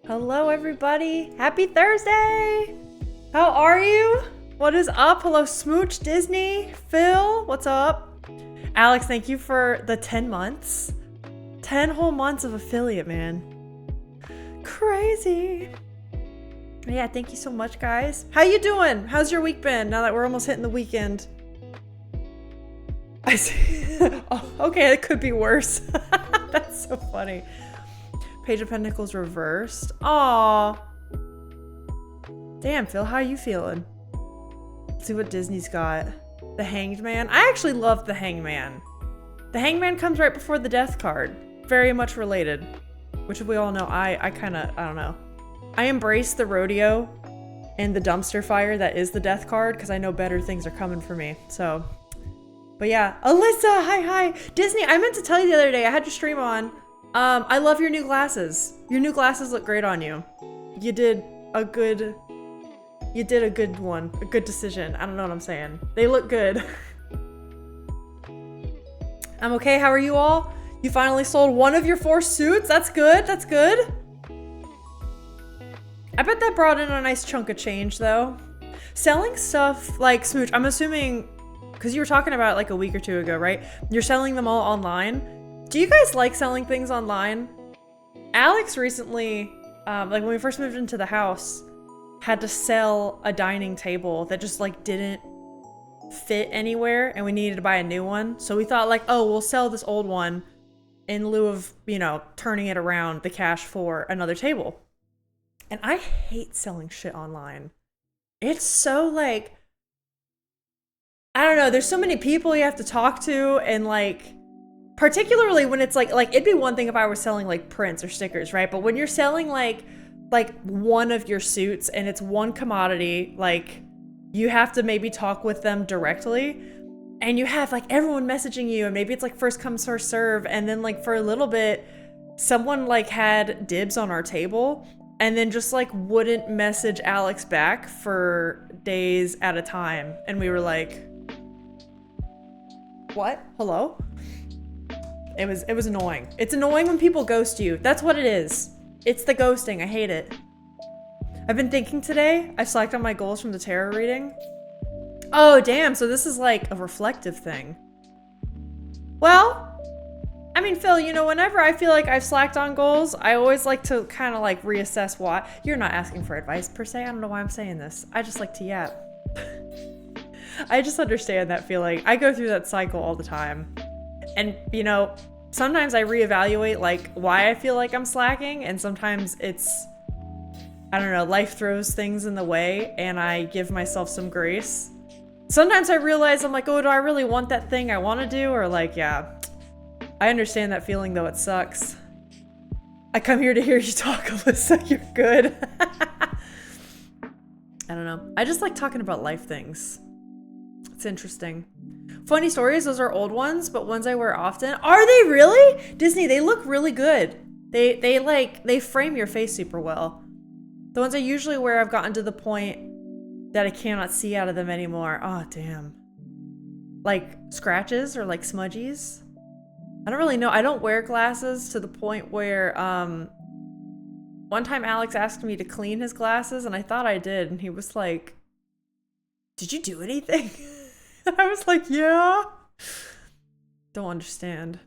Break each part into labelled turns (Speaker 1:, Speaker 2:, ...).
Speaker 1: Hello, everybody. Happy Thursday. How are you? What is up? Hello, Smooch, Disney, Phil. What's up? Alex, thank you for the 10 months. 10 whole months of affiliate, man. Crazy. Yeah, thank you so much, guys. How you doing? How's your week been now that we're almost hitting the weekend? I see. Oh, okay, it could be worse. That's so funny. Page of Pentacles reversed. Aw. Damn, Phil, how are you feeling? Let's see what Disney's got. The Hanged Man. I actually love the Hanged Man. The Hanged Man comes right before the Death card. Very much related. Which we all know, I don't know. I embrace the rodeo and the dumpster fire that is the Death card because I know better things are coming for me. So, but yeah. Alyssa, hi. Disney, I meant to tell you the other day, I had your stream on. I love your new glasses. Your new glasses look great on you. You did a good one. A good decision. I don't know what I'm saying. They look good. I'm okay. How are you all? You finally sold one of your 4 suits? That's good. That's good. I bet that brought in a nice chunk of change though. Selling stuff like Smooch, I'm assuming, because you were talking about it like a week or 2 ago, right? You're selling them all online. Do you guys like selling things online? Alex recently, like when we first moved into the house, had to sell a dining table that just like didn't fit anywhere and we needed to buy a new one. So we thought like, oh, we'll sell this old one in lieu of, you know, turning it around the cash for another table. And I hate selling shit online. It's so like, I don't know, there's so many people you have to talk to and like, particularly when it's like it'd be one thing if I were selling like prints or stickers, right? But when you're selling like one of your suits and it's one commodity, like you have to maybe talk with them directly and you have like everyone messaging you and maybe it's like first come first serve. And then like for a little bit, someone like had dibs on our table and then just like wouldn't message Alex back for days at a time. And we were like, what? Hello? It was annoying. It's annoying when people ghost you. That's what it is. It's the ghosting. I hate it. I've been thinking today. I slacked on my goals from the tarot reading. Oh, damn. So this is like a reflective thing. Well, I mean, Phil, you know, whenever I feel like I've slacked on goals, I always like to kind of like reassess why. You're not asking for advice per se. I don't know why I'm saying this. I just like to yap. I just understand that feeling. I go through that cycle all the time. And, you know, sometimes I reevaluate, like, why I feel like I'm slacking, and sometimes it's, I don't know, life throws things in the way, and I give myself some grace. Sometimes I realize, I'm like, oh, do I really want that thing I want to do? Or, like, yeah, I understand that feeling, though it sucks. I come here to hear you talk, Alyssa. You're good. I don't know. I just like talking about life things. It's interesting. Funny stories, those are old ones, but ones I wear often. Are they really? Disney, they look really good. They frame your face super well. The ones I usually wear, I've gotten to the point that I cannot see out of them anymore. Oh, damn. Like scratches or like smudgies. I don't really know. I don't wear glasses to the point where, one time Alex asked me to clean his glasses and I thought I did. And he was like, did you do anything? I was like, yeah. Don't understand.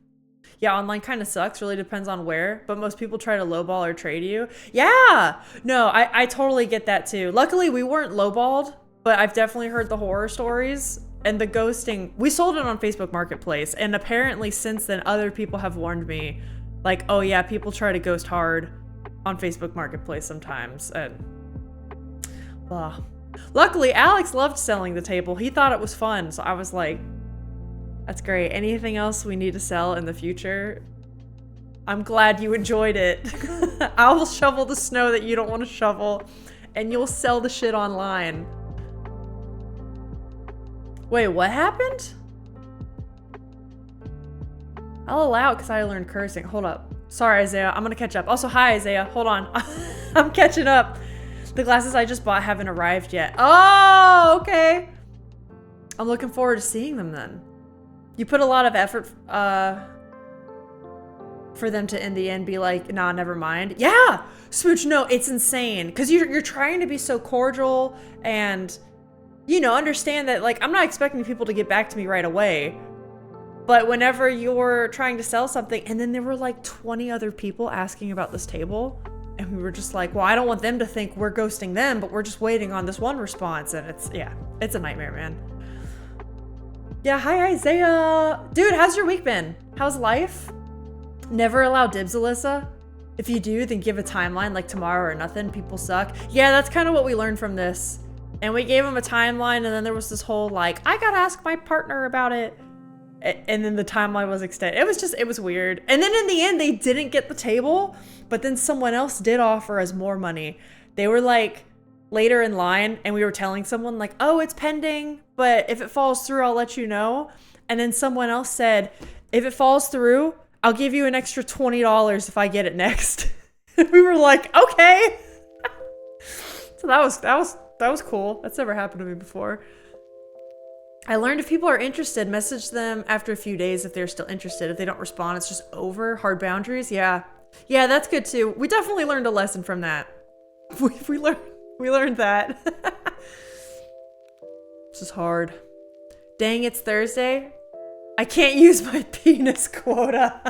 Speaker 1: Yeah, online kind of sucks. Really depends on where. But most people try to lowball or trade you. Yeah. No, I totally get that too. Luckily, we weren't lowballed. But I've definitely heard the horror stories. And the ghosting. We sold it on Facebook Marketplace. And apparently since then, other people have warned me. Like, oh yeah, people try to ghost hard on Facebook Marketplace sometimes. And blah. Luckily, Alex loved selling the table. He thought it was fun. So I was like, that's great. Anything else we need to sell in the future? I'm glad you enjoyed it. I will shovel the snow that you don't want to shovel. And you'll sell the shit online. Wait, what happened? I'll allow it because I learned cursing. Hold up. Sorry, Isaiah. I'm going to catch up. Also, hi, Isaiah. Hold on. I'm catching up. The glasses I just bought haven't arrived yet. Oh, okay. I'm looking forward to seeing them then. You put a lot of effort for them to in the end be like, nah, never mind. Yeah, Smooch, no, it's insane. Because you're trying to be so cordial and, you know, understand that, like, I'm not expecting people to get back to me right away. But whenever you're trying to sell something, and then there were like 20 other people asking about this table, and we were just like, well, I don't want them to think we're ghosting them, but we're just waiting on this one response. And it's, yeah, it's a nightmare, man. Yeah, hi, Isaiah. Dude, how's your week been? How's life? Never allow dibs, Alyssa. If you do, then give a timeline like tomorrow or nothing. People suck. Yeah, that's kind of what we learned from this. And we gave them a timeline, and then there was this whole like, I gotta ask my partner about it. And then the timeline was extended. It was weird. And then in the end, they didn't get the table, but then someone else did offer us more money. They were like later in line, and we were telling someone like, oh, it's pending, but if it falls through, I'll let you know. And then someone else said, if it falls through, I'll give you an extra $20 if I get it next. We were like, okay. So that was cool. That's never happened to me before. I learned if people are interested, message them after a few days if they're still interested. If they don't respond, it's just over. Hard boundaries. Yeah. Yeah, that's good too. We definitely learned a lesson from that. We learned that. This is hard. Dang, it's Thursday. I can't use my penis quota.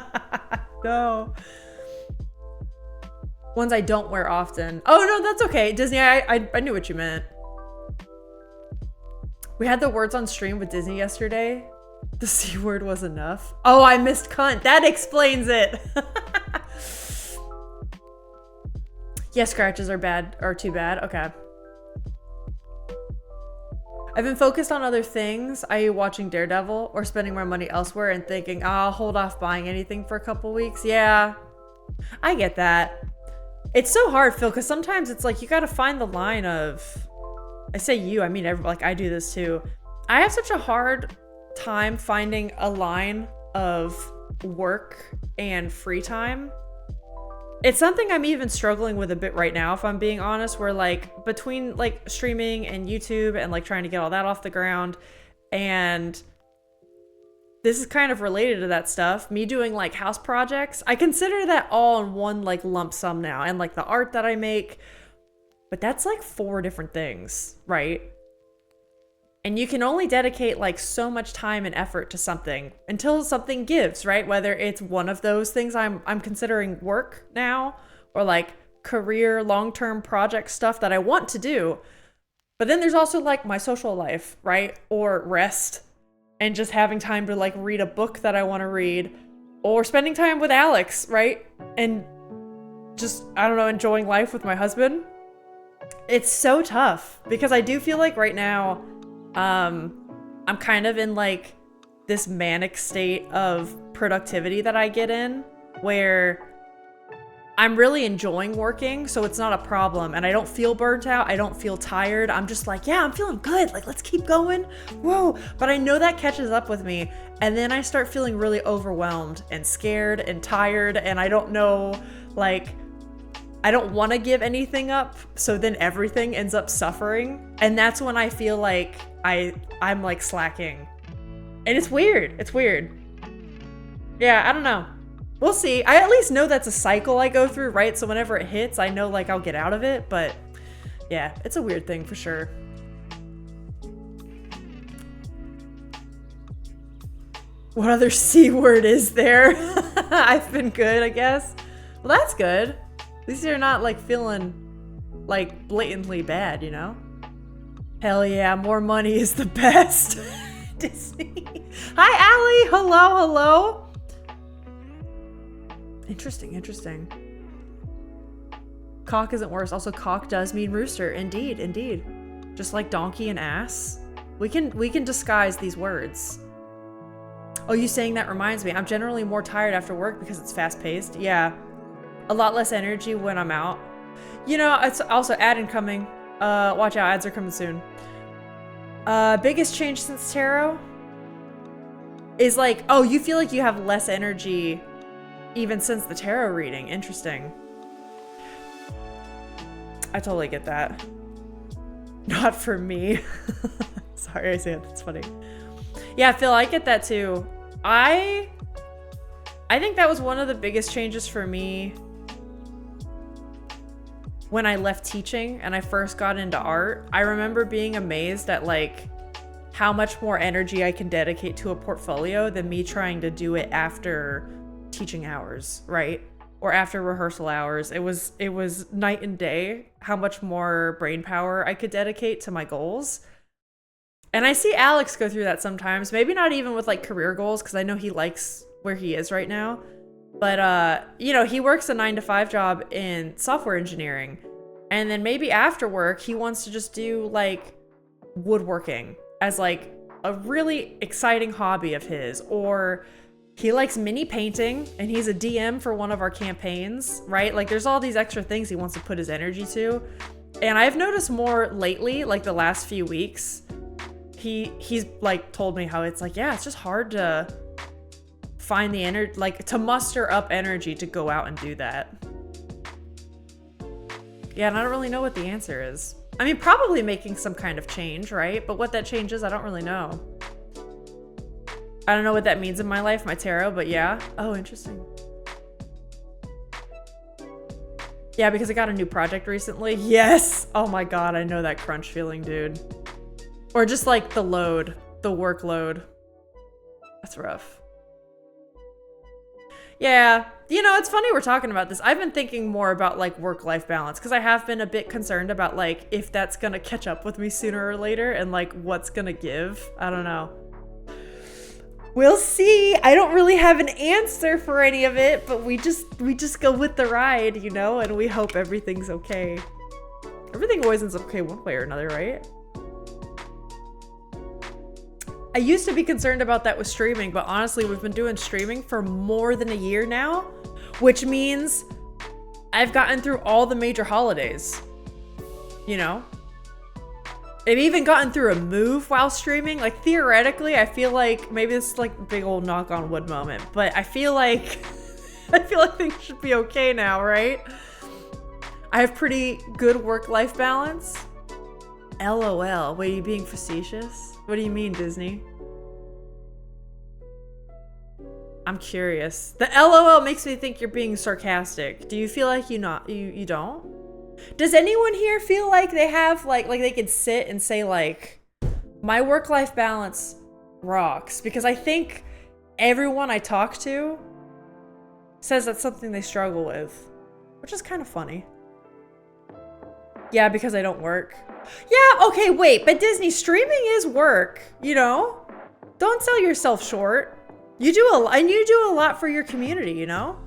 Speaker 1: No. Ones I don't wear often. Oh, no, that's okay. Disney, I knew what you meant. We had the words on stream with Disney yesterday. The C word was enough. Oh, I missed cunt. That explains it. Yeah, scratches are too bad. Okay. I've been focused on other things, i.e. watching Daredevil or spending my money elsewhere and thinking, oh, I'll hold off buying anything for a couple weeks. Yeah, I get that. It's so hard, Phil, because sometimes it's like you got to find the line of, I say you, I mean, like I do this too. I have such a hard time finding a line of work and free time. It's something I'm even struggling with a bit right now, if I'm being honest, where like between like streaming and YouTube and like trying to get all that off the ground, and this is kind of related to that stuff, me doing like house projects, I consider that all in one like lump sum now, and like the art that I make, but that's like 4 different things, right? And you can only dedicate like so much time and effort to something until something gives, right? Whether it's one of those things I'm considering work now, or like career, long-term project stuff that I want to do. But then there's also like my social life, right? Or rest and just having time to like read a book that I want to read, or spending time with Alex, right? And just, I don't know, enjoying life with my husband. It's so tough because I do feel like right now, I'm kind of in like this manic state of productivity that I get in where I'm really enjoying working, so it's not a problem, and I don't feel burnt out, I don't feel tired. I'm just like, yeah, I'm feeling good, like let's keep going. Whoa. But I know that catches up with me, and then I start feeling really overwhelmed and scared and tired, and I don't know, like, I don't want to give anything up, so then everything ends up suffering, and that's when I feel like I'm like slacking. And it's weird. It's weird. Yeah, I don't know. We'll see. I at least know that's a cycle I go through, right? So whenever it hits, I know like I'll get out of it, but yeah, it's a weird thing for sure. What other C word is there? I've been good, I guess. Well, that's good. At least you're not like feeling like blatantly bad, you know? Hell yeah, more money is the best. Disney. Hi, Allie. Hello, hello. Interesting. Cock isn't worse. Also, cock does mean rooster. Indeed. Just like donkey and ass. We can disguise these words. Oh, you saying that reminds me. I'm generally more tired after work because it's fast-paced. Yeah. A lot less energy when I'm out. You know, it's also ad incoming. Watch out, ads are coming soon. Biggest change since tarot is like, oh, you feel like you have less energy even since the tarot reading. Interesting. I totally get that. Not for me. Sorry, I say it. That's funny. Yeah, Phil, I get that too. I I think that was one of the biggest changes for me when I left teaching and I first got into art. I remember being amazed at like how much more energy I can dedicate to a portfolio than me trying to do it after teaching hours, right? Or after rehearsal hours. It was night and day how much more brain power I could dedicate to my goals. And I see Alex go through that sometimes, maybe not even with like career goals, because I know he likes where he is right now. But, you know, he works a 9-to-5 job in software engineering. And then maybe after work, he wants to just do like woodworking as like a really exciting hobby of his. Or he likes mini painting and he's a DM for one of our campaigns, right? Like there's all these extra things he wants to put his energy to. And I've noticed more lately, like the last few weeks, he's like told me how it's like, yeah, it's just hard to find the energy, like to muster up energy to go out and do that. Yeah, and I don't really know what the answer is. I mean, probably making some kind of change, right? But what that change is, I don't really know. I don't know what that means in my life, my tarot, but yeah. Oh, interesting. Yeah, because I got a new project recently. Yes! Oh my god, I know that crunch feeling, dude. Or just like the load, the workload. That's rough. Yeah, you know, it's funny we're talking about this. I've been thinking more about like work-life balance because I have been a bit concerned about like if that's gonna catch up with me sooner or later and like what's gonna give. I don't know. We'll see. I don't really have an answer for any of it, but we just go with the ride, you know, and we hope everything's okay. Everything always ends up okay one way or another, right? I used to be concerned about that with streaming, but honestly, we've been doing streaming for more than a year now, which means I've gotten through all the major holidays, you know? I've even gotten through a move while streaming. Like theoretically, I feel like maybe this is like a big old knock on wood moment, but I feel like things should be okay now, right? I have pretty good work-life balance. LOL. Wait, are you being facetious? What do you mean, Disney? I'm curious. The LOL makes me think you're being sarcastic. Do you feel like you don't? Does anyone here feel like they have like they could sit and say like, my work-life balance rocks? Because I think everyone I talk to says that's something they struggle with, which is kind of funny. Yeah, because I don't work. Yeah, okay, wait, but Disney, streaming is work, you know? Don't sell yourself short. You do a lot for your community, you know?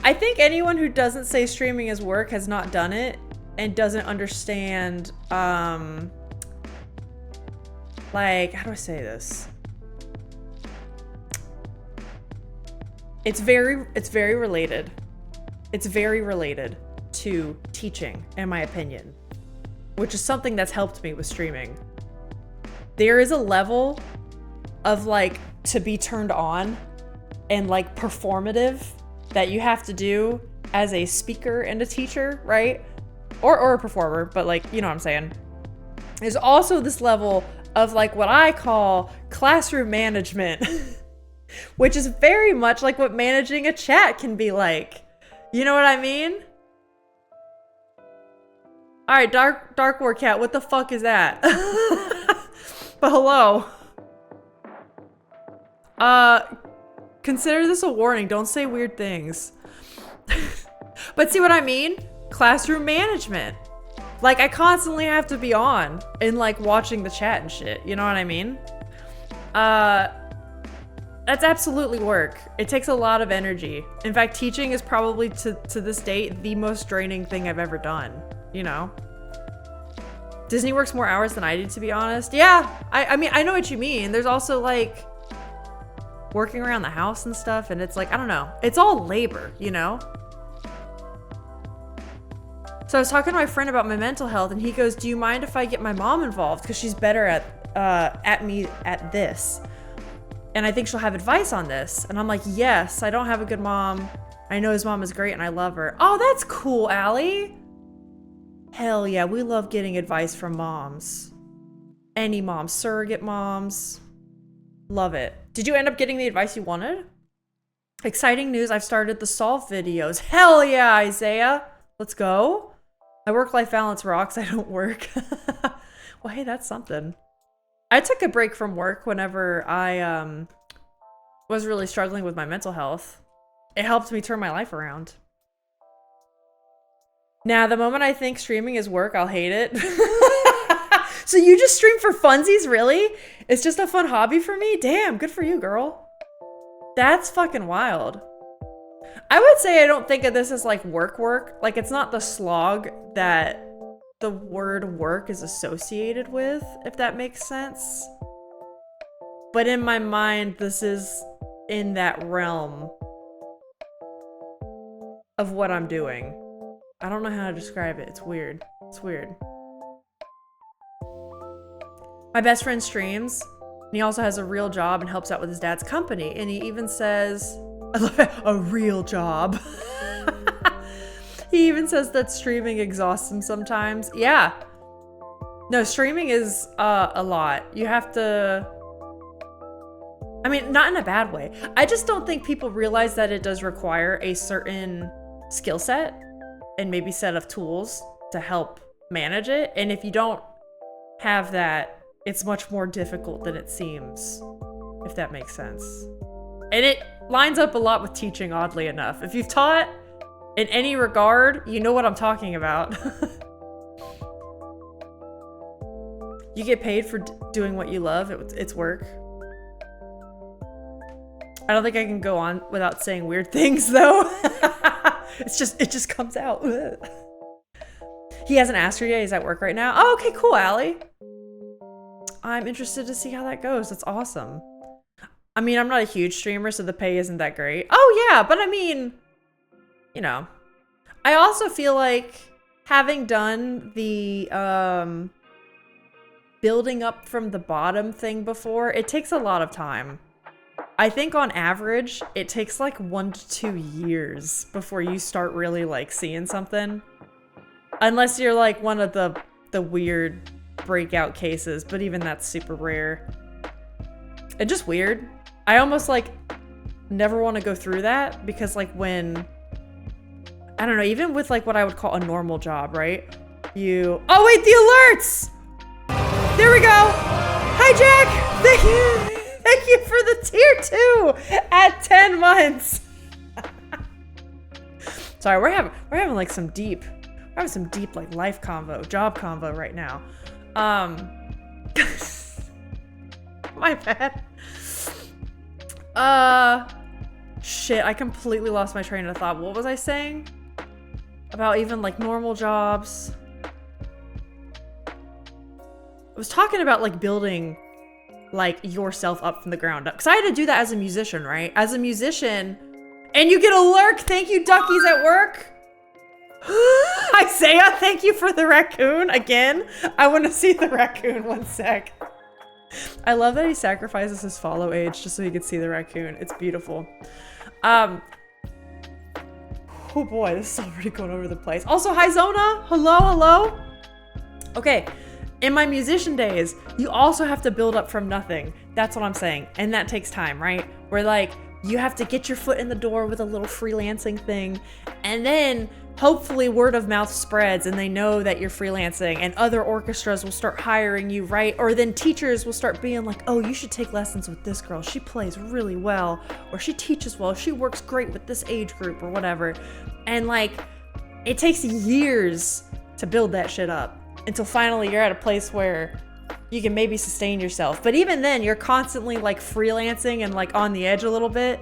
Speaker 1: I think anyone who doesn't say streaming is work has not done it and doesn't understand, like, how do I say this? It's very related. It's very related to teaching, in my opinion, which is something that's helped me with streaming. There is a level of like to be turned on and like performative that you have to do as a speaker and a teacher, right? Or a performer, but like, you know what I'm saying? There's also this level of like what I call classroom management, which is very much like what managing a chat can be like. You know what I mean? All right, Dark War Cat, what the fuck is that? But hello. Consider this a warning. Don't say weird things. But see what I mean? Classroom management. Like, I constantly have to be on and like watching the chat and shit. You know what I mean? That's absolutely work. It takes a lot of energy. In fact, teaching is probably to this date the most draining thing I've ever done. You know? Disney works more hours than I do, to be honest. Yeah, I mean, I know what you mean. There's also like working around the house and stuff, and it's like, I don't know. It's all labor, you know? So I was talking to my friend about my mental health, and he goes, do you mind if I get my mom involved? Because she's better at me at this. And I think she'll have advice on this. And I'm like, yes, I don't have a good mom. I know his mom is great and I love her. Oh, that's cool, Allie. Hell yeah, we love getting advice from moms. Any moms, surrogate moms. Love it. Did you end up getting the advice you wanted? Exciting news, I've started the solve videos. Hell yeah, Isaiah. Let's go. My work-life balance rocks. I don't work. Well, hey, that's something. I took a break from work whenever I was really struggling with my mental health. It helped me turn my life around. Now, the moment I think streaming is work, I'll hate it. So you just stream for funsies, really? It's just a fun hobby for me? Damn, good for you, girl. That's fucking wild. I would say I don't think of this as like work. Like, it's not the slog that the word work is associated with, if that makes sense. But in my mind, this is in that realm of what I'm doing. I don't know how to describe it. It's weird. It's weird. My best friend streams, and he also has a real job and helps out with his dad's company. And he even says, I love it, a real job. He even says that streaming exhausts him sometimes. Yeah. No, streaming is a lot. You have to... I mean, not in a bad way. I just don't think people realize that it does require a certain skill set and maybe set of tools to help manage it. And if you don't have that, it's much more difficult than it seems, if that makes sense. And it lines up a lot with teaching, oddly enough. If you've taught in any regard, you know what I'm talking about. You get paid for doing what you love. It's work. I don't think I can go on without saying weird things, though. It just comes out. He hasn't asked her yet. He's at work right now. Oh, okay, cool, Allie. I'm interested to see how that goes. That's awesome. I mean, I'm not a huge streamer, so the pay isn't that great. Oh, yeah, but I mean, you know. I also feel like having done the building up from the bottom thing before, it takes a lot of time. I think on average, it takes like 1 to 2 years before you start really like seeing something. Unless you're like one of the weird breakout cases, but even that's super rare. And just weird. I almost like never want to go through that because like when, I don't know, even with like what I would call a normal job, right? Oh wait, the alerts! There we go! Hi Jack! Thank you! Thank you for the tier 2 at 10 months. Sorry, we're having like some deep like life convo, job convo right now. My bad. Shit, I completely lost my train of thought. What was I saying? About even like normal jobs. I was talking about like building like yourself up from the ground up. Cause I had to do that as a musician, right? As a musician, and you get a lurk. Thank you, duckies at work. Isaiah, thank you for the raccoon again. I want to see the raccoon 1 sec. I love that he sacrifices his follow age just so he could see the raccoon. It's beautiful. Oh boy, this is already going over the place. Also, hi Zona. Hello. Okay. In my musician days, you also have to build up from nothing. That's what I'm saying. And that takes time, right? Where like, you have to get your foot in the door with a little freelancing thing. And then hopefully word of mouth spreads and they know that you're freelancing and other orchestras will start hiring you, right? Or then teachers will start being like, oh, you should take lessons with this girl. She plays really well, or she teaches well. She works great with this age group or whatever. And like, it takes years to build that shit up until finally you're at a place where you can maybe sustain yourself. But even then, you're constantly like freelancing and like on the edge a little bit.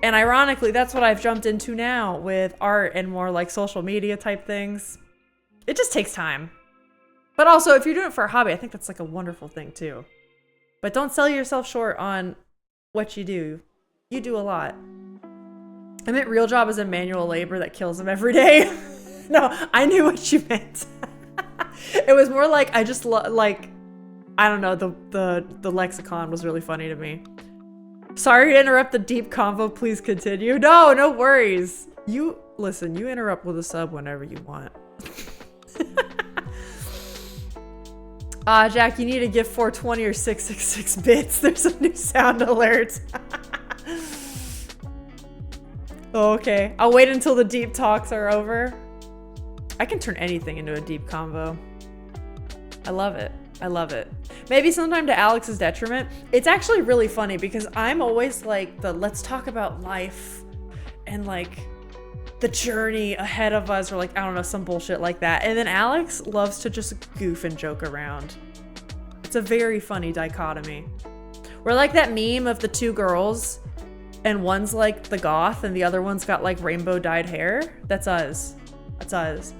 Speaker 1: And ironically, that's what I've jumped into now with art and more like social media type things. It just takes time. But also, if you're doing it for a hobby, I think that's like a wonderful thing too. But don't sell yourself short on what you do. You do a lot. I meant real job as a manual labor that kills them every day. No, I knew what you meant. It was more like I just like, I don't know, the lexicon was really funny to me. Sorry to interrupt the deep convo, please continue. No worries. You, listen, you interrupt with a sub whenever you want. Jack, you need a gift 420 or 666 bits. There's a new sound alert. Oh, okay. I'll wait until the deep talks are over. I can turn anything into a deep convo. I love it. I love it. Maybe sometime to Alex's detriment. It's actually really funny because I'm always like let's talk about life and like the journey ahead of us, or like, I don't know, some bullshit like that. And then Alex loves to just goof and joke around. It's a very funny dichotomy. We're like that meme of the two girls and one's like the goth and the other one's got like rainbow dyed hair. That's us. That's us.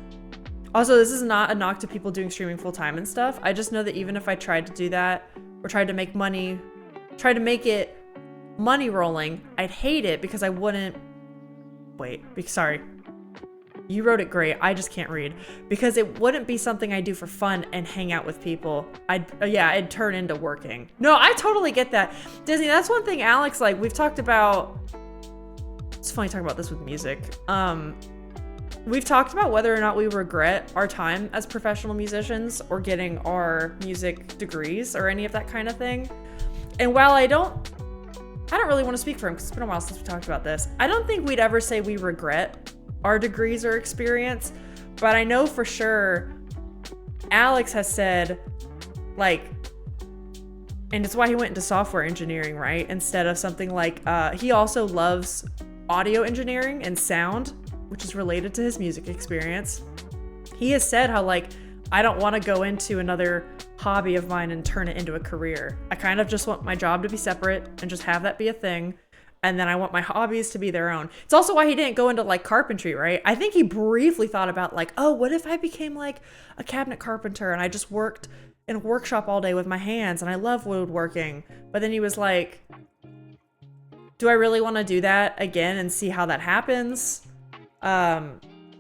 Speaker 1: Also, this is not a knock to people doing streaming full time and stuff. I just know that even if I tried to do that or tried to make money, tried to make it money rolling, I'd hate it because I wouldn't. Wait, sorry. You wrote it great. I just can't read. Because it wouldn't be something I do for fun and hang out with people. It'd turn into working. No, I totally get that. Disney, that's one thing Alex, like, we've talked about. It's funny talking about this with music. We've talked about whether or not we regret our time as professional musicians or getting our music degrees or any of that kind of thing. And while I don't really want to speak for him because it's been a while since we talked about this. I don't think we'd ever say we regret our degrees or experience, but I know for sure Alex has said, like, and it's why he went into software engineering, right? Instead of something like, he also loves audio engineering and sound, which is related to his music experience. He has said how, like, I don't want to go into another hobby of mine and turn it into a career. I kind of just want my job to be separate and just have that be a thing. And then I want my hobbies to be their own. It's also why he didn't go into like carpentry, right? I think he briefly thought about like, oh, what if I became like a cabinet carpenter and I just worked in a workshop all day with my hands and I love woodworking. But then he was like, do I really want to do that again and see how that happens?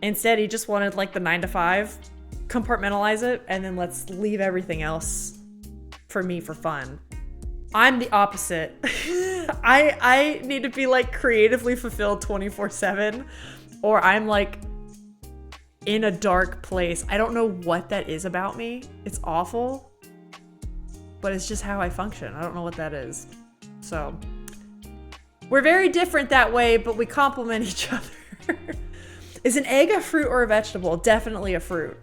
Speaker 1: Instead, he just wanted like the 9-to-5, compartmentalize it, and then let's leave everything else for me for fun. I'm the opposite. I need to be like creatively fulfilled 24/7, or I'm like in a dark place. I don't know what that is about me. It's awful, but it's just how I function. I don't know what that is. So we're very different that way, but we complement each other. Is an egg a fruit or a vegetable? Definitely a fruit.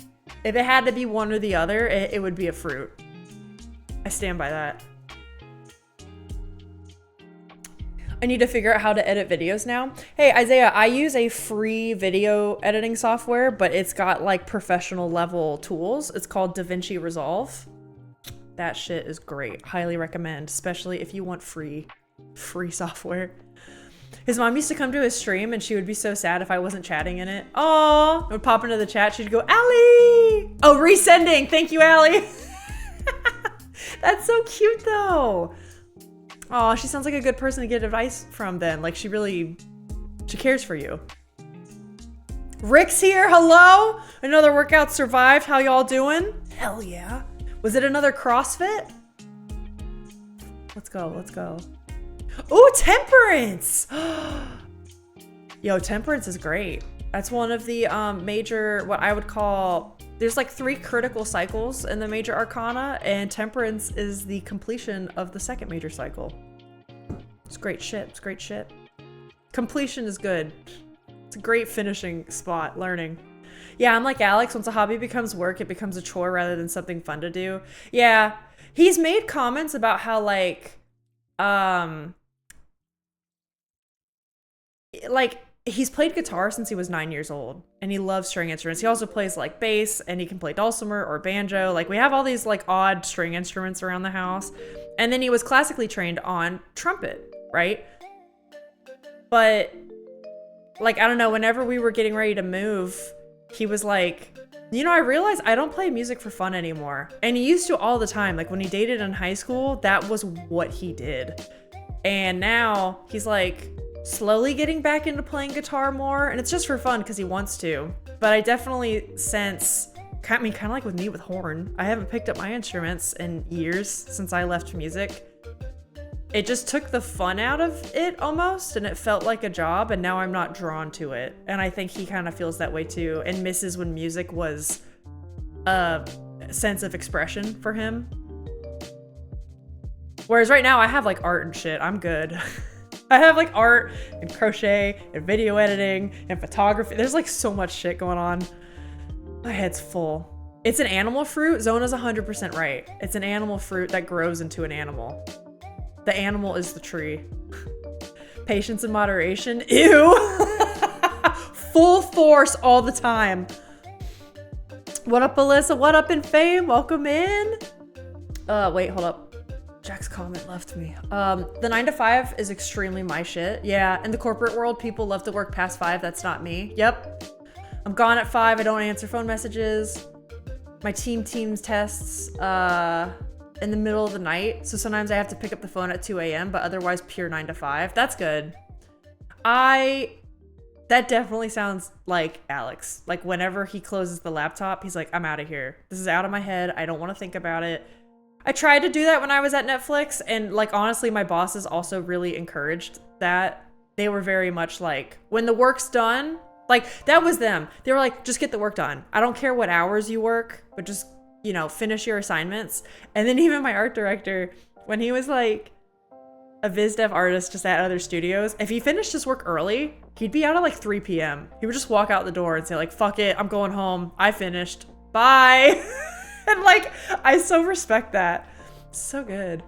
Speaker 1: If it had to be one or the other, it would be a fruit. I stand by that. I need to figure out how to edit videos now. Hey, Isaiah, I use a free video editing software, but it's got like professional level tools. It's called DaVinci Resolve. That shit is great. Highly recommend, especially if you want free software. His mom used to come to his stream and she would be so sad if I wasn't chatting in it. Aww. I would pop into the chat. She'd go, Allie! Oh, resending. Thank you, Allie. That's so cute though. Aw, she sounds like a good person to get advice from then. Like she cares for you. Rick's here. Hello. Another workout survived. How y'all doing? Hell yeah. Was it another CrossFit? Let's go. Let's go. Ooh, temperance. Yo, temperance is great. That's one of the major, what I would call, there's like 3 critical cycles in the major arcana, and temperance is the completion of the second major cycle. It's great shit. It's great shit. Completion is good. It's a great finishing spot, learning. Yeah, I'm like Alex. Once a hobby becomes work, it becomes a chore rather than something fun to do. Yeah, he's made comments about how like he's played guitar since he was 9 years old and he loves string instruments. He also plays like bass and he can play dulcimer or banjo. Like we have all these like odd string instruments around the house. And then he was classically trained on trumpet, right? But like, I don't know, whenever we were getting ready to move, he was like, you know, I realized I don't play music for fun anymore. And he used to all the time. Like when he dated in high school, that was what he did. And now he's like slowly getting back into playing guitar more. And it's just for fun because he wants to. But I definitely sense, I mean, kind of like with me with horn, I haven't picked up my instruments in years since I left music. It just took the fun out of it almost, and it felt like a job, and now I'm not drawn to it. And I think he kind of feels that way too, and misses when music was a sense of expression for him. Whereas right now I have like art and shit, I'm good. I have like art and crochet and video editing and photography. There's like so much shit going on. My head's full. It's an animal fruit. Zona's 100% right. It's an animal fruit that grows into an animal. The animal is the tree. Patience and moderation. Ew. Full force all the time. What up, Alyssa? What up in fame? Welcome in. Wait, hold up. Jack's comment left me. The 9 to 5 is extremely my shit. Yeah, in the corporate world, people love to work past 5. That's not me. Yep. I'm gone at 5. I don't answer phone messages. My teams tests in the middle of the night. So sometimes I have to pick up the phone at 2 a.m., but otherwise pure 9 to 5. That's good. That definitely sounds like Alex. Like whenever he closes the laptop, he's like, I'm out of here. This is out of my head. I don't want to think about it. I tried to do that when I was at Netflix, and like honestly, my bosses also really encouraged that. They were very much like, when the work's done, like that was them. They were like, just get the work done. I don't care what hours you work, but just, you know, finish your assignments. And then even my art director, when he was like a biz dev artist just at other studios, if he finished his work early, he'd be out at like 3 p.m. He would just walk out the door and say like, fuck it, I'm going home. I finished. Bye. And like, I so respect that. So good.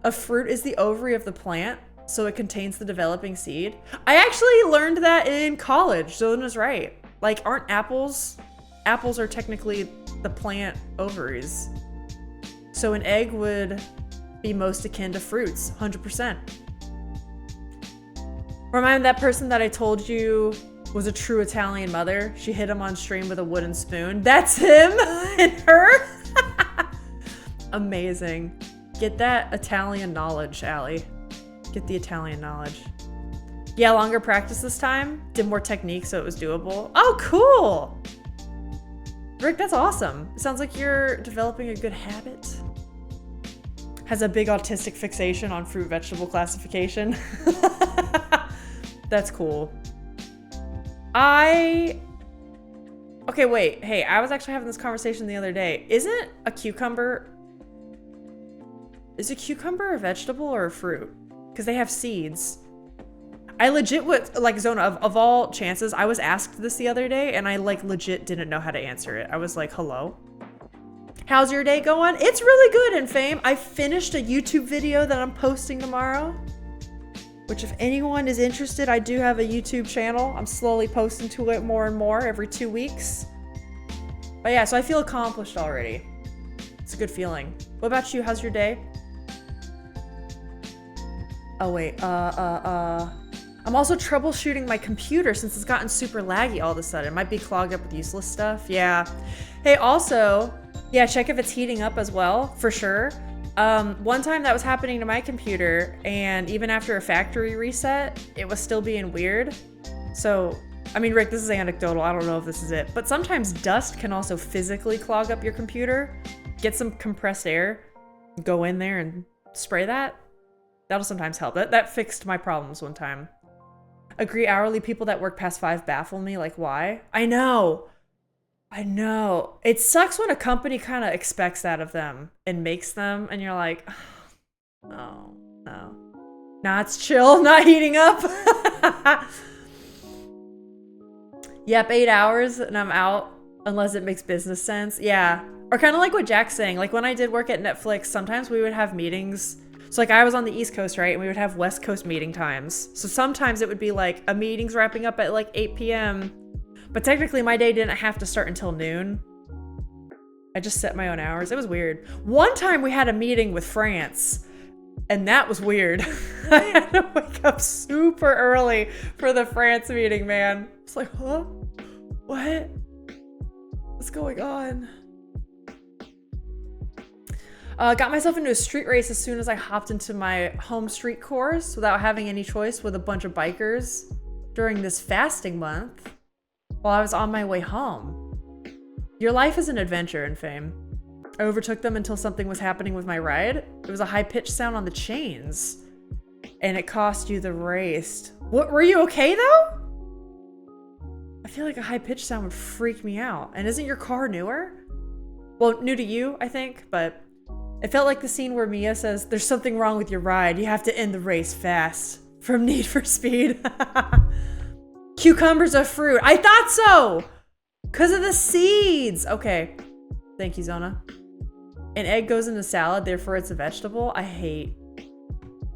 Speaker 1: A fruit is the ovary of the plant, so it contains the developing seed. I actually learned that in college. Zona's right. Like, aren't apples? Apples are technically the plant ovaries. So an egg would be most akin to fruits, 100%. Remind that person that I told you was a true Italian mother. She hit him on stream with a wooden spoon. That's him and her. Amazing. Get that Italian knowledge, Allie. Get the Italian knowledge. Yeah, longer practice this time. Did more technique so it was doable. Oh, cool. Rick, that's awesome. It sounds like you're developing a good habit. Has a big autistic fixation on fruit vegetable classification. That's cool. Okay, wait. Hey, I was actually having this conversation the other day. Is a cucumber a vegetable or a fruit? Because they have seeds. I legit would, like, Zona, of all chances, I was asked this the other day and I like legit didn't know how to answer it. I was like, hello? How's your day going? It's really good in fame. I finished a YouTube video that I'm posting tomorrow. Which if anyone is interested, I do have a YouTube channel. I'm slowly posting to it more and more every 2 weeks. But yeah, so I feel accomplished already. It's a good feeling. What about you? How's your day? Oh wait, I'm also troubleshooting my computer since it's gotten super laggy all of a sudden. It might be clogged up with useless stuff. Yeah. Hey, also, yeah, check if it's heating up as well, for sure. One time that was happening to my computer, and even after a factory reset, it was still being weird. So, I mean, Rick, this is anecdotal. I don't know if this is it, but sometimes dust can also physically clog up your computer. Get some compressed air, go in there and spray that. That'll sometimes help. That fixed my problems one time. Agree, hourly people that work past 5 baffle me. Like, why? I know. It sucks when a company kind of expects that of them and makes them, and you're like, oh, no. Nah, it's chill, not heating up. Yep, 8 hours and I'm out unless it makes business sense. Yeah. Or kind of like what Jack's saying. Like when I did work at Netflix, sometimes we would have meetings. So like I was on the East Coast, right? And we would have West Coast meeting times. So sometimes it would be like a meeting's wrapping up at like 8 p.m. But technically my day didn't have to start until noon. I just set my own hours. It was weird. One time we had a meeting with France and that was weird. I had to wake up super early for the France meeting, man. It's like, huh? What? What's going on? Got myself into a street race as soon as I hopped into my home street course without having any choice with a bunch of bikers during this fasting month while I was on my way home. Your life is an adventure in fame. I overtook them until something was happening with my ride. It was a high-pitched sound on the chains, and it cost you the race. What, were you okay though? I feel like a high-pitched sound would freak me out. And isn't your car newer? Well, new to you, I think, but it felt like the scene where Mia says, "There's something wrong with your ride. You have to end the race fast." from Need for Speed. Cucumber's a fruit. I thought so! Because of the seeds. Okay. Thank you, Zona. An egg goes in a salad, therefore it's a vegetable. I hate.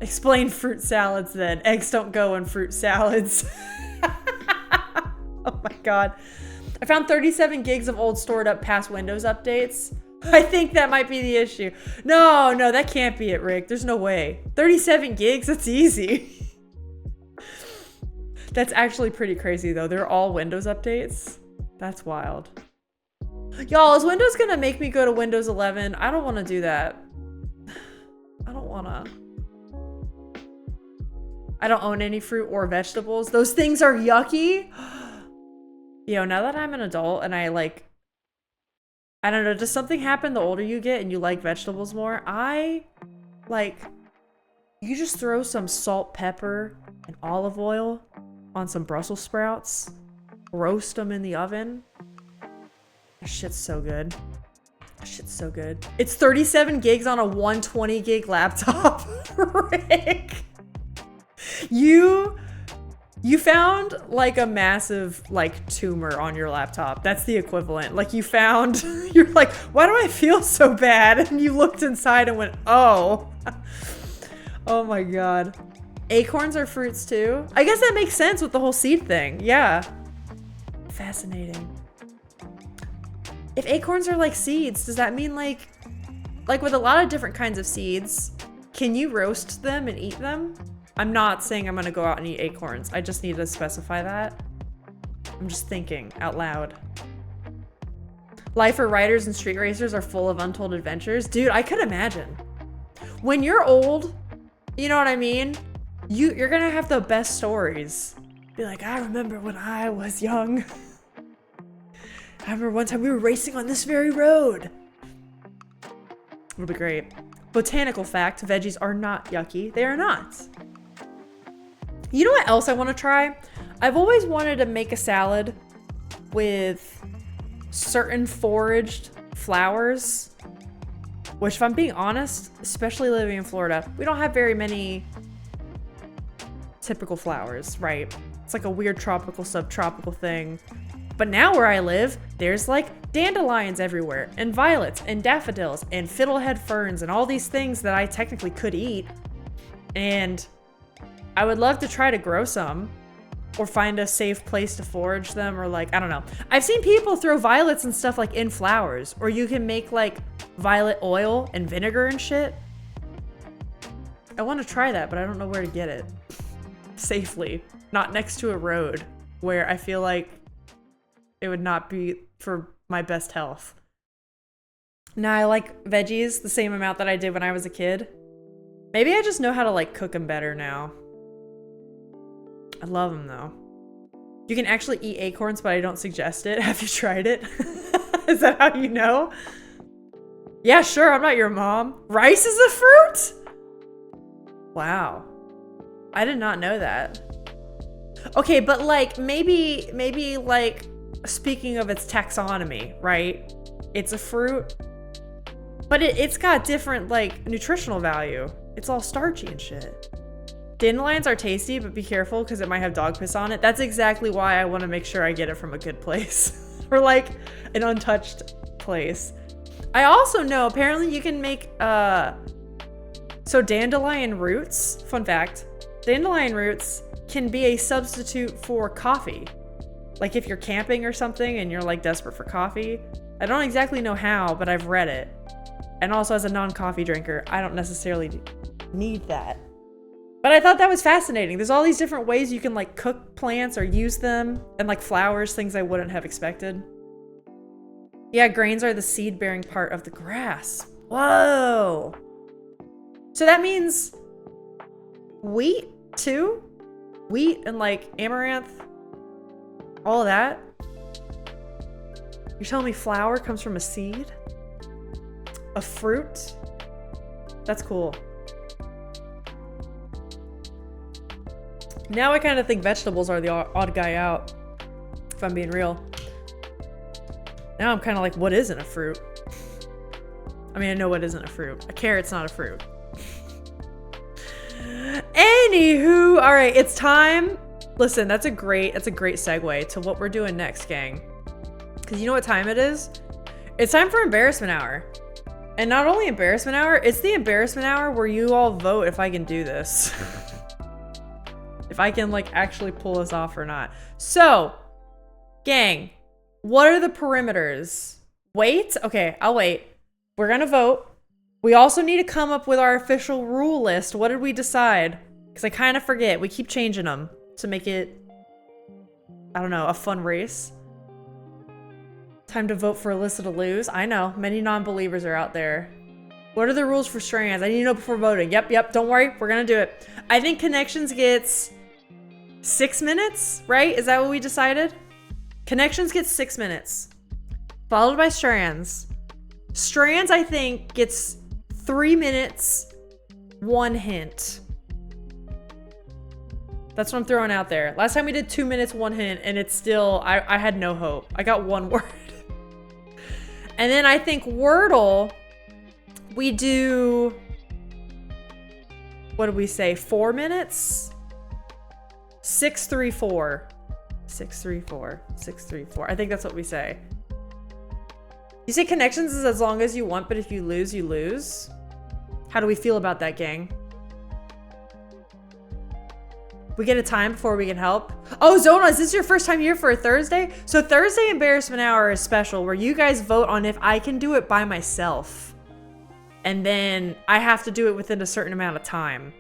Speaker 1: Explain fruit salads then. Eggs don't go in fruit salads. Oh my god. I found 37 gigs of old stored up past Windows updates. I think that might be the issue. No, that can't be it, Rick. There's no way. 37 gigs? That's easy. That's actually pretty crazy though. They're all Windows updates. That's wild. Y'all, is Windows gonna make me go to Windows 11? I don't want to do that. I don't want to. I don't own any fruit or vegetables. Those things are yucky. Yo, now that I'm an adult and I don't know, does something happen the older you get and you like vegetables more? You just throw some salt, pepper, and olive oil on some Brussels sprouts, roast them in the oven. That shit's so good. That shit's so good. It's 37 gigs on a 120 gig laptop. Rick. You found like a massive tumor on your laptop. That's the equivalent. Like you found, you're like, why do I feel so bad? And you looked inside and went, oh. Oh my god. Acorns are fruits too? I guess that makes sense with the whole seed thing. Yeah. Fascinating. If acorns are like seeds, does that mean like with a lot of different kinds of seeds, can you roast them and eat them? I'm not saying I'm gonna go out and eat acorns. I just need to specify that. I'm just thinking out loud. Life for riders and street racers are full of untold adventures. Dude, I could imagine. When you're old, you know what I mean? You're gonna have the best stories. Be like, I remember when I was young. I remember one time we were racing on this very road. It'll be great. Botanical fact, veggies are not yucky. They are not. You know what else I want to try? I've always wanted to make a salad with certain foraged flowers, which if I'm being honest, especially living in Florida, we don't have very many typical flowers, right? It's like a weird tropical, subtropical thing. But now where I live, there's like dandelions everywhere, and violets, and daffodils, and fiddlehead ferns, and all these things that I technically could eat. And I would love to try to grow some, or find a safe place to forage them, or like, I don't know. I've seen people throw violets and stuff like in flowers, or you can make like violet oil and vinegar and shit. I want to try that, but I don't know where to get it safely. Not next to a road where I feel like it would not be for my best health. Now I like veggies the same amount that I did when I was a kid. Maybe I just know how to like cook them better now. I love them though. You can actually eat acorns, but I don't suggest it. Have you tried it? Is that how you know? Yeah, sure, I'm not your mom. Rice is a fruit? Wow. I did not know that. Okay, but like maybe like speaking of its taxonomy, right? It's a fruit, but it's got different like nutritional value. It's all starchy and shit. Dandelions are tasty, but be careful because it might have dog piss on it. That's exactly why I want to make sure I get it from a good place or like an untouched place. I also know apparently you can make so dandelion roots, fun fact, dandelion roots can be a substitute for coffee. Like if you're camping or something and you're like desperate for coffee. I don't exactly know how, but I've read it. And also as a non-coffee drinker, I don't necessarily need that. But I thought that was fascinating. There's all these different ways you can like cook plants or use them, and like flowers, things I wouldn't have expected. Yeah, grains are the seed-bearing part of the grass. Whoa. So that means wheat too? Wheat and like amaranth? All of that? You're telling me flour comes from a seed? A fruit? That's cool. Now I kind of think vegetables are the odd guy out, if I'm being real. Now I'm kind of like, what isn't a fruit? I mean, I know what isn't a fruit. A carrot's not a fruit. Anywho, all right, it's time. Listen, that's a great segue to what we're doing next, gang. Because you know what time it is? It's time for embarrassment hour. And not only embarrassment hour, it's the embarrassment hour where you all vote if I can do this. If I can like actually pull this off or not. So, gang, what are the perimeters? Wait? Okay, I'll wait. We're gonna vote. We also need to come up with our official rule list. What did we decide? Because I kind of forget. We keep changing them to make it, I don't know, a fun race. Time to vote for Alyssa to lose. I know, many non-believers are out there. What are the rules for strands? I need to know before voting. Yep, don't worry. We're gonna do it. I think Connections gets 6 minutes, right? Is that what we decided? Connections gets 6 minutes. Followed by Strands. Strands, I think, gets 3 minutes, 1 hint. That's what I'm throwing out there. Last time we did 2 minutes, 1 hint, and it's still, I had no hope. I got 1 word. And then I think Wordle, we do, what did we say? 4 minutes? 6-3-4. 6-3-4. 6-3-4. I think that's what we say. You say Connections is as long as you want, but if you lose, you lose. How do we feel about that, gang? We get a time before we can help. Oh, Zona, is this your first time here for a Thursday? So Thursday embarrassment hour is special where you guys vote on if I can do it by myself. And then I have to do it within a certain amount of time.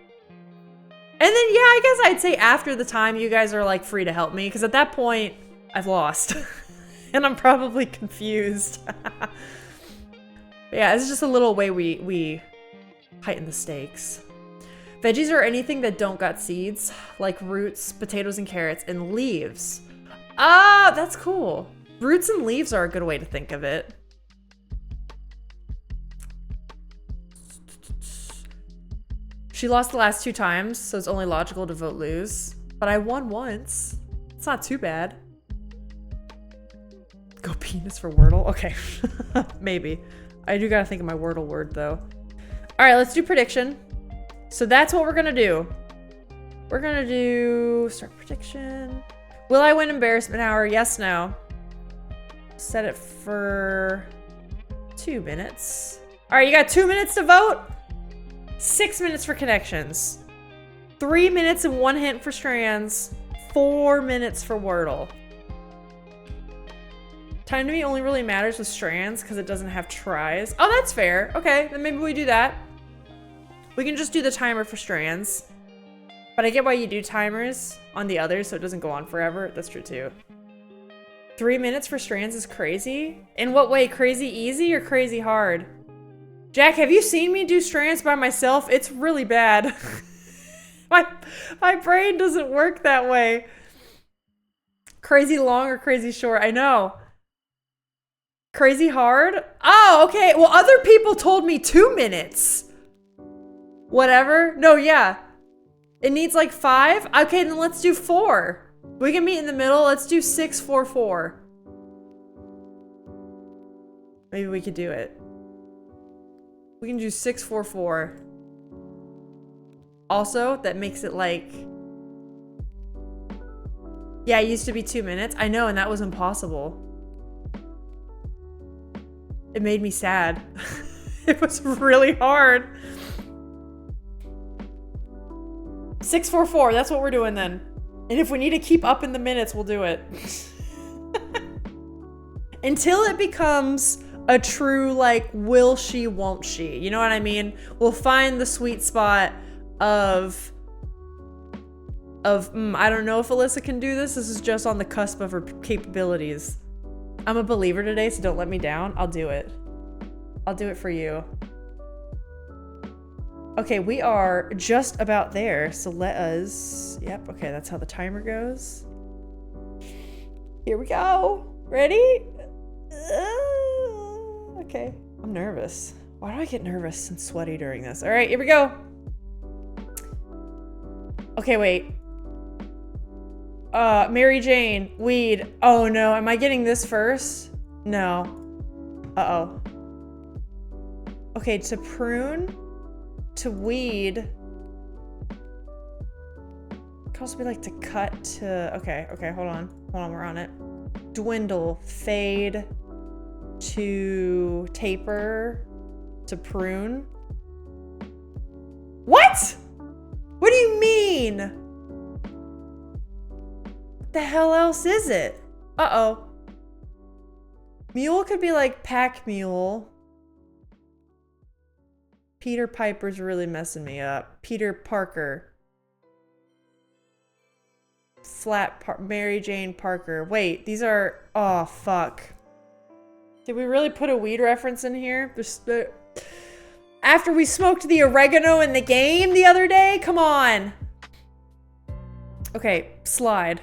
Speaker 1: And then, yeah, I guess I'd say after the time you guys are like free to help me. Because at that point, I've lost. And I'm probably confused. Yeah, it's just a little way we heighten the stakes. Veggies are anything that don't got seeds, like roots, potatoes and carrots, and leaves. Ah, that's cool. Roots and leaves are a good way to think of it. She lost the last 2 times, so it's only logical to vote lose. But I won once. It's not too bad. Go penis for Wordle? Okay. Maybe. I do gotta think of my Wordle word, though. All right, let's do prediction. So that's what we're gonna do. We're gonna do start prediction. Will I win embarrassment hour? Yes, no. Set it for 2 minutes. All right, you got 2 minutes to vote. 6 minutes for Connections. 3 minutes and 1 hint for Strands. 4 minutes for Wordle. Time to me only really matters with Strands because it doesn't have tries. Oh, that's fair. Okay, then maybe we do that. We can just do the timer for Strands. But I get why you do timers on the others so it doesn't go on forever. That's true too. 3 minutes for Strands is crazy? In what way? Crazy easy or crazy hard? Jack, have you seen me do Strands by myself? It's really bad. My brain doesn't work that way. Crazy long or crazy short? I know. Crazy hard? Oh, okay. Well, other people told me 2 minutes. Whatever. No, yeah. It needs like 5? Okay, then let's do 4. We can meet in the middle. Let's do 6-4-4. Maybe we could do it. We can do 6-4-4. Also, that makes it like... Yeah, it used to be 2 minutes. I know, and that was impossible. It made me sad. It was really hard. 6-4-4, that's what we're doing then. And if we need to keep up in the minutes, we'll do it. Until it becomes a true, like, will she, won't she? You know what I mean? We'll find the sweet spot of I don't know if Alyssa can do this. This is just on the cusp of her capabilities. I'm a believer today, so don't let me down. I'll do it. I'll do it for you. Okay, we are just about there, so let us... Yep, okay, that's how the timer goes. Here we go. Ready? Okay, I'm nervous. Why do I get nervous and sweaty during this? All right, here we go. Okay, wait. Mary Jane, weed. Oh no, am I getting this first? No. Uh-oh. Okay, to prune, to weed, could also be like to cut to, okay, hold on, we're on it. Dwindle, fade, to taper, to prune. What? What do you mean? What the hell else is it? Uh-oh. Mule could be like pack mule. Peter Piper's really messing me up. Peter Parker. Mary Jane Parker. Wait, these are... Oh, fuck. Did we really put a weed reference in here? After we smoked the oregano in the game the other day? Come on. Okay, slide.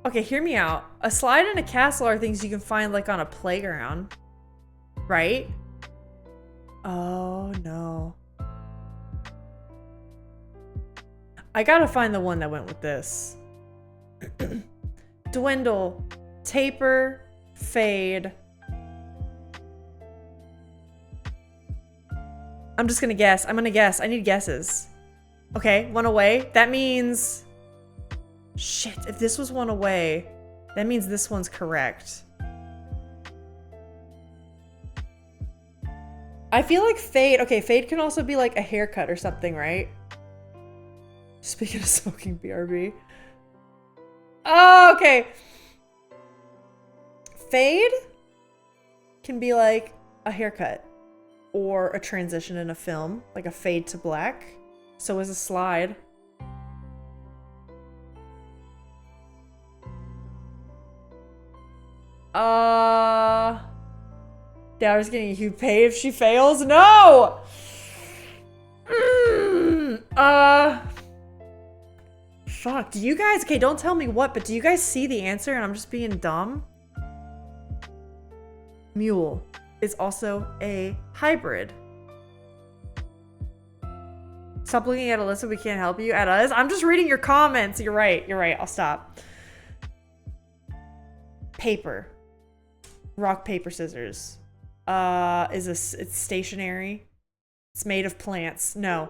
Speaker 1: Okay, hear me out. A slide and a castle are things you can find like on a playground. Right? Oh, no. I gotta find the one that went with this. Dwindle, taper, fade. I'm just gonna guess. I'm gonna guess. I need guesses. Okay, one away. That means... Shit, if this was one away, that means this one's correct. I feel like fade... Okay, fade can also be like a haircut or something, right? Speaking of smoking BRB. Oh, okay. Fade can be like a haircut or a transition in a film, like a fade to black. So is a slide. Dowder's getting a huge pay if she fails. No! Fuck, do you guys... Okay, don't tell me what, but do you guys see the answer and I'm just being dumb? Mule is also a hybrid. Stop looking at Alyssa, we can't help you. At us? I'm just reading your comments. You're right, I'll stop. Paper. Rock, paper, scissors. It's stationary. It's made of plants. No.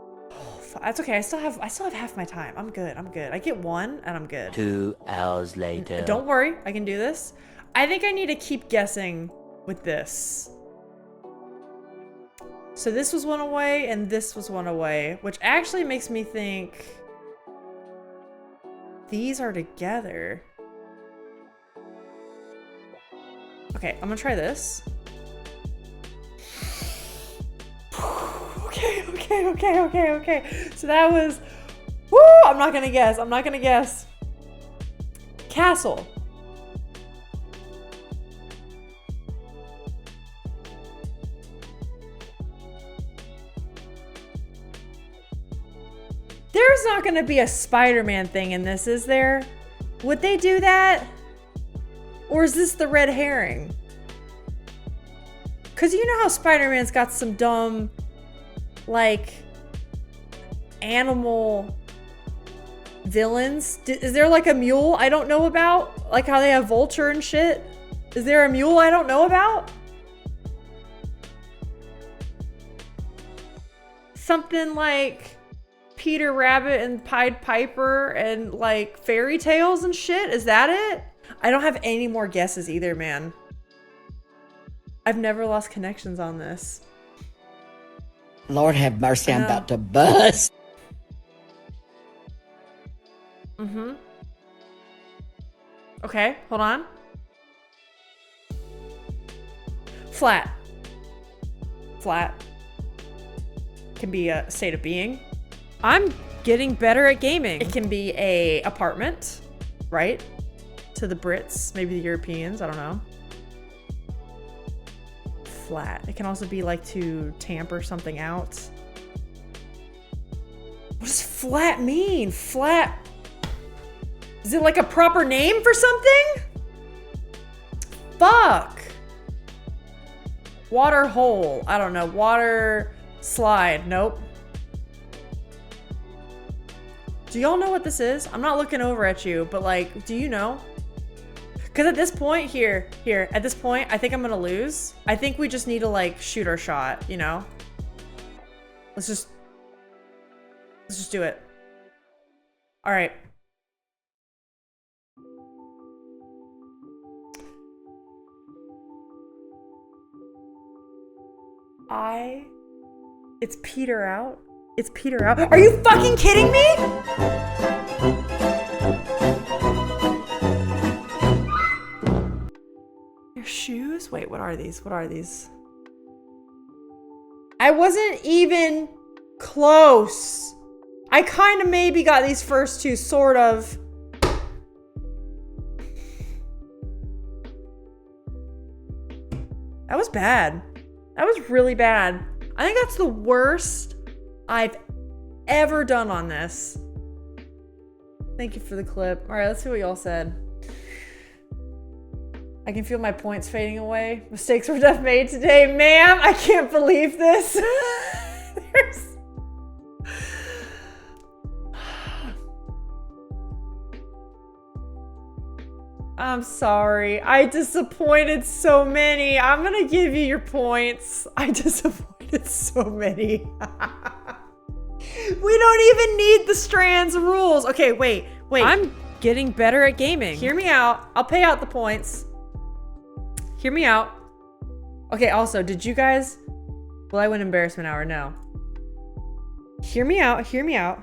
Speaker 1: Oh, that's okay. I still have half my time. I'm good. I get one and I'm good.
Speaker 2: 2 hours later.
Speaker 1: Don't worry. I can do this. I think I need to keep guessing with this. So this was one away and this was one away, which actually makes me think these are together. Okay, I'm gonna try this. Okay. So that was, woo, I'm not gonna guess. Castle. There's not gonna be a Spider-Man thing in this, is there? Would they do that? Or is this the red herring? Because you know how Spider-Man's got some dumb, like, animal villains? Is there like a mule I don't know about? Like how they have Vulture and shit? Is there a mule I don't know about? Something like Peter Rabbit and Pied Piper and like fairy tales and shit? Is that it? I don't have any more guesses either, man. I've never lost connections on this.
Speaker 2: Lord have mercy, I'm about to bust.
Speaker 1: Okay, hold on. Flat. Can be a state of being. I'm getting better at gaming. It can be a apartment, right? To the Brits, maybe the Europeans, I don't know. Flat. It can also be like to tamper something out. What does flat mean? Flat. Is it like a proper name for something? Fuck. Water hole. I don't know. Water slide. Nope. Do y'all know what this is? I'm not looking over at you, but like, do you know? Because at this point, at this point, I think I'm gonna lose. I think we just need to like shoot our shot, you know? Let's just do it. All right. It's Peter out. It's Peter out. Are you fucking kidding me? Your shoes? Wait, what are these? What are these? I wasn't even close. I kind of maybe got these first two, sort of. That was bad. That was really bad. I think that's the worst I've ever done on this. Thank you for the clip. All right, let's see what y'all said. I can feel my points fading away. Mistakes were definitely made today. Ma'am, I can't believe this. I'm sorry. I disappointed so many. I'm gonna give you your points. I disappointed so many. We don't even need the strands rules. Okay, wait.
Speaker 3: I'm getting better at gaming.
Speaker 1: Hear me out. I'll pay out the points. Hear me out. Okay, also, did you guys... Will I win embarrassment hour? No. Hear me out. Hear me out.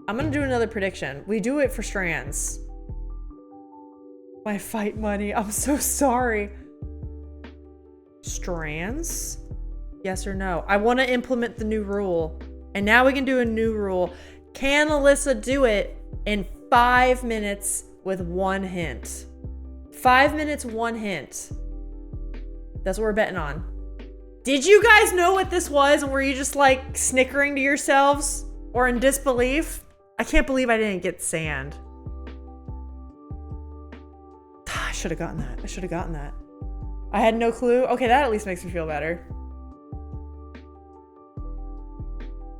Speaker 1: I'm gonna do another prediction. We do it for strands. My fight money. I'm so sorry. Strands? Yes or no? I want to implement the new rule. And now we can do a new rule. Can Alyssa do it in 5 minutes with one hint? 5 minutes, one hint. That's what we're betting on. Did you guys know what this was? And were you just like snickering to yourselves or in disbelief? I can't believe I didn't get sand. I should have gotten that. I should have gotten that. I had no clue. Okay, that at least makes me feel better.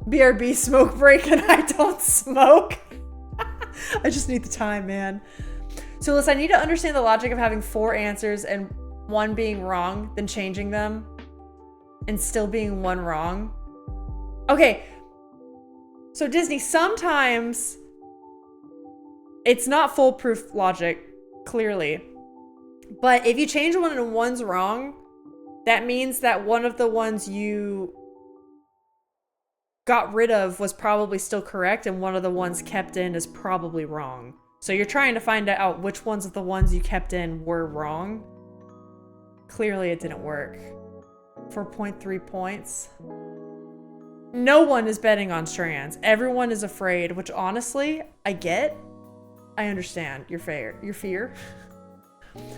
Speaker 1: BRB smoke break and I don't smoke. I just need the time, man. So listen, I need to understand the logic of having 4 answers and 1 being wrong, then changing them and still being 1 wrong. Okay. So Disney, sometimes it's not foolproof logic, clearly. But if you change one and one's wrong, that means that one of the ones you got rid of was probably still correct and one of the ones kept in is probably wrong. So you're trying to find out which ones of the ones you kept in were wrong. Clearly it didn't work. 4.3 points. No one is betting on strands. Everyone is afraid, which honestly, I get. I understand your fear.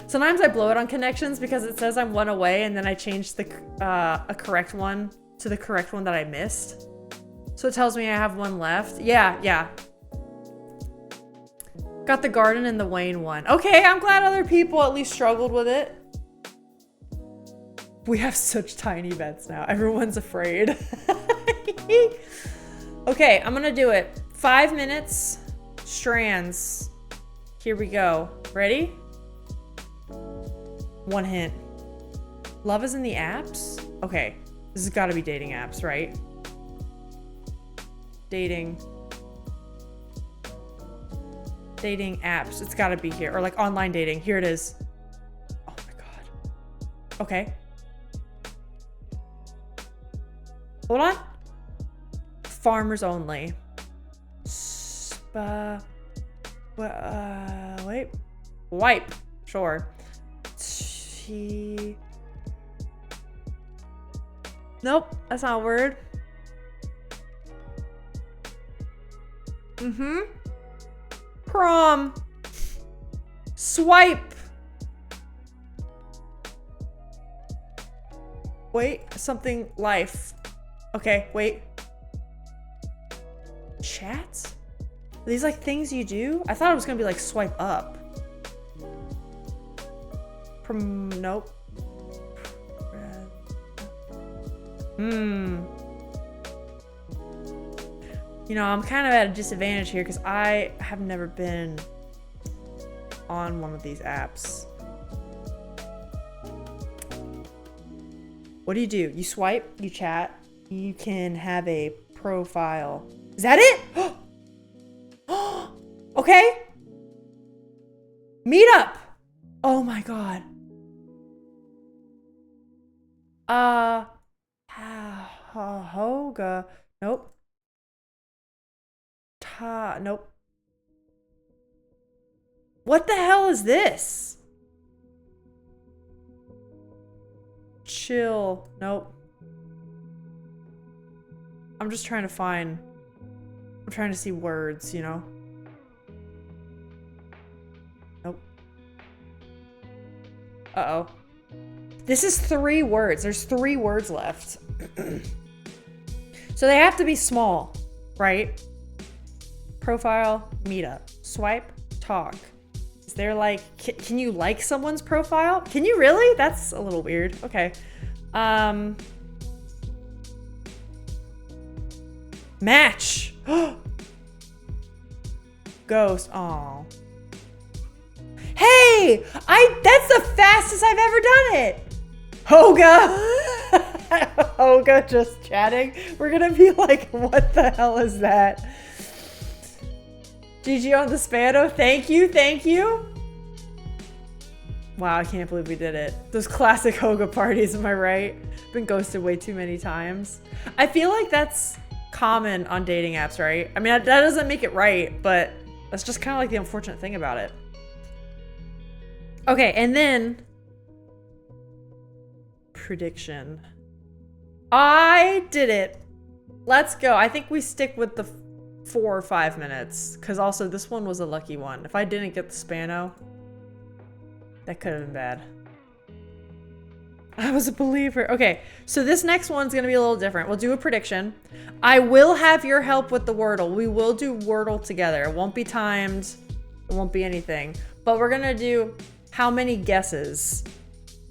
Speaker 1: Sometimes I blow it on connections because it says I'm 1 away and then I change the a correct one to the correct one that I missed. So it tells me I have 1 left. Yeah. Got the Garden and the Wayne one. Okay, I'm glad other people at least struggled with it. We have such tiny bets now. Everyone's afraid. Okay, I'm gonna do it. 5 minutes, strands. Here we go. Ready? 1 hint. Love is in the apps? Okay, this has gotta be dating apps, right? Dating apps. It's gotta be here. Or like online dating. Here it is. Oh my god. Okay. Hold on. Farmers only. Wait. Wipe. Sure. Nope. That's not a word. Prom. Swipe. Wait, something life. Okay, wait. Chat? Are these like things you do? I thought it was gonna be like swipe up. Nope. You know, I'm kind of at a disadvantage here because I have never been on one of these apps. What do? You swipe, you chat, you can have a profile. Is that it? Okay. Meet up. Oh my god. Hoga. Nope. Nope. What the hell is this? Chill. Nope. I'm just trying to find... I'm trying to see words, you know? Nope. Uh-oh. This is 3 words. There's 3 words left. So they have to be small, right? Profile, meetup, swipe, talk. Is there like, can you like someone's profile? Can you really? That's a little weird. Okay. Match. Ghost. Oh. Hey, that's the fastest I've ever done it. Hoga. Hoga just chatting. We're gonna be like, what the hell is that? GG on the Spano. Thank you, thank you. Wow, I can't believe we did it. Those classic Hoga parties, am I right? Been ghosted way too many times. I feel like that's common on dating apps, right? I mean, that doesn't make it right, but that's just kind of like the unfortunate thing about it. Okay, and then prediction. I did it. Let's go. I think we stick with the 4 or 5 minutes, because also this one was a lucky one. If I didn't get the Spano, that could have been bad. I was a believer. Okay, so this next one's gonna be a little different. We'll do a prediction. I will have your help with the Wordle. We will do Wordle together. It won't be timed. It won't be anything. But we're gonna do how many guesses.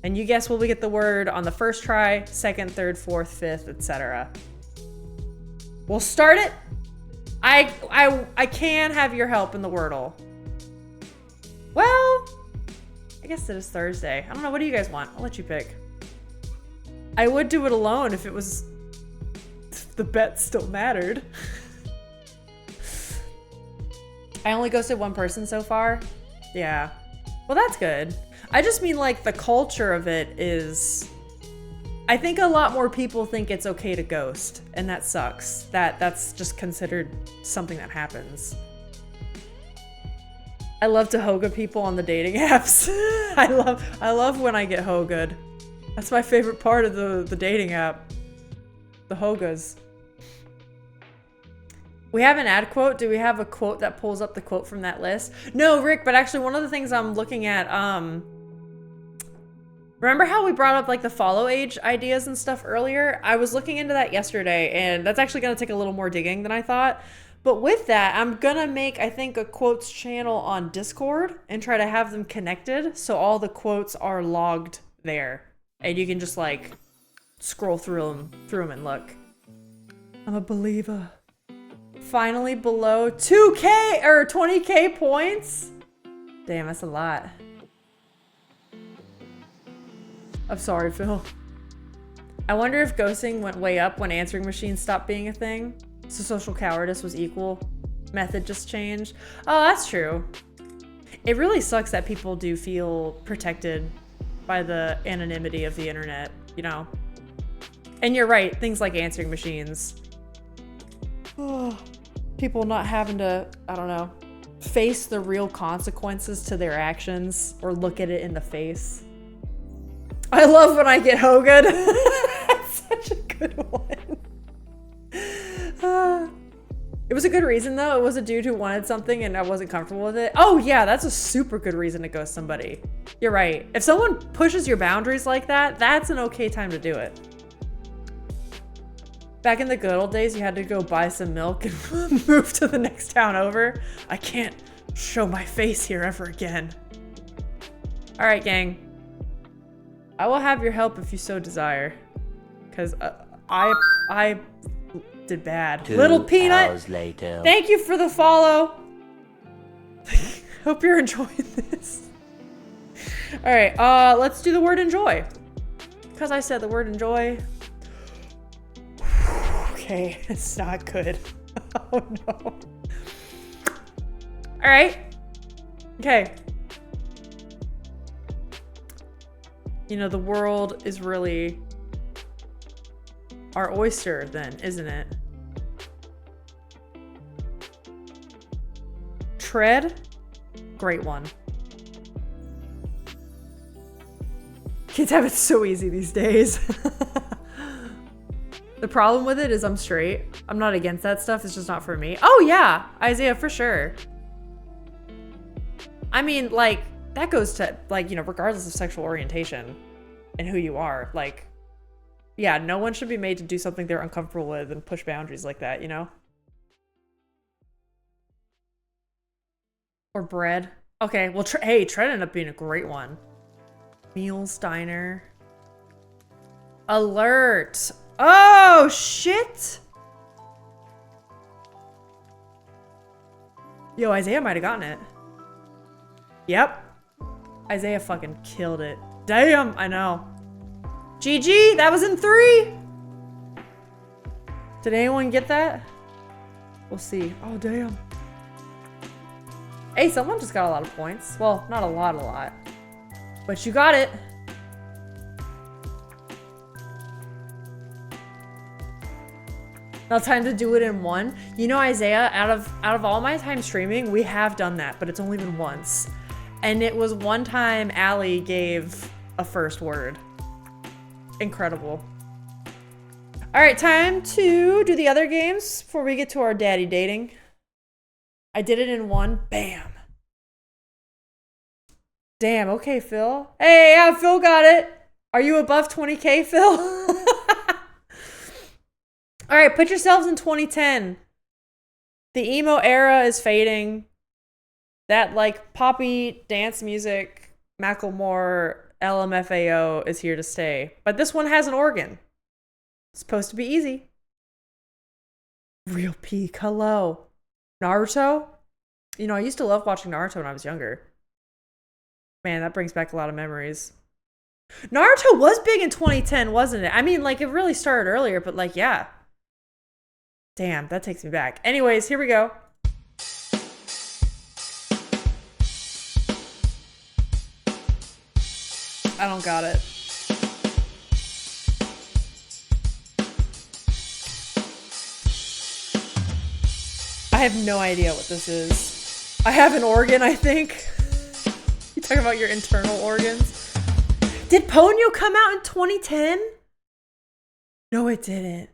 Speaker 1: And you guess will we get the word on the first try, second, third, fourth, fifth, etc. We'll start it. I can have your help in the Wordle. Well, I guess it is Thursday. I don't know. What do you guys want? I'll let you pick. I would do it alone if it was... if the bet still mattered. I only ghosted 1 person so far. Yeah. Well, that's good. I just mean like the culture of it is... I think a lot more people think it's okay to ghost, and that sucks. That's just considered something that happens. I love to Hoga people on the dating apps. I love when I get Hoga'd. That's my favorite part of the dating app. The Hogas. We have an ad quote. Do we have a quote that pulls up the quote from that list? No, Rick, but actually one of the things I'm looking at, remember how we brought up like the follow age ideas and stuff earlier? I was looking into that yesterday, and that's actually gonna take a little more digging than I thought. But with that, I'm gonna make, I think, a quotes channel on Discord and try to have them connected so all the quotes are logged there. And you can just like scroll through them and look. I'm a believer. Finally below 2K or 20K points. Damn, that's a lot. I'm sorry, Phil. I wonder if ghosting went way up when answering machines stopped being a thing. So social cowardice was equal. Method just changed. Oh, that's true. It really sucks that people do feel protected by the anonymity of the internet, you know? And you're right, things like answering machines. Oh, people not having to, I don't know, face the real consequences to their actions or look at it in the face. I love when I get Hoga'd. That's such a good one. It was a good reason though. It was a dude who wanted something and I wasn't comfortable with it. Oh yeah, that's a super good reason to ghost somebody. You're right. If someone pushes your boundaries like that, that's an okay time to do it. Back in the good old days, you had to go buy some milk and move to the next town over. I can't show my face here ever again. All right, gang. I will have your help if you so desire. Because I did bad.
Speaker 4: 2
Speaker 1: Little Peanut,
Speaker 4: hours later.
Speaker 1: thank you for the follow. Hope you're enjoying this. All right, let's do the word enjoy. Because I said the word enjoy. Okay, it's not good. Oh no. All right. Okay. You know, the world is really our oyster then, isn't it? Tread, great one. Kids have it so easy these days. The problem with it is I'm straight. I'm not against that stuff. It's just not for me. Oh yeah, Isaiah, for sure. I mean, like, that goes to, like, you know, regardless of sexual orientation and who you are, like, yeah, no one should be made to do something they're uncomfortable with and push boundaries like that, you know? Or bread. Okay, well, hey, tread ended up being a great one. Meals, diner. Alert. Oh, shit. Yo, Isaiah might have gotten it. Yep. Isaiah fucking killed it. Damn, I know. GG, that was in 3. Did anyone get that? We'll see. Oh, damn. Hey, someone just got a lot of points. Well, not a lot. But you got it. Now time to do it in one. You know, Isaiah, out of all my time streaming, we have done that, but it's only been once. And it was one time Allie gave a first word. Incredible. All right, time to do the other games before we get to our daddy dating. I did it in one. Bam. Damn, okay, Phil. Hey, yeah, Phil got it. Are you above 20K, Phil? All right, put yourselves in 2010. The emo era is fading. That, like, poppy dance music, Macklemore, LMFAO is here to stay. But this one has an organ. It's supposed to be easy. Real peak. Hello. Naruto? You know, I used to love watching Naruto when I was younger. Man, that brings back a lot of memories. Naruto was big in 2010, wasn't it? I mean, like, it really started earlier, but, like, yeah. Damn, that takes me back. Anyways, here we go. I don't got it. I have no idea what this is. I have an organ, I think. You talking about your internal organs? Did Ponyo come out in 2010? No, it didn't.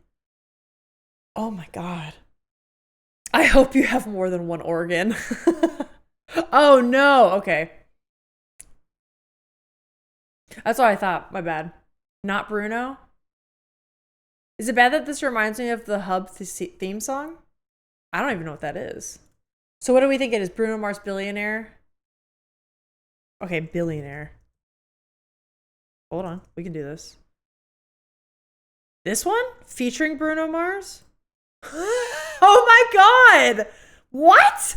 Speaker 1: Oh my god. I hope you have more than one organ. Oh no, okay. That's what I thought. My bad. Not Bruno. Is it bad that this reminds me of the Hub theme song? I don't even know what that is. So what do we think it is? Bruno Mars Billionaire? Okay, Billionaire. Hold on. We can do this. This one? Featuring Bruno Mars? Oh my god! What?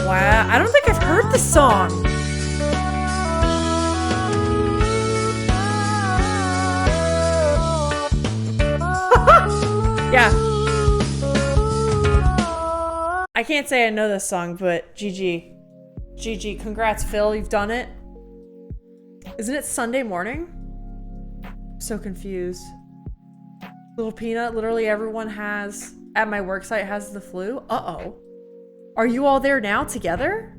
Speaker 1: Wow, I don't think I've heard this song. Yeah. I can't say I know this song, but GG. GG. Congrats, Phil. You've done it. Isn't it Sunday morning? I'm so confused. Little Peanut, literally everyone has, at my work site, has the flu. Uh-oh. Are you all there now together?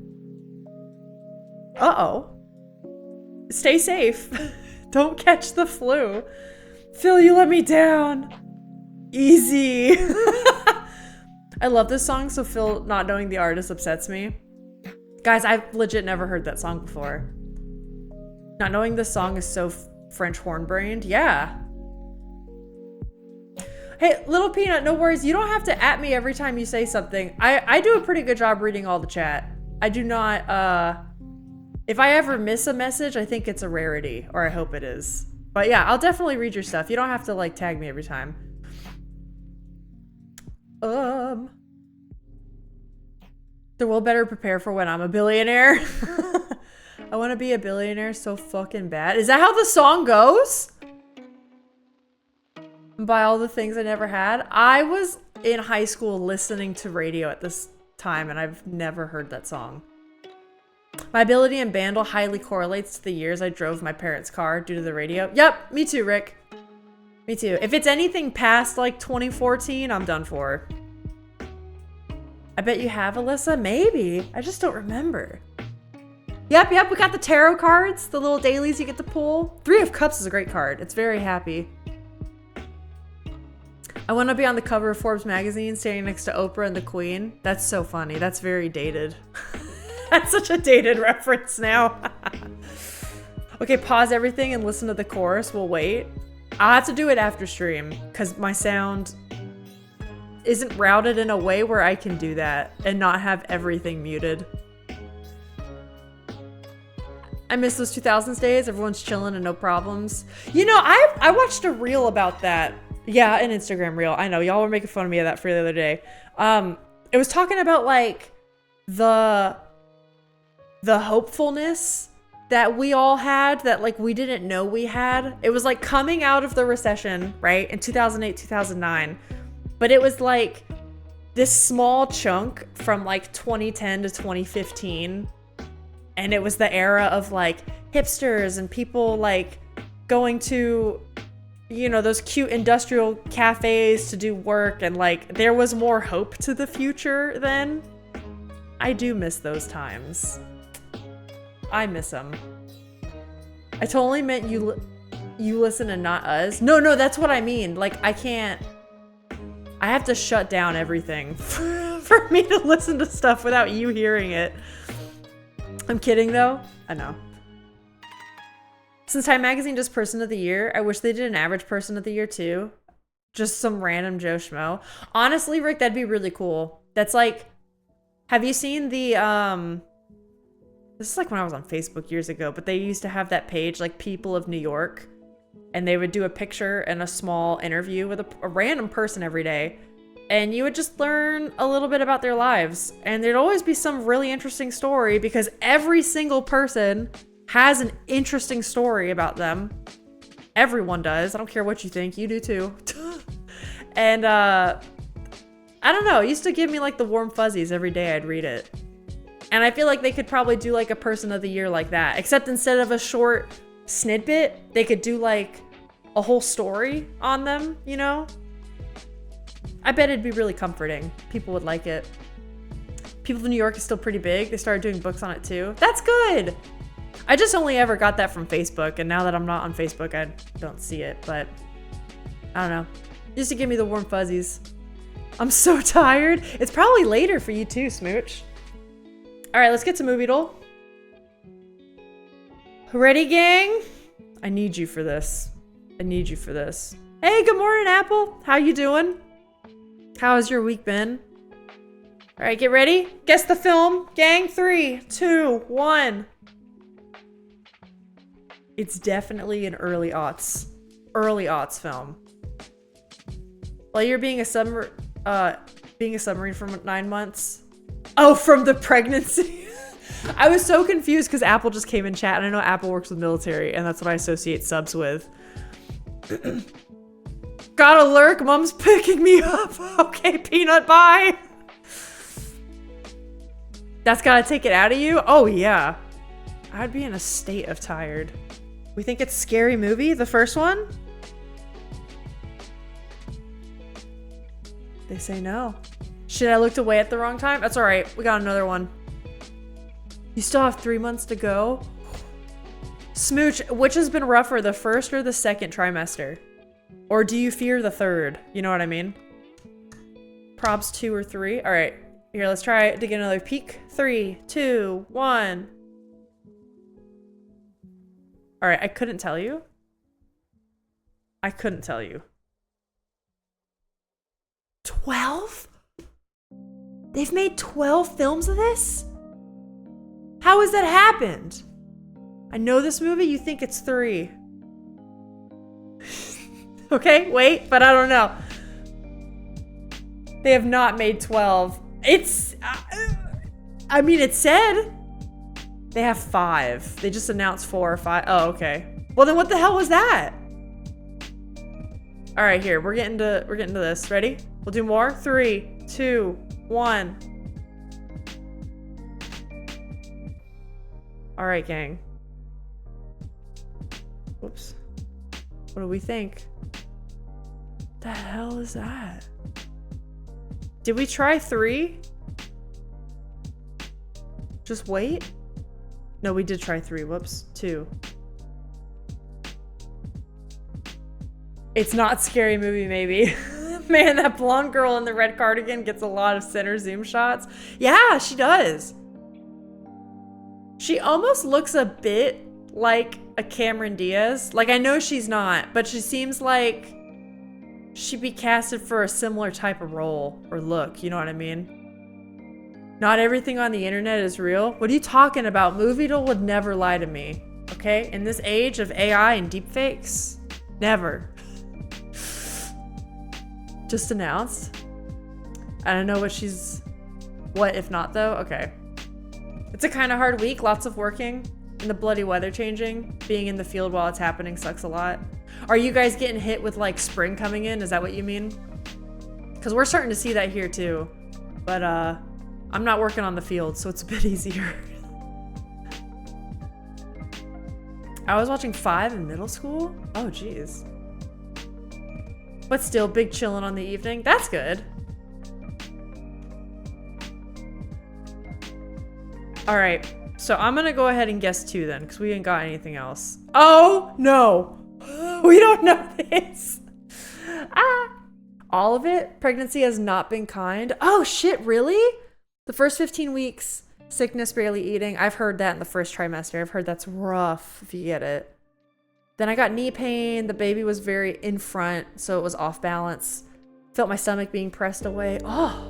Speaker 1: Uh-oh. Stay safe. Don't catch the flu. Phil, you let me down. Easy. I love this song, so Phil not knowing the artist upsets me. Guys, I've legit never heard that song before. Not knowing this song is so French horn-brained. Yeah. Hey, Little Peanut, no worries. You don't have to at me every time you say something. I do a pretty good job reading all the chat. I do not, if I ever miss a message, I think it's a rarity, or I hope it is. But yeah, I'll definitely read your stuff. You don't have to like tag me every time. So we'll better prepare for when I'm a billionaire. I want to be a billionaire so fucking bad. Is that how the song goes? Buy all the things I never had. I was in high school listening to radio at this time, and I've never heard that song. My ability in Bandle highly correlates to the years I drove my parents' car due to the radio. Yep, me too, Rick. Me too. If it's anything past like 2014, I'm done for. I bet you have, Alyssa. Maybe. I just don't remember. Yep. We got the tarot cards, the little dailies you get to pull. Three of Cups is a great card. It's very happy. I want to be on the cover of Forbes magazine standing next to Oprah and the Queen. That's so funny. That's very dated. That's such a dated reference now. Okay, pause everything and listen to the chorus. We'll wait. I'll have to do it after stream because my sound isn't routed in a way where I can do that and not have everything muted. I miss those 2000s days. Everyone's chilling and no problems. You know, I watched a reel about that. Yeah, an Instagram reel. I know y'all were making fun of me of that for the other day. It was talking about like the hopefulness that we all had that like we didn't know we had. It was like coming out of the recession, right? In 2008, 2009. But it was like this small chunk from like 2010 to 2015. And it was the era of like hipsters and people like going to, you know, those cute industrial cafes to do work. And like there was more hope to the future then. I do miss those times. I miss them. I totally meant you listen and not us. No, that's what I mean. Like I have to shut down everything for me to listen to stuff without you hearing it. I'm kidding though. I know. Since Time Magazine does Person of the Year, I wish they did an average Person of the Year too. Just some random Joe Schmo. Honestly, Rick, that'd be really cool. That's like, have you seen the, this is like when I was on Facebook years ago, but they used to have that page like People of New York. And they would do a picture and a small interview with a random person every day. And you would just learn a little bit about their lives. And there'd always be some really interesting story because every single person has an interesting story about them. Everyone does. I don't care what you think. You do too. And I don't know. It used to give me like the warm fuzzies every day I'd read it. And I feel like they could probably do like a Person of the Year like that. Except instead of a short snippet, they could do like a whole story on them, you know? I bet it'd be really comforting. People would like it. People in New York is still pretty big. They started doing books on it too. That's good. I just only ever got that from Facebook, and now that I'm not on Facebook, I don't see it, but I don't know. Used to give me the warm fuzzies. I'm so tired. It's probably later for you too, Smooch. All right, let's get to Movie Doll. Ready, gang? I need you for this. I need you for this. Hey, good morning, Apple. How you doing? How has your week been? All right, get ready. Guess the film, gang. 3, 2, 1. It's definitely an early aughts film. While you're being a submarine for 9 months. Oh, from the pregnancy. I was so confused because Apple just came in chat, and I know Apple works with military, and that's what I associate subs with. Gotta lurk, mom's picking me up. Okay, Peanut, bye. That's gotta take it out of you? Oh, yeah. I'd be in a state of tired. We think it's a scary movie, the first one? They say no. Shit, I looked away at the wrong time? That's all right. We got another one. You still have 3 months to go? Smooch, which has been rougher, the first or the second trimester? Or do you fear the third? You know what I mean? Probs 2 or 3. All right, here, let's try to get another peek. 3, 2, 1. All right, I couldn't tell you. I couldn't tell you. 12? They've made 12 films of this? How has that happened? I know this movie, you think it's 3. Okay, wait, but I don't know. They have not made 12. It's, I mean, it said they have 5. They just announced 4 or 5. Oh, okay. Well, then what the hell was that? All right, here, we're getting to this. Ready? We'll do more. 3, 2, 1. All right, gang. Whoops. What do we think? The hell is that? Did we try 3? Just wait? No, we did try 3. Whoops. 2. It's not Scary Movie, maybe. Man, that blonde girl in the red cardigan gets a lot of center zoom shots. Yeah, she does. She almost looks a bit like a Cameron Diaz. Like, I know she's not, but she seems like she'd be casted for a similar type of role or look, you know what I mean? Not everything on the internet is real. What are you talking about? Moviedoll would never lie to me, okay? In this age of AI and deepfakes, never. Just announced. I don't know what she's... What if not, though? Okay. It's a kind of hard week. Lots of working. And the bloody weather changing. Being in the field while it's happening sucks a lot. Are you guys getting hit with, like, spring coming in? Is that what you mean? Because we're starting to see that here, too. But, I'm not working on the field, so it's a bit easier. I was watching 5 in middle school? Oh, geez. But still, big chillin' on the evening. That's good. All right, so I'm gonna go ahead and guess 2 then, because we ain't got anything else. Oh, no. We don't know this. All of it? Pregnancy has not been kind. Oh, shit, really? The first 15 weeks, sickness, barely eating. I've heard that in the first trimester. I've heard that's rough if you get it. Then I got knee pain. The baby was very in front, so it was off balance. Felt my stomach being pressed away. Oh,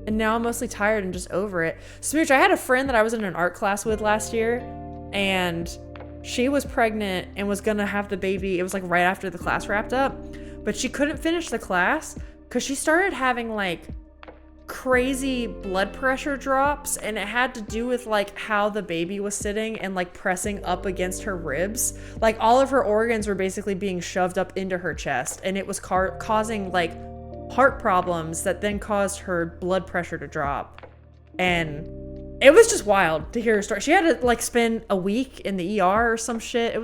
Speaker 1: and now I'm mostly tired and just over it. Smooch, I had a friend that I was in an art class with last year, and she was pregnant and was gonna have the baby. It was like right after the class wrapped up, but she couldn't finish the class because she started having like crazy blood pressure drops, and it had to do with like how the baby was sitting and like pressing up against her ribs. Like all of her organs were basically being shoved up into her chest, and it was causing like heart problems that then caused her blood pressure to drop. And it was just wild to hear her story. She had to like spend a week in the ER or some shit.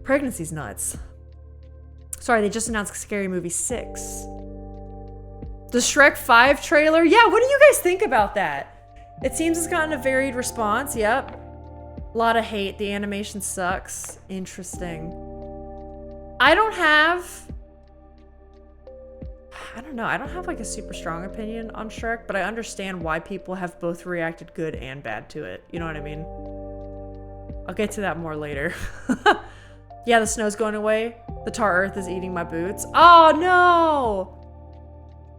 Speaker 1: Pregnancy's nuts. Sorry, they just announced Scary Movie 6. The Shrek 5 trailer? Yeah, what do you guys think about that? It seems it's gotten a varied response. Yep. A lot of hate. The animation sucks. Interesting. I don't know. I don't have like a super strong opinion on Shrek, but I understand why people have both reacted good and bad to it. You know what I mean? I'll get to that more later. Yeah, the snow's going away. The tar earth is eating my boots. Oh no!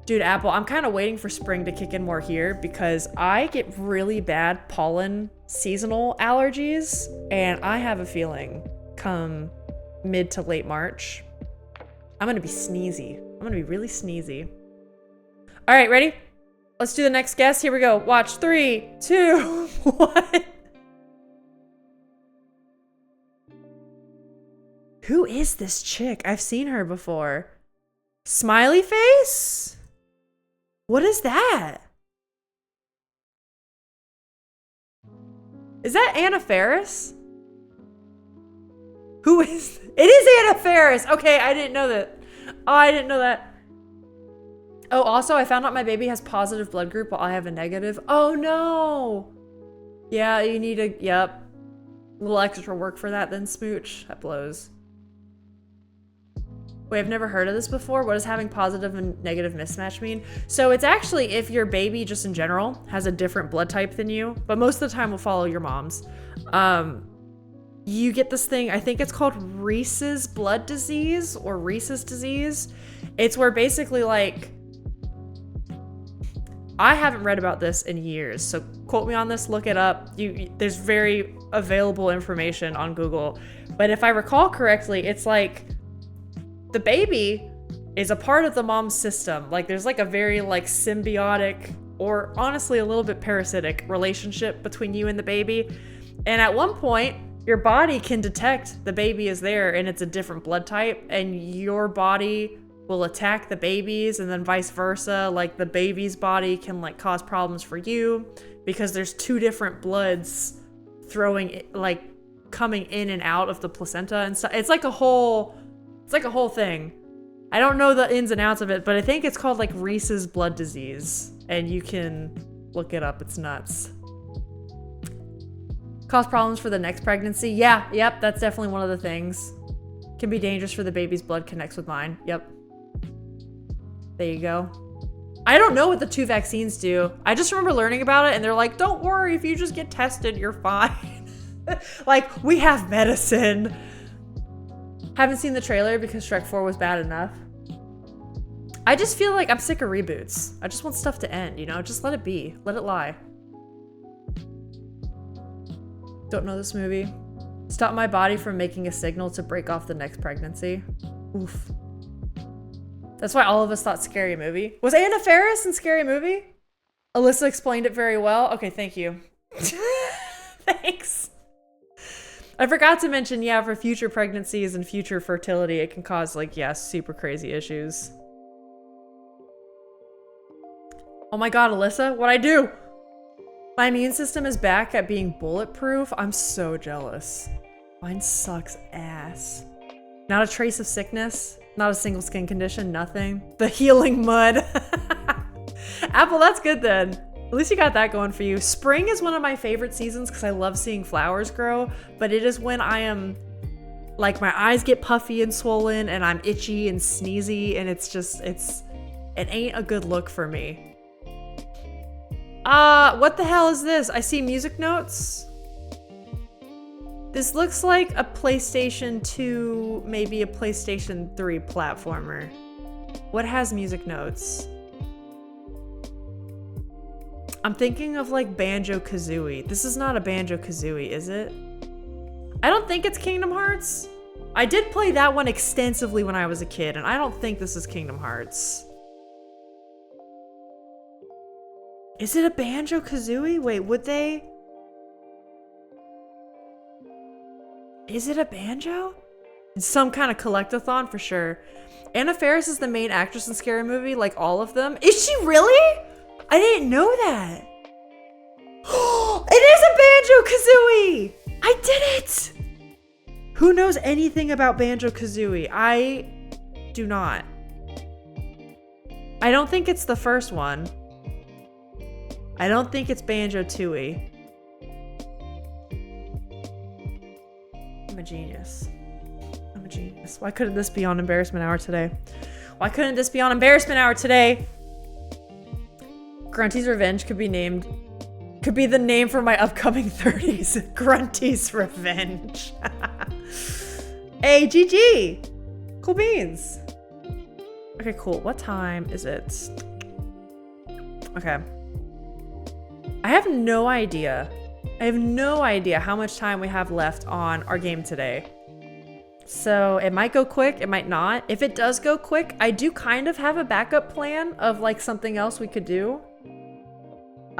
Speaker 1: Dude, Apple, I'm kind of waiting for spring to kick in more here because I get really bad pollen seasonal allergies, and I have a feeling come mid to late March, I'm gonna be sneezy. I'm gonna be really sneezy. All right, ready? Let's do the next guess. Here we go. Watch. 3, 2, 1. Who is this chick? I've seen her before. Smiley face? What is that? Is that Anna Faris? Who is... It is Anna Faris! Okay, I didn't know that. Oh, I didn't know that. Oh, also, I found out my baby has positive blood group while I have a negative. Oh, no! Yeah, you need a... Yep. A little extra work for that then, Smooch. That blows. Wait, I've never heard of this before. What does having positive and negative mismatch mean? So it's actually if your baby just in general has a different blood type than you, but most of the time will follow your mom's. You get this thing, I think it's called Reese's blood disease or Reese's disease. It's where basically like, I haven't read about this in years, so quote me on this, look it up. There's very available information on Google. But if I recall correctly, it's like the baby is a part of the mom's system. Like there's like a very like symbiotic or honestly a little bit parasitic relationship between you and the baby. And at one point, your body can detect the baby is there and it's a different blood type, and your body will attack the baby's, and then vice versa. Like the baby's body can like cause problems for you because there's two different bloods like coming in and out of the placenta and stuff. It's like a whole thing. I don't know the ins and outs of it, but I think it's called like Reese's blood disease, and you can look it up. It's nuts. Cause problems for the next pregnancy. Yeah, yep, that's definitely one of the things. Can be dangerous for the baby's blood connects with mine. Yep. There you go. I don't know what the 2 vaccines do. I just remember learning about it and they're like, don't worry, if you just get tested, you're fine. Like, we have medicine. Haven't seen the trailer because Shrek 4 was bad enough. I just feel like I'm sick of reboots. I just want stuff to end, you know? Just let it be. Let it lie. Don't know this movie. Stop my body from making a signal to break off the next pregnancy. Oof. That's why all of us thought Scary Movie. Was Anna Faris in Scary Movie? Alyssa explained it very well. Okay, thank you. Thanks. I forgot to mention, yeah, for future pregnancies and future fertility, it can cause, like, yeah, super crazy issues. Oh my god, Alyssa, what'd I do? My immune system is back at being bulletproof. I'm so jealous. Mine sucks ass. Not a trace of sickness. Not a single skin condition. Nothing. The healing mud. Apple, that's good then. At least you got that going for you. Spring is one of my favorite seasons because I love seeing flowers grow, but it is when I am, like, my eyes get puffy and swollen and I'm itchy and sneezy, and it's just, it ain't a good look for me. What the hell is this? I see music notes. This looks like a PlayStation 2, maybe a PlayStation 3 platformer. What has music notes? I'm thinking of like Banjo-Kazooie. This is not a Banjo-Kazooie, is it? I don't think it's Kingdom Hearts. I did play that one extensively when I was a kid, and I don't think this is Kingdom Hearts. Is it a Banjo-Kazooie? Wait, would they? Is it a banjo? It's some kind of collectathon for sure. Anna Faris is the main actress in Scary Movie, like all of them. Is she really? I didn't know that. It is a Banjo-Kazooie! I did it! Who knows anything about Banjo-Kazooie? I do not. I don't think it's the first one. I don't think it's Banjo-Tooie. I'm a genius. I'm a genius. Why couldn't this be on Embarrassment Hour today? Why couldn't this be on Embarrassment Hour today? Grunty's Revenge could be the name for my upcoming 30s. Grunty's Revenge. Hey, GG! Cool beans. Okay, cool. What time is it? Okay. I have no idea. I have no idea how much time we have left on our game today. So it might go quick, it might not. If it does go quick, I do kind of have a backup plan of like something else we could do.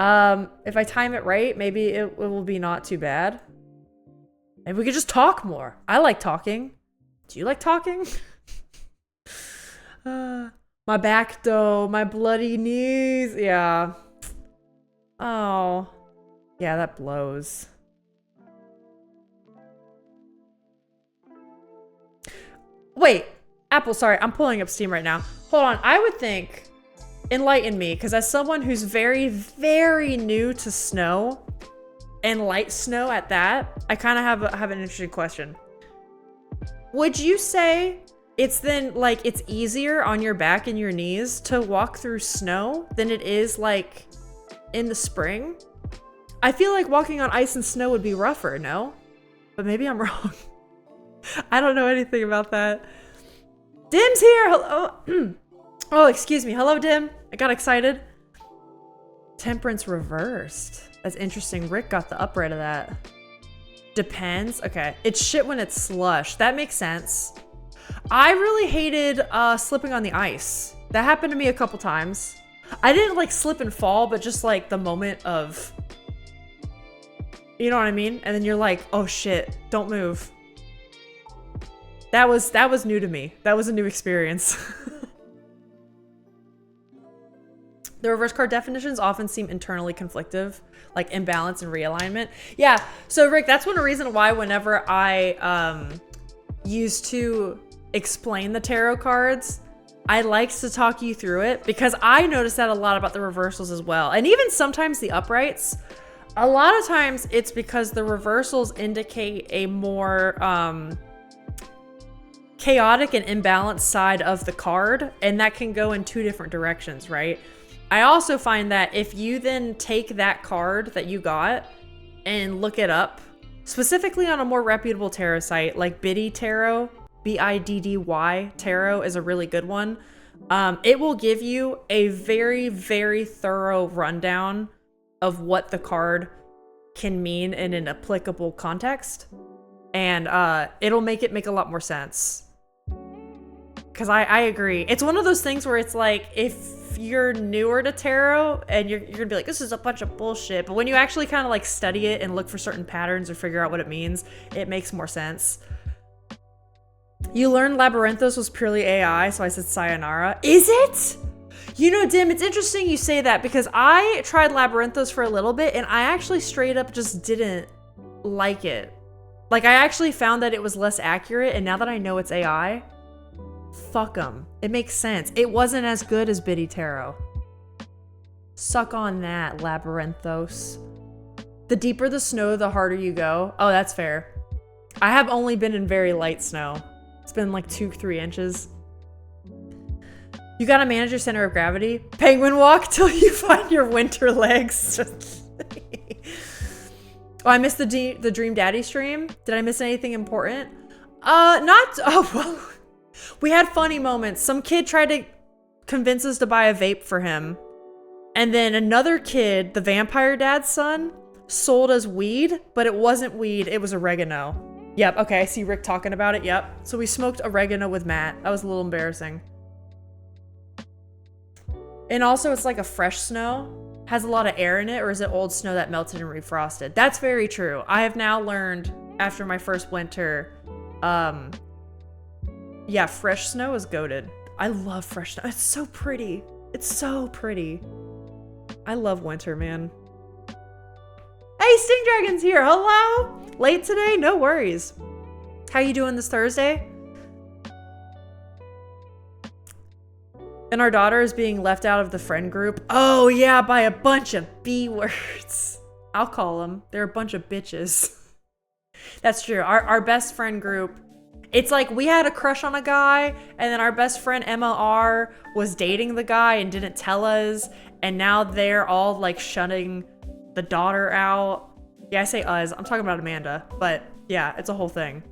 Speaker 1: If I time it right, maybe it will be not too bad. Maybe we could just talk more. I like talking. Do you like talking? My back though, my bloody knees. Yeah. Oh. Yeah, that blows. Wait, Apple, sorry, I'm pulling up Steam right now. Hold on, I would think, enlighten me, because as someone who's very, very new to snow, and light snow at that, I kind of have an interesting question. Would you say it's then, like, it's easier on your back and your knees to walk through snow than it is, like, in the spring? I feel like walking on ice and snow would be rougher, no? But maybe I'm wrong. I don't know anything about that. Dim's here! Hello! Oh, excuse me. Hello, Dim. I got excited. Temperance reversed. That's interesting. Rick got the upright of that. Depends. Okay. It's shit when it's slush. That makes sense. I really hated slipping on the ice. That happened to me a couple times. I didn't like slip and fall, but just like the moment of, you know what I mean? And then you're like, oh shit, don't move. That was new to me. That was a new experience. The reverse card definitions often seem internally conflictive, like imbalance and realignment. Yeah, so Rick, that's one reason why whenever I used to explain the tarot cards, I like to talk you through it because I noticed that a lot about the reversals as well. And even sometimes the uprights, a lot of times it's because the reversals indicate a more chaotic and imbalanced side of the card, and that can go in two different directions, right? I also find that if you then take that card that you got and look it up, specifically on a more reputable tarot site like Biddy Tarot, Biddy Tarot is a really good one. It will give you a very, very thorough rundown of what the card can mean in an applicable context. And it'll make it make a lot more sense. Because I agree. It's one of those things where it's like, if you're newer to tarot and you're gonna be like, this is a bunch of bullshit. But when you actually kind of like study it and look for certain patterns or figure out what it means, it makes more sense. You learned Labyrinthos was purely AI, so I said sayonara. Is it? You know, Dim, it's interesting you say that because I tried Labyrinthos for a little bit and I actually straight up just didn't like it. Like, I actually found that it was less accurate, and now that I know it's AI, fuck them. It makes sense. It wasn't as good as Biddy Tarot. Suck on that, Labyrinthos. The deeper the snow, the harder you go. Oh, that's fair. I have only been in very light snow. It's been like 2-3 inches. You gotta manage your center of gravity. Penguin walk till you find your winter legs. Oh, I missed the Dream Daddy stream. Did I miss anything important? Oh, well. We had funny moments. Some kid tried to convince us to buy a vape for him. And then another kid, the vampire dad's son, sold us weed, but it wasn't weed, it was oregano. Yep, okay, I see Rick talking about it, yep. So we smoked oregano with Matt. That was a little embarrassing. And also it's like a fresh snow. Has a lot of air in it, or is it old snow that melted and refrosted? That's very true. I have now learned after my first winter, yeah, fresh snow is goated. I love fresh snow. It's so pretty. It's so pretty. I love winter, man. Hey, Sting Dragon's here. Hello. Late today? No worries. How you doing this Thursday? And our daughter is being left out of the friend group. Oh yeah, by a bunch of B words. I'll call them. They're a bunch of bitches. That's true. Our best friend group, it's like we had a crush on a guy, and then our best friend Emma R was dating the guy and didn't tell us, and now they're all like shutting the daughter out. Yeah, I say us. I'm talking about Amanda, but yeah, it's a whole thing.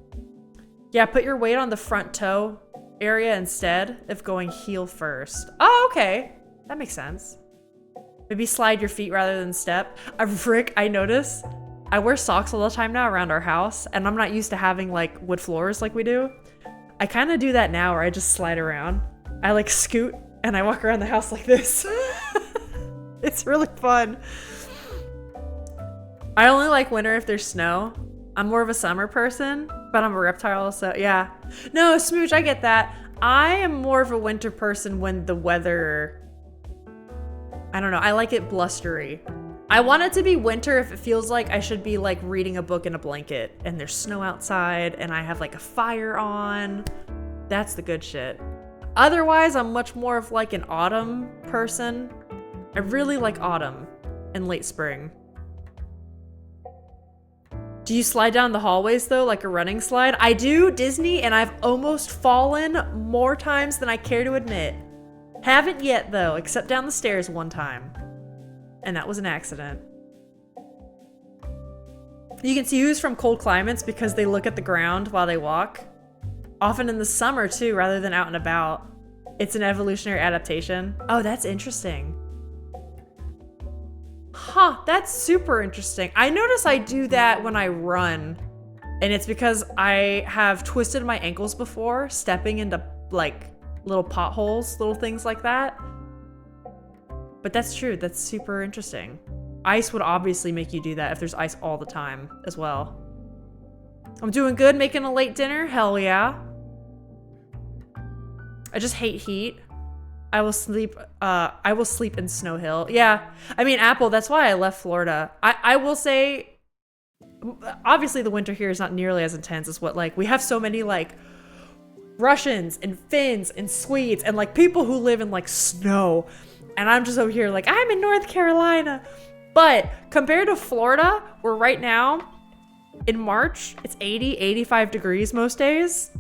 Speaker 1: Yeah, put your weight on the front toe area instead of going heel first. Oh, okay. That makes sense. Maybe slide your feet rather than step. Rick, I notice I wear socks all the time now around our house, and I'm not used to having like wood floors like we do. I kind of do that now where I just slide around. I like scoot and I walk around the house like this. It's really fun. I only like winter if there's snow. I'm more of a summer person, but I'm a reptile, so yeah. No, Smooch, I get that. I am more of a winter person when the weather, I don't know, I like it blustery. I want it to be winter if it feels like I should be like reading a book in a blanket and there's snow outside and I have like a fire on. That's the good shit. Otherwise, I'm much more of like an autumn person. I really like autumn and late spring. Do you slide down the hallways though, like a running slide? I do, Disney, and I've almost fallen more times than I care to admit. Haven't yet though, except down the stairs one time. And that was an accident. You can see who's from cold climates because they look at the ground while they walk. Often in the summer too, rather than out and about. It's an evolutionary adaptation. Oh, that's interesting. Huh, that's super interesting. I notice I do that when I run. And it's because I have twisted my ankles before, stepping into like little potholes, little things like that. But that's true. That's super interesting. Ice would obviously make you do that if there's ice all the time as well. I'm doing good, making a late dinner. Hell yeah. I just hate heat. I will sleep in Snow Hill. Yeah. I mean, Apple, that's why I left Florida. I will say, obviously the winter here is not nearly as intense as what, like, we have so many, like, Russians and Finns and Swedes and, like, people who live in, like, snow. And I'm just over here, like, I'm in North Carolina. But compared to Florida, where right now, in March, it's 80, 85 degrees most days.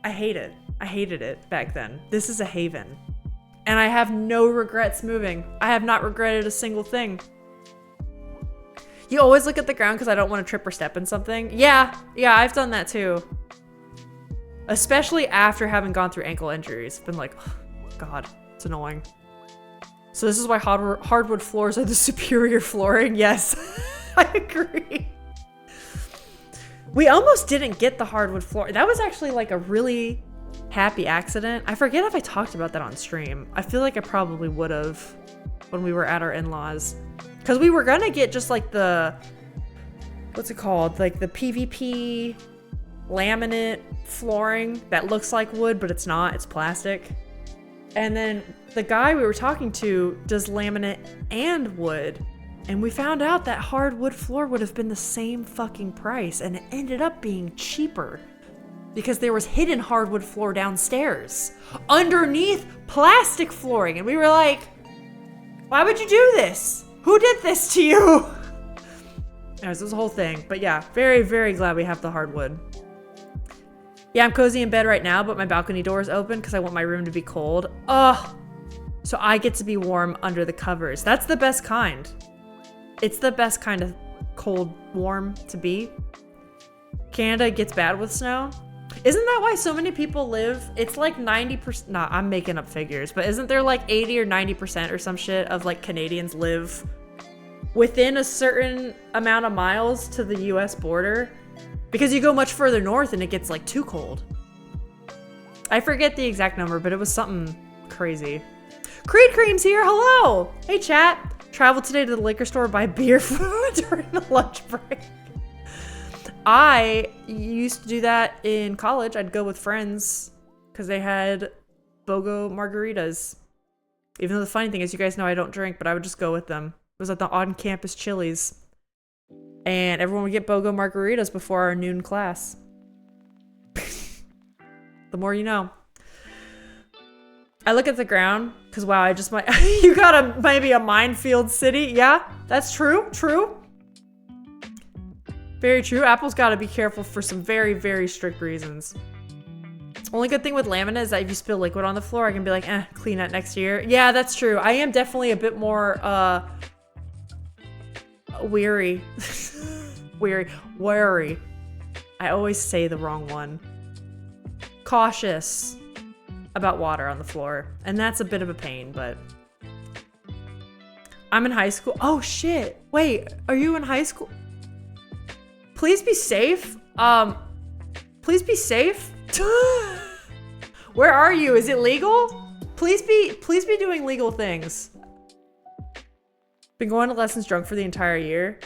Speaker 1: I hate it. I hated it back then. This is a haven. And I have no regrets moving. I have not regretted a single thing. You always look at the ground because I don't want to trip or step in something. Yeah, I've done that too. Especially after having gone through ankle injuries. Been like, oh, God, it's annoying. So this is why hardwood floors are the superior flooring. Yes, I agree. We almost didn't get the hardwood floor. That was actually like a really happy accident. I forget if I talked about that on stream. I feel like I probably would have when we were at our in-laws. Because we were gonna get just like the, what's it called? Like the PVP laminate flooring that looks like wood, but it's not, it's plastic. And then the guy we were talking to does laminate and wood. And we found out that hardwood floor would have been the same fucking price, and it ended up being cheaper because there was hidden hardwood floor downstairs underneath plastic flooring. And we were like, why would you do this? Who did this to you? Anyways, it was a whole thing. But yeah, very, very glad we have the hardwood. Yeah, I'm cozy in bed right now, but my balcony door is open because I want my room to be cold. Ugh. So I get to be warm under the covers. That's the best kind. It's the best kind of cold, warm to be. Canada gets bad with snow. Isn't that why so many people live? It's like 90%. Nah, I'm making up figures, but isn't there like 80 or 90% or some shit of like Canadians live within a certain amount of miles to the US border? Because you go much further north and it gets like too cold. I forget the exact number, but it was something crazy. Creed Cream's here. Hello. Hey, chat. Traveled today to the liquor store, buy beer during the lunch break. I used to do that in college. I'd go with friends because they had BOGO margaritas. Even though the funny thing is, you guys know I don't drink, but I would just go with them. It was at the on-campus Chili's. And everyone would get BOGO margaritas before our noon class. The more you know. I look at the ground because, wow, I just might. You got maybe a minefield city. Yeah, that's true. True. Very true. Apple's got to be careful for some very, very strict reasons. Only good thing with laminate is that if you spill liquid on the floor, I can be like, clean that next year. Yeah, that's true. I am definitely a bit more weary. Wary. I always say the wrong one. Cautious about water on the floor. And that's a bit of a pain, but I'm in high school. Oh shit. Wait, are you in high school? Please be safe. Please be safe. Where are you? Is it legal? Please be doing legal things. Been going to lessons drunk for the entire year.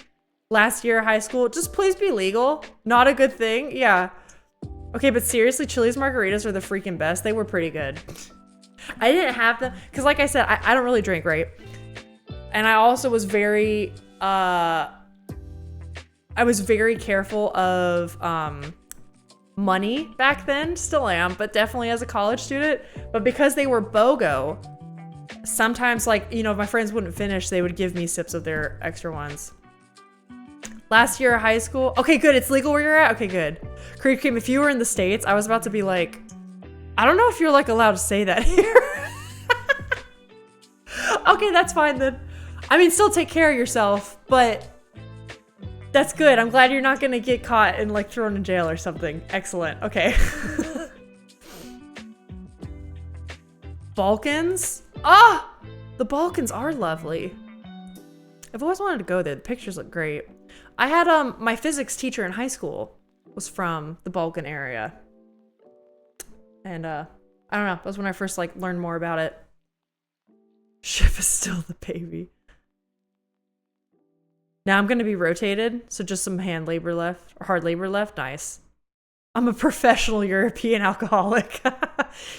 Speaker 1: Last year of high school, just please be legal. Not a good thing. Yeah. Okay, but seriously, Chili's margaritas are the freaking best. They were pretty good. I didn't have them because, like I said, I don't really drink, right? And I also was very careful of money back then. Still am, but definitely as a college student. But because they were BOGO, sometimes, like, you know, if my friends wouldn't finish, they would give me sips of their extra ones. Last year of high school. Okay, good. It's legal where you're at? Okay, good. Creed Cream, if you were in the States, I was about to be like, I don't know if you're like allowed to say that here. Okay, that's fine then. I mean, still take care of yourself, but that's good. I'm glad you're not gonna get caught and like thrown in jail or something. Excellent. Okay. Balkans? Ah! The Balkans are lovely. I've always wanted to go there. The pictures look great. I had my physics teacher in high school was from the Balkan area. And I don't know, that was when I first like learned more about it. Ship is still the baby. Now I'm gonna be rotated, so just some hand labor left, or hard labor left. Nice. I'm a professional European alcoholic.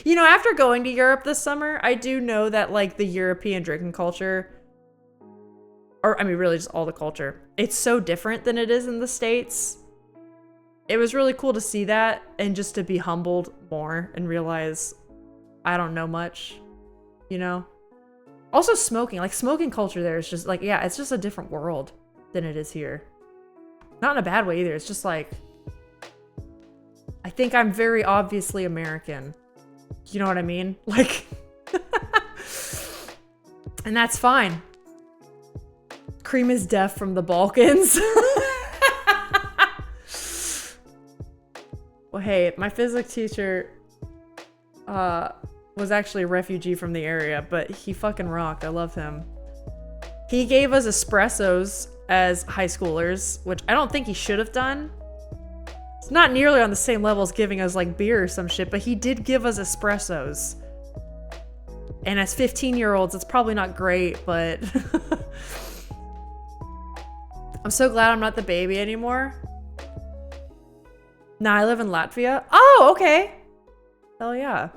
Speaker 1: You know, after going to Europe this summer, I do know that like the European drinking culture, or I mean really just all the culture, it's so different than it is in the States. It was really cool to see that and just to be humbled more and realize I don't know much, you know? Also smoking, like smoking culture there is just like, yeah, it's just a different world than it is here. Not in a bad way either. It's just like, I think I'm very obviously American. You know what I mean? Like, and that's fine. Cream is deaf from the Balkans. Well, hey, my physics teacher was actually a refugee from the area, but he fucking rocked. I love him. He gave us espressos as high schoolers, which I don't think he should have done. It's not nearly on the same level as giving us like beer or some shit, but he did give us espressos. And as 15-year-olds, it's probably not great, but I'm so glad I'm not the baby anymore. Nah, I live in Latvia. Oh, okay. Hell yeah.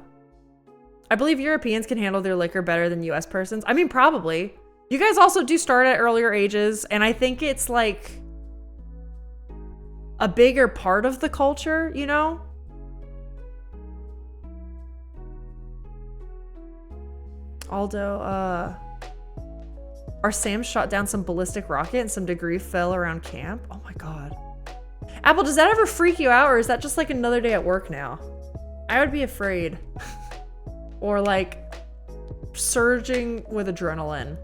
Speaker 1: I believe Europeans can handle their liquor better than US persons. I mean, probably. You guys also do start at earlier ages, and I think it's like a bigger part of the culture, you know? Aldo, our Sam shot down some ballistic rocket and some debris fell around camp. Oh my god. Apple, does that ever freak you out, or is that just like another day at work now? I would be afraid. Or like surging with adrenaline.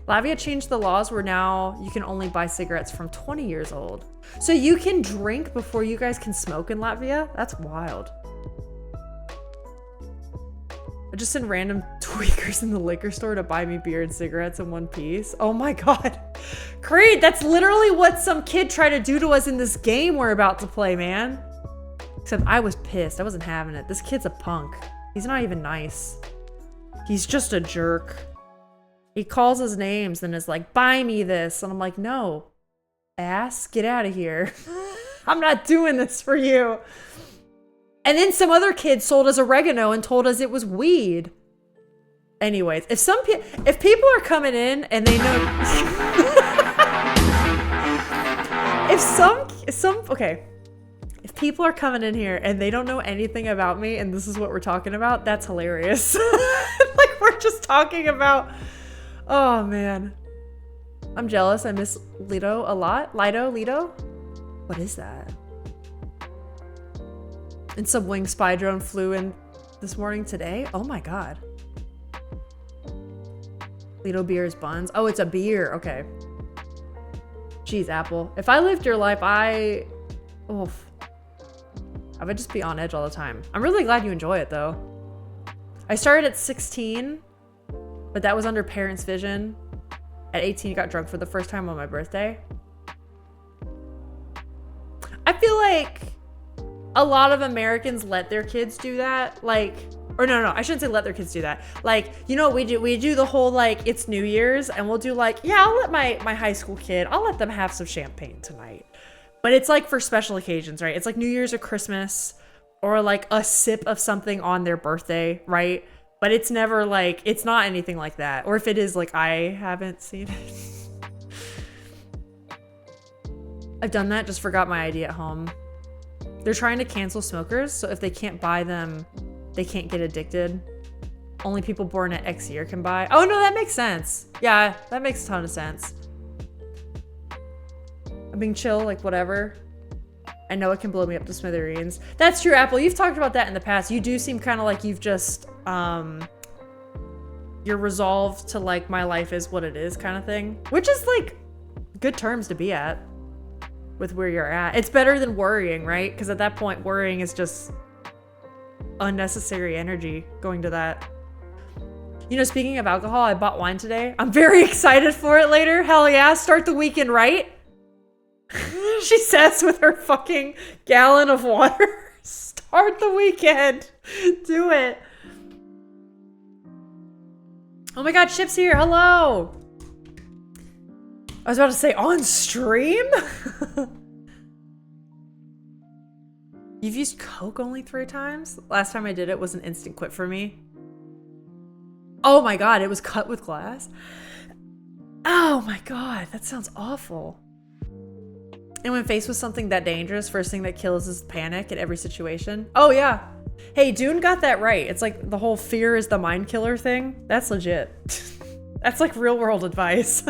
Speaker 1: Latvia changed the laws where now you can only buy cigarettes from 20 years old. So you can drink before you guys can smoke in Latvia? That's wild. I just sent random tweakers in the liquor store to buy me beer and cigarettes in one piece. Oh my god. Creed, that's literally what some kid tried to do to us in this game we're about to play, man. Except I was pissed. I wasn't having it. This kid's a punk. He's not even nice. He's just a jerk. He calls us names and is like, buy me this. And I'm like, no, ass, get out of here. I'm not doing this for you. And then some other kid sold us oregano and told us it was weed. Anyways, if people are coming in and they know, if people are coming in here and they don't know anything about me and this is what we're talking about, that's hilarious. Like we're just talking about, oh man. I'm jealous. I miss Lido a lot. Lido? What is that? And some wing spy drone flew in this morning today. Oh my god. Lido beers buns. Oh, it's a beer. Okay. Jeez, Apple. If I lived your life, I would just be on edge all the time. I'm really glad you enjoy it though. I started at 16, but that was under parents' vision. At 18, I got drunk for the first time on my birthday. I feel like a lot of Americans let their kids do that. Like, or no, I shouldn't say let their kids do that. Like, you know what we do? We do the whole like, it's New Year's and we'll do like, yeah, I'll let my high school kid, I'll let them have some champagne tonight. But it's like for special occasions, right? It's like New Year's or Christmas or like a sip of something on their birthday, right? But it's never like, it's not anything like that. Or if it is, like, I haven't seen it. I've done that, just forgot my ID at home. They're trying to cancel smokers, so if they can't buy them, they can't get addicted. Only people born at X year can buy. Oh no, that makes sense. Yeah, that makes a ton of sense. I'm being chill, like whatever. I know it can blow me up to smithereens. That's true, Apple. You've talked about that in the past. You do seem kind of like you've just, you're resolved to like, my life is what it is kind of thing. Which is like good terms to be at with where you're at. It's better than worrying, right? Because at that point, worrying is just unnecessary energy going to that. You know, speaking of alcohol, I bought wine today. I'm very excited for it later. Hell yeah, start the weekend right. She says with her fucking gallon of water. Start the weekend. Do it. Oh my god, Chip's here. Hello. I was about to say on stream? You've used Coke only 3 times? Last time I did it was an instant quit for me. Oh my god, it was cut with glass? Oh my god, that sounds awful. And when faced with something that dangerous, first thing that kills is panic in every situation. Oh yeah. Hey, Dune got that right. It's like the whole fear is the mind killer thing. That's legit. That's like real world advice.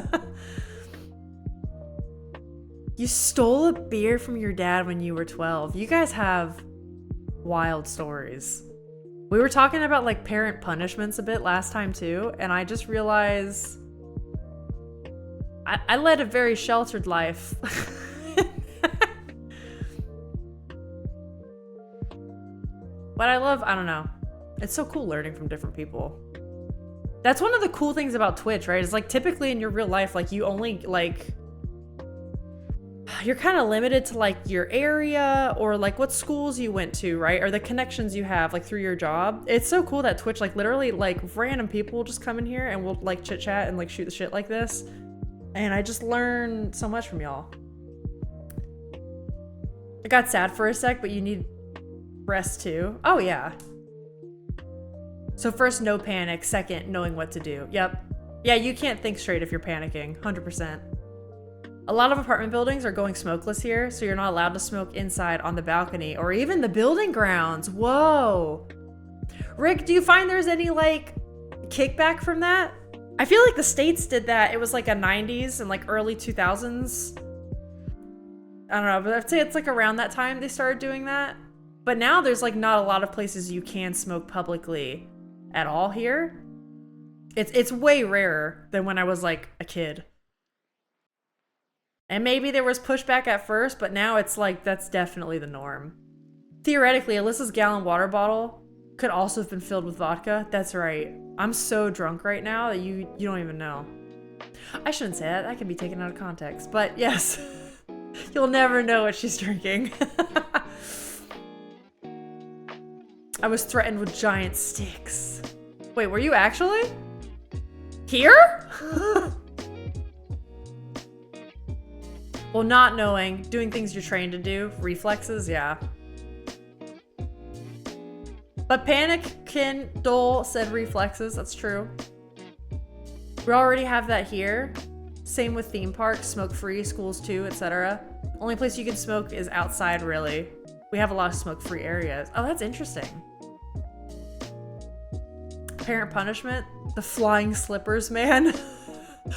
Speaker 1: You stole a beer from your dad when you were 12. You guys have wild stories. We were talking about like parent punishments a bit last time too, and I just realized I led a very sheltered life. But I don't know. It's so cool learning from different people. That's one of the cool things about Twitch, right? It's like typically in your real life, like you only like, you're kind of limited to like your area or like what schools you went to, right? Or the connections you have like through your job. It's so cool that Twitch, like literally like random people will just come in here and we'll like chit chat and like shoot the shit like this. And I just learned so much from y'all. I got sad for a sec, but you need rest too. Oh yeah. So first, no panic. Second, knowing what to do. Yep. Yeah, you can't think straight if you're panicking. 100%. A lot of apartment buildings are going smokeless here, so you're not allowed to smoke inside on the balcony or even the building grounds. Whoa. Rick, do you find there's any like kickback from that? I feel like the States did that. It was like a 90s and like early 2000s. I don't know, but I'd say it's like around that time they started doing that. But now there's like not a lot of places you can smoke publicly at all here. It's way rarer than when I was like a kid. And maybe there was pushback at first, but now it's like that's definitely the norm. Theoretically, Alyssa's gallon water bottle could also have been filled with vodka. That's right. I'm so drunk right now that you don't even know. I shouldn't say that. That can be taken out of context. But yes, you'll never know what she's drinking. I was threatened with giant sticks. Wait, were you actually? Here? Well, not knowing, doing things you're trained to do, reflexes, yeah. But panic, kin, dole said reflexes, that's true. We already have that here. Same with theme parks, smoke-free, schools too, etc. Only place you can smoke is outside, really. We have a lot of smoke-free areas. Oh, that's interesting. Parent punishment? The flying slippers, man.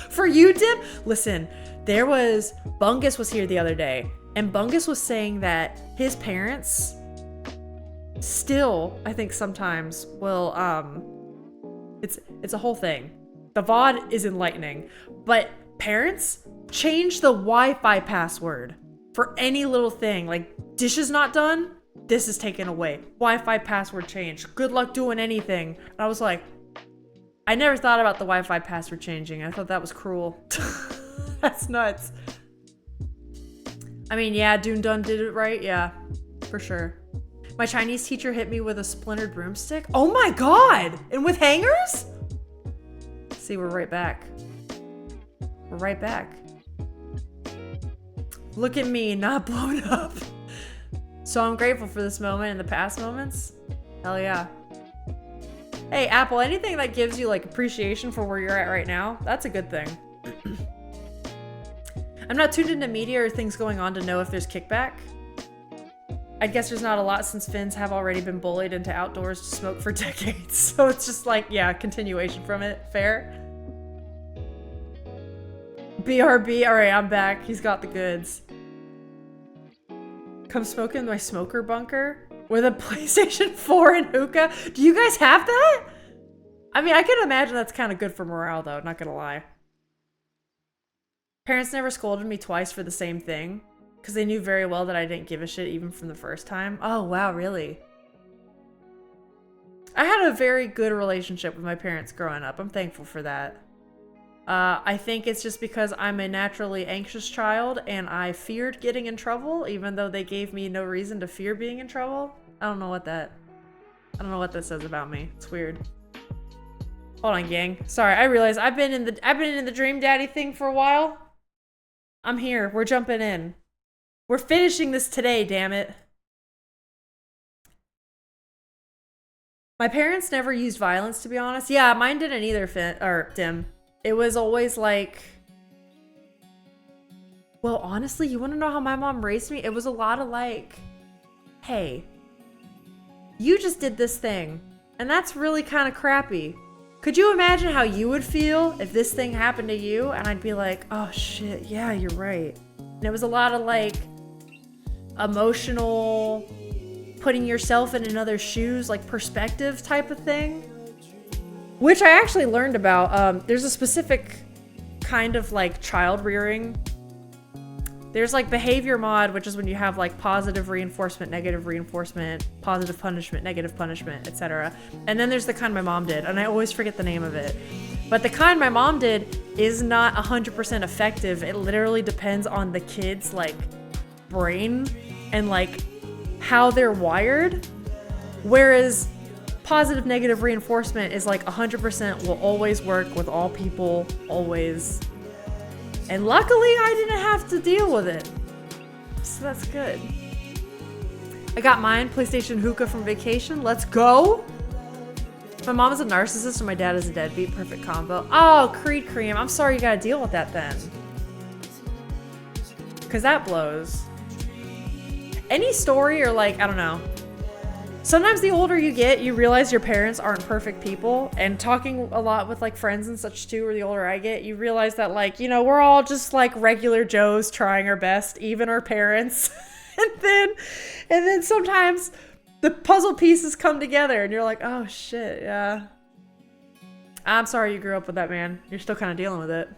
Speaker 1: For you, Dip? Listen, Bungus was here the other day, and Bungus was saying that his parents still, I think sometimes, will, it's a whole thing. The VOD is enlightening, but parents change the Wi-Fi password for any little thing, like dishes not done, this is taken away. Wi-Fi password changed. Good luck doing anything. And I was like, I never thought about the Wi-Fi password changing. I thought that was cruel. That's nuts. I mean, yeah, Dune Dun did it right. Yeah, for sure. My Chinese teacher hit me with a splintered broomstick. Oh my god! And with hangers? See, we're right back. We're right back. Look at me, not blown up. So I'm grateful for this moment and the past moments. Hell yeah. Hey, Apple, anything that gives you like appreciation for where you're at right now, that's a good thing. I'm not tuned into media or things going on to know if there's kickback. I guess there's not a lot since Finns have already been bullied into outdoors to smoke for decades. So it's just like, yeah, continuation from it. Fair. BRB, all right, I'm back. He's got the goods. Come smoke in my smoker bunker with a PlayStation 4 and hookah. Do you guys have that? I mean, I can imagine that's kind of good for morale, though. Not gonna lie. Parents never scolded me twice for the same thing because they knew very well that I didn't give a shit even from the first time. Oh, wow, really? I had a very good relationship with my parents growing up. I'm thankful for that. I think it's just because I'm a naturally anxious child and I feared getting in trouble, even though they gave me no reason to fear being in trouble. I don't know what that says about me. It's weird. Hold on, gang. Sorry, I realize I've been in the Dream Daddy thing for a while. I'm here. We're jumping in. We're finishing this today, damn it. My parents never used violence, to be honest. Yeah, mine didn't either, Dim. It was always like, well, honestly, you want to know how my mom raised me? It was a lot of like, hey, you just did this thing, and that's really kind of crappy. Could you imagine how you would feel if this thing happened to you? And I'd be like, oh shit, yeah, you're right. And it was a lot of like emotional, putting yourself in another's shoes, like perspective type of thing. Which I actually learned about. There's a specific kind of like child rearing. There's like behavior mod, which is when you have like positive reinforcement, negative reinforcement, positive punishment, negative punishment, etc. And then there's the kind my mom did, and I always forget the name of it. But the kind my mom did is not 100% effective. It literally depends on the kid's like brain and like how they're wired. Whereas positive negative reinforcement is like 100% will always work with all people, always. And luckily I didn't have to deal with it. So that's good. I got mine, PlayStation Hookah from vacation. Let's go. My mom is a narcissist and my dad is a deadbeat. Perfect combo. Oh, Creed Cream. I'm sorry you gotta deal with that then. Cause that blows. Any story or like, I don't know. Sometimes the older you get, you realize your parents aren't perfect people. And talking a lot with like friends and such too, or the older I get, you realize that like, you know, we're all just like regular Joes trying our best, even our parents. and then sometimes the puzzle pieces come together and you're like, oh shit, yeah. I'm sorry you grew up with that, man. You're still kind of dealing with it.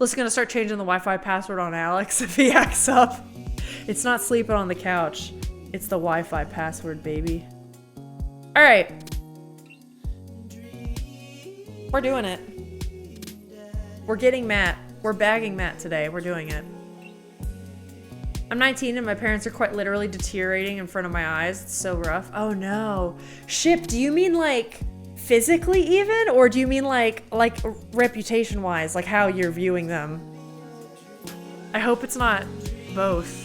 Speaker 1: Lisa's gonna start changing the Wi-Fi password on Alex if he acts up. It's not sleeping on the couch. It's the Wi-Fi password, baby. All right. We're doing it. We're getting Matt. We're bagging Matt today. We're doing it. I'm 19 and my parents are quite literally deteriorating in front of my eyes. It's so rough. Oh no. Ship, do you mean like physically even? Or do you mean like reputation-wise? Like how you're viewing them? I hope it's not both.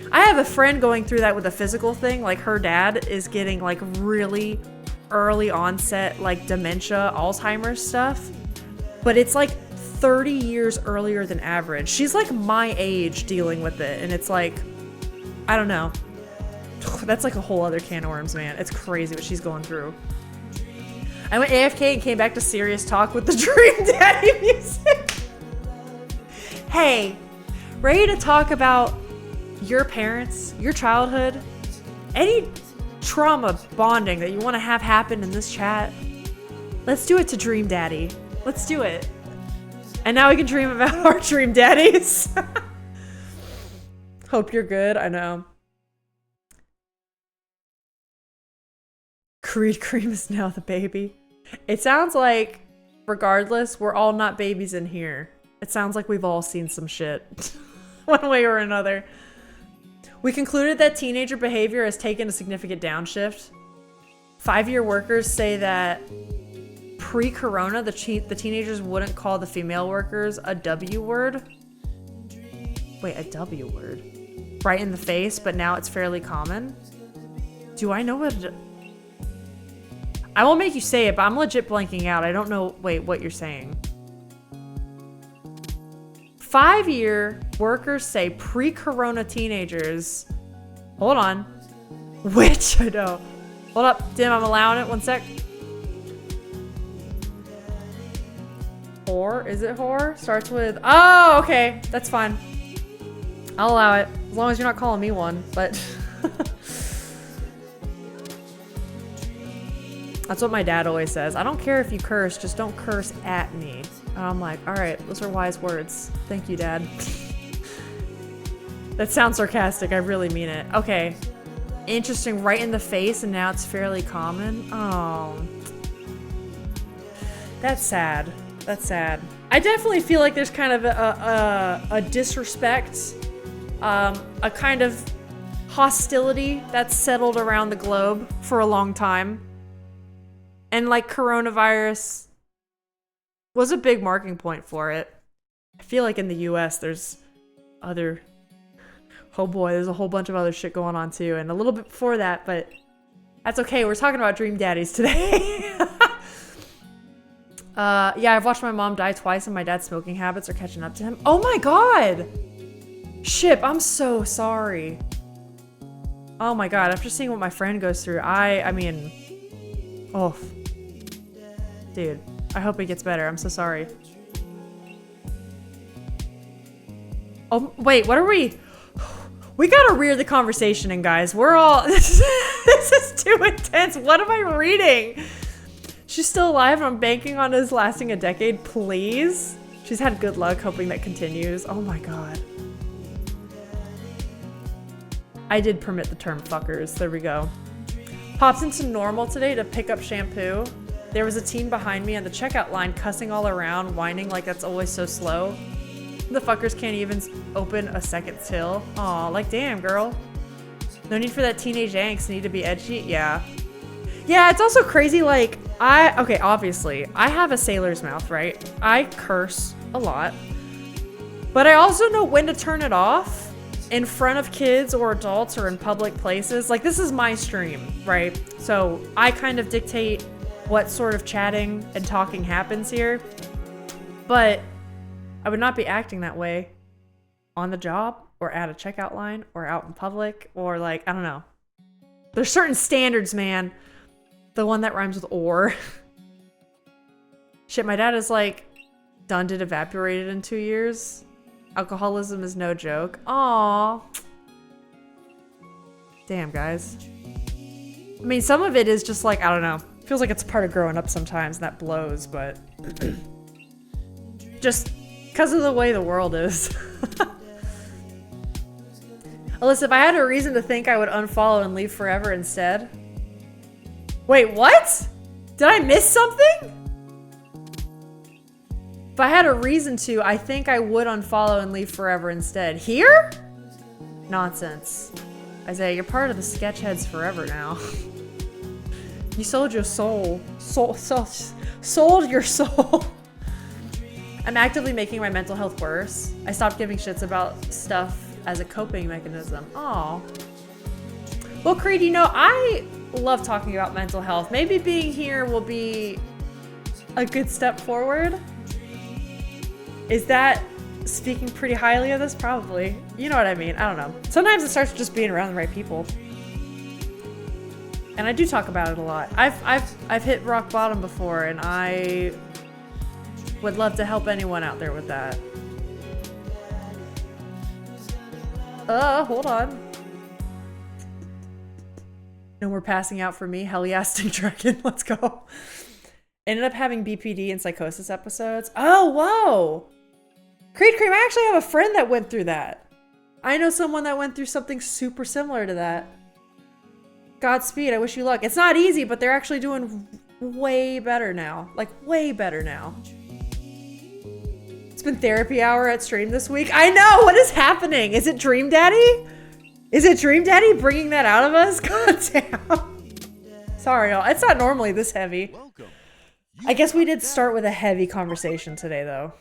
Speaker 1: I have a friend going through that with a physical thing. Like her dad is getting like really early onset like dementia, Alzheimer's stuff. But it's like 30 years earlier than average. She's like my age dealing with it. And it's like, I don't know. That's like a whole other can of worms, man. It's crazy what she's going through. I went AFK and came back to serious talk with the Dream Daddy music. Hey, ready to talk about your parents, your childhood, any trauma bonding that you want to have happen in this chat? Let's do it to Dream Daddy. Let's do it. And now we can dream about our Dream Daddies. Hope you're good. I know. Creed Cream is now the baby. It sounds like, regardless, we're all not babies in here. It sounds like we've all seen some shit. One way or another. We concluded that teenager behavior has taken a significant downshift. 5-year workers say that pre-corona, the teenagers wouldn't call the female workers a W word. Wait, a W word? Right in the face, but now it's fairly common. Do I know what... I won't make you say it, but I'm legit blanking out. I don't know, wait, what you're saying. 5-year workers say pre-corona teenagers. Hold on. Which, I know. Hold up, Dim, I'm allowing it. 1 sec. Whore? Is it whore? Starts with, oh, okay. That's fine. I'll allow it. As long as you're not calling me one, but. That's what my dad always says. I don't care if you curse, just don't curse at me. And I'm like, all right, those are wise words. Thank you, Dad. That sounds sarcastic. I really mean it. Okay. Interesting. Right in the face, and now it's fairly common. Oh. That's sad. That's sad. I definitely feel like there's kind of a disrespect, a kind of hostility that's settled around the globe for a long time. And like coronavirus was a big marking point for it. I feel like in the US there's other, oh boy, there's a whole bunch of other shit going on too. And a little bit before that, but that's okay. We're talking about dream daddies today. Yeah, I've watched my mom die twice and my dad's smoking habits are catching up to him. Oh my God. Ship, I'm so sorry. Oh my God, after seeing what my friend goes through, I mean, oh, dude, I hope it gets better. I'm so sorry. Oh, wait, what are we? We gotta rear the conversation in, guys. We're all, this is too intense. What am I reading? She's still alive and I'm banking on us lasting a decade, please. She's had good luck, hoping that continues. Oh my God. I did permit the term fuckers. There we go. Popped into Normal today to pick up shampoo. There was a teen behind me on the checkout line cussing all around, whining like that's always so slow. The fuckers can't even open a second till. Aw, like damn, girl. No need for that teenage angst, need to be edgy? Yeah. Yeah, it's also crazy, like, okay, obviously, I have a sailor's mouth, right? I curse a lot. But I also know when to turn it off in front of kids or adults or in public places. Like, this is my stream, right? So I kind of dictate what sort of chatting and talking happens here. But I would not be acting that way on the job or at a checkout line or out in public or like, I don't know. There's certain standards, man. The one that rhymes with or. Shit, my dad is like done did evaporated in 2 years. Alcoholism is no joke. Aww. Damn, guys. I mean, some of it is just like, I don't know. Feels like it's part of growing up sometimes and that blows, but just because of the way the world is. Alyssa, if I had a reason to think I would unfollow and leave forever instead. Wait, what? Did I miss something? If I had a reason to, I think I would unfollow and leave forever instead. Here? Nonsense. Isaiah, you're part of the Sketchheads forever now. You sold your soul. Sold your soul. I'm actively making my mental health worse. I stopped giving shits about stuff as a coping mechanism. Aw. Well, Creed, you know, I love talking about mental health. Maybe being here will be a good step forward. Is that speaking pretty highly of this? Probably. You know what I mean? I don't know. Sometimes it starts with just being around the right people. And I do talk about it a lot. I've hit rock bottom before, and I would love to help anyone out there with that. Hold on. No more passing out for me. Hell yeah, Sting Dragon. Let's go. Ended up having BPD and psychosis episodes. Oh, whoa. Creed Cream, I actually have a friend that went through that. I know someone that went through something super similar to that. Godspeed, I wish you luck. It's not easy, but they're actually doing way better now. Like, way better now. It's been therapy hour at stream this week. I know, what is happening? Is it Dream Daddy? Is it Dream Daddy bringing that out of us? God damn. Sorry, y'all. It's not normally this heavy. I guess we did start with a heavy conversation today, though.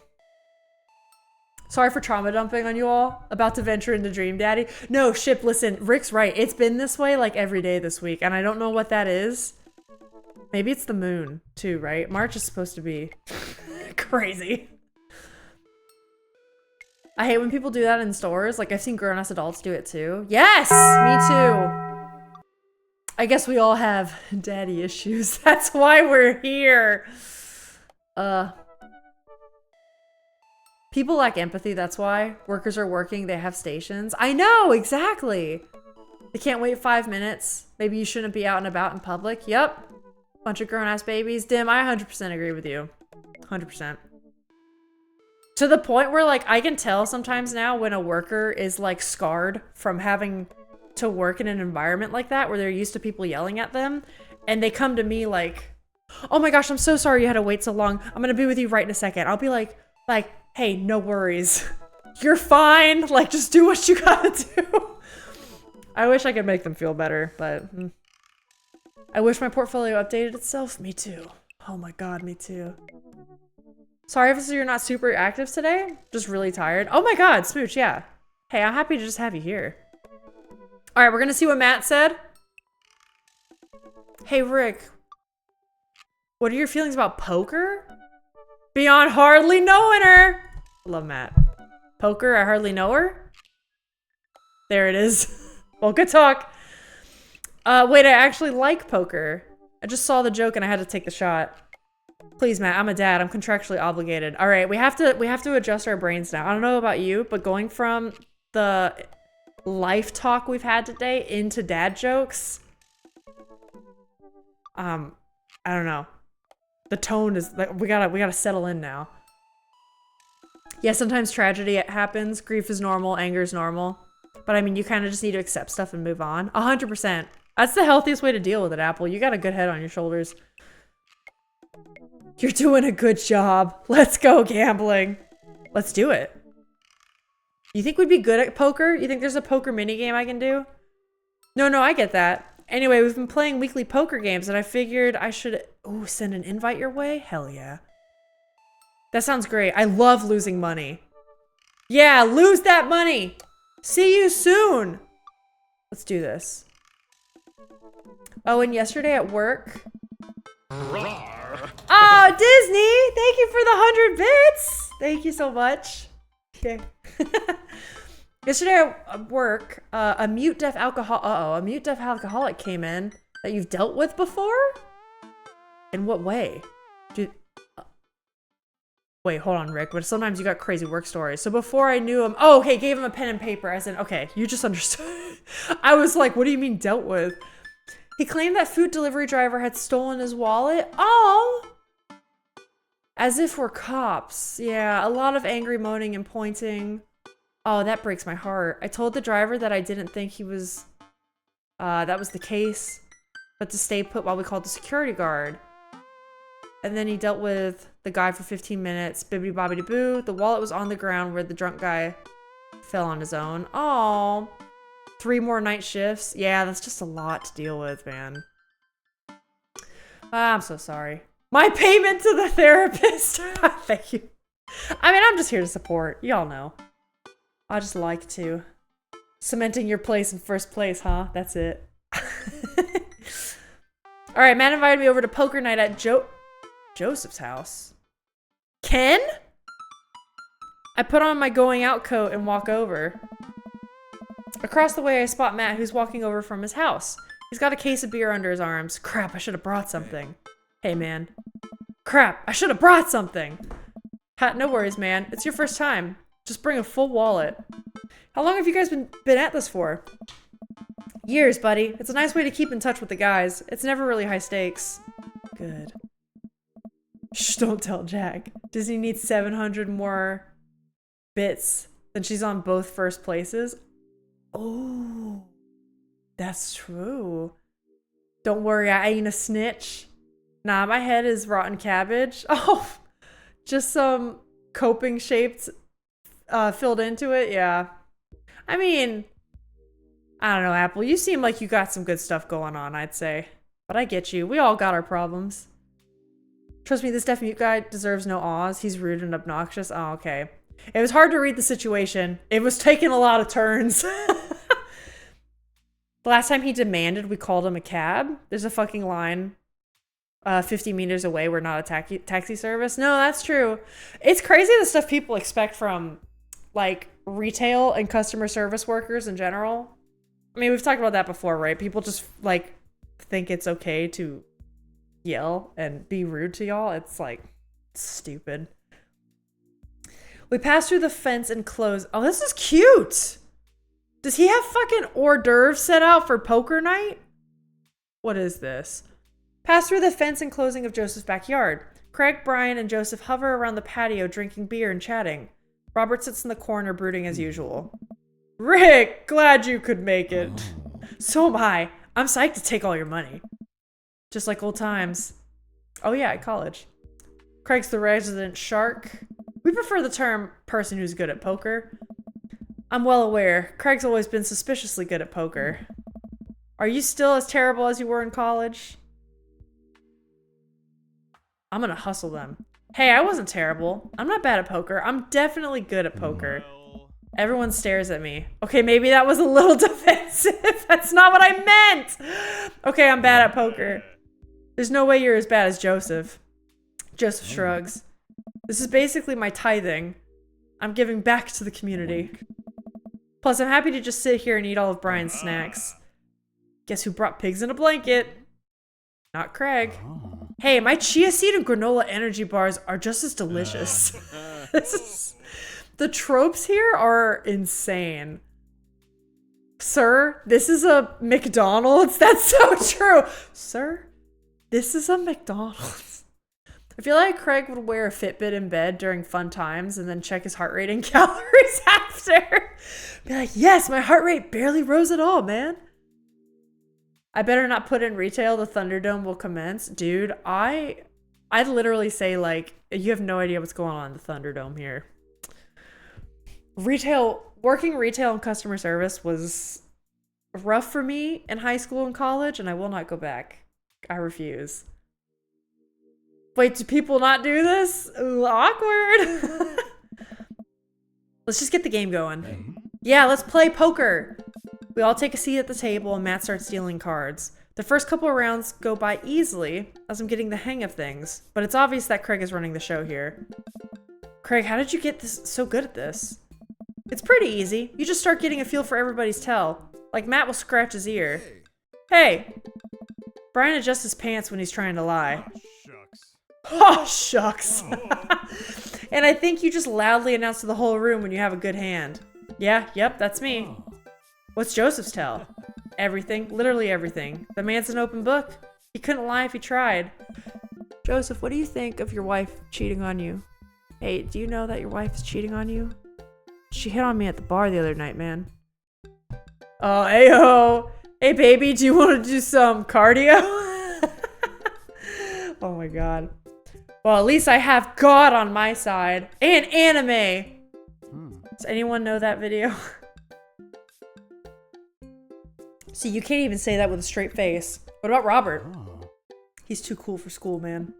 Speaker 1: Sorry for trauma dumping on you all. About to venture into Dream Daddy. No, Ship, listen. Rick's right. It's been this way like every day this week, and I don't know what that is. Maybe it's the moon, too, right? March is supposed to be crazy. I hate when people do that in stores. Like, I've seen grown-ass adults do it, too. Yes! Me too. I guess we all have daddy issues. That's why we're here. People lack empathy, that's why. Workers are working, they have stations. I know, exactly. They can't wait 5 minutes. Maybe you shouldn't be out and about in public. Yep. Bunch of grown-ass babies. Dim, I 100% agree with you. 100%. To the point where, like, I can tell sometimes now when a worker is, like, scarred from having to work in an environment like that where they're used to people yelling at them, and they come to me, like, Oh my gosh, I'm so sorry you had to wait so long. I'm gonna be with you right in a second. I'll be like, hey, no worries. You're fine. Like, just do what you gotta do. I wish I could make them feel better, but I wish my portfolio updated itself. Me too. Oh my god, me too. Sorry if you're not super active today. Just really tired. Oh my god, Smooch, yeah. Hey, I'm happy to just have you here. All right, we're gonna see what Matt said. Hey, Rick. What are your feelings about poker? Beyond hardly knowing her. Love Matt. Poker, I hardly know her. There it is. Well, good talk. Wait, I actually like poker. I just saw the joke and I had to take the shot. Please, Matt, I'm a dad. I'm contractually obligated. All right, we have to adjust our brains now. I don't know about you, but going from the life talk we've had today into dad jokes, I don't know. The tone is like we gotta settle in now. Yeah, sometimes tragedy happens. Grief is normal. Anger is normal. But I mean, you kind of just need to accept stuff and move on. 100%. That's the healthiest way to deal with it, Apple. You got a good head on your shoulders. You're doing a good job. Let's go gambling. Let's do it. You think we'd be good at poker? You think there's a poker minigame I can do? No, I get that. Anyway, we've been playing weekly poker games and I figured I should send an invite your way? Hell yeah. That sounds great. I love losing money. Yeah, lose that money. See you soon. Let's do this. Oh, and yesterday at work. Oh, Disney! Thank you for the 100 bits! Thank you so much. Okay. Yesterday at work, a mute deaf alcoholic came in that you've dealt with before? In what way? Wait, hold on, Rick. But sometimes you got crazy work stories. So before I knew him, okay, gave him a pen and paper. I said, okay, you just understood. I was like, what do you mean dealt with? He claimed that food delivery driver had stolen his wallet. Oh! As if we're cops. Yeah, a lot of angry moaning and pointing. Oh, that breaks my heart. I told the driver that I didn't think he was, that was the case, but to stay put while we called the security guard. And then he dealt with the guy for 15 minutes. Bibbidi bobbidi boo. The wallet was on the ground where the drunk guy fell on his own. Oh, 3 more night shifts. Yeah, that's just a lot to deal with, man. I'm so sorry. My payment to the therapist. Thank you. I mean, I'm just here to support. Y'all know. I just like to. Cementing your place in first place, huh? That's it. All right, Matt invited me over to poker night at Joseph's house. Ken? I put on my going out coat and walk over. Across the way, I spot Matt, who's walking over from his house. He's got a case of beer under his arms. Crap, I should have brought something. Hey, man. Crap, I should have brought something. No worries, man. It's your first time. Just bring a full wallet. How long have you guys been at this for? Years, buddy. It's a nice way to keep in touch with the guys. It's never really high stakes. Good. Shh, don't tell Jack. Disney needs 700 more bits than she's on both first places. Oh, that's true. Don't worry, I ain't a snitch. Nah, my head is rotten cabbage. Oh, just some coping shaped filled into it. Yeah. I mean, I don't know, Apple. You seem like you got some good stuff going on, I'd say. But I get you. We all got our problems. Trust me, this deaf mute guy deserves no awes. He's rude and obnoxious. Oh, okay. It was hard to read the situation. It was taking a lot of turns. The last time he demanded we called him a cab, there's a fucking line 50 meters away. We're not a taxi service. No, that's true. It's crazy the stuff people expect from like retail and customer service workers in general. I mean, we've talked about that before, right? People just like think it's okay to yell and be rude to y'all. It's like stupid. We passed through the fence and closed. Oh, this is cute. Does he have fucking hors d'oeuvres set out for poker night? What is this? Pass through the fence and closing of Joseph's backyard. Craig, Brian, and Joseph hover around the patio drinking beer and chatting. Robert sits in the corner brooding as usual. Rick, glad you could make it. So am I. I'm psyched to take all your money. Just like old times. Oh yeah, at college. Craig's the resident shark. We prefer the term person who's good at poker. I'm well aware. Craig's always been suspiciously good at poker. Are you still as terrible as you were in college? I'm gonna hustle them. Hey, I wasn't terrible. I'm not bad at poker. I'm definitely good at poker. Everyone stares at me. Okay, maybe that was a little defensive. That's not what I meant. Okay, I'm bad at poker. There's no way you're as bad as Joseph. Joseph shrugs. This is basically my tithing. I'm giving back to the community. Plus, I'm happy to just sit here and eat all of Brian's snacks. Guess who brought pigs in a blanket? Not Craig. Hey, my chia seed and granola energy bars are just as delicious. The tropes here are insane. Sir, this is a McDonald's? That's so true. Sir, this is a McDonald's. I feel like Craig would wear a Fitbit in bed during fun times and then check his heart rate and calories after. Be like, yes, my heart rate barely rose at all, man. I better not put in retail. The Thunderdome will commence. Dude, I'd literally say, like, you have no idea what's going on in the Thunderdome here. Working retail and customer service was rough for me in high school and college, and I will not go back. I refuse. Wait, do people not do this? Ooh, awkward. Let's just get the game going. Yeah, let's play poker. We all take a seat at the table and Matt starts dealing cards. The first couple of rounds go by easily as I'm getting the hang of things, but it's obvious that Craig is running the show here. Craig, how did you get so good at this? It's pretty easy. You just start getting a feel for everybody's tell. Like Matt will scratch his ear. Hey! Brian adjusts his pants when he's trying to lie. Oh, shucks. And I think you just loudly announce to the whole room when you have a good hand. Yeah, yep, that's me. What's Joseph's tell? Everything, literally everything. The man's an open book. He couldn't lie if he tried. Joseph, what do you think of your wife cheating on you? Hey, do you know that your wife is cheating on you? She hit on me at the bar the other night, man. Oh, ayo. Hey, baby, do you want to do some cardio? Oh my god. Well, at least I have God on my side. And anime. Does anyone know that video? See, you can't even say that with a straight face. What about Robert? He's too cool for school, man.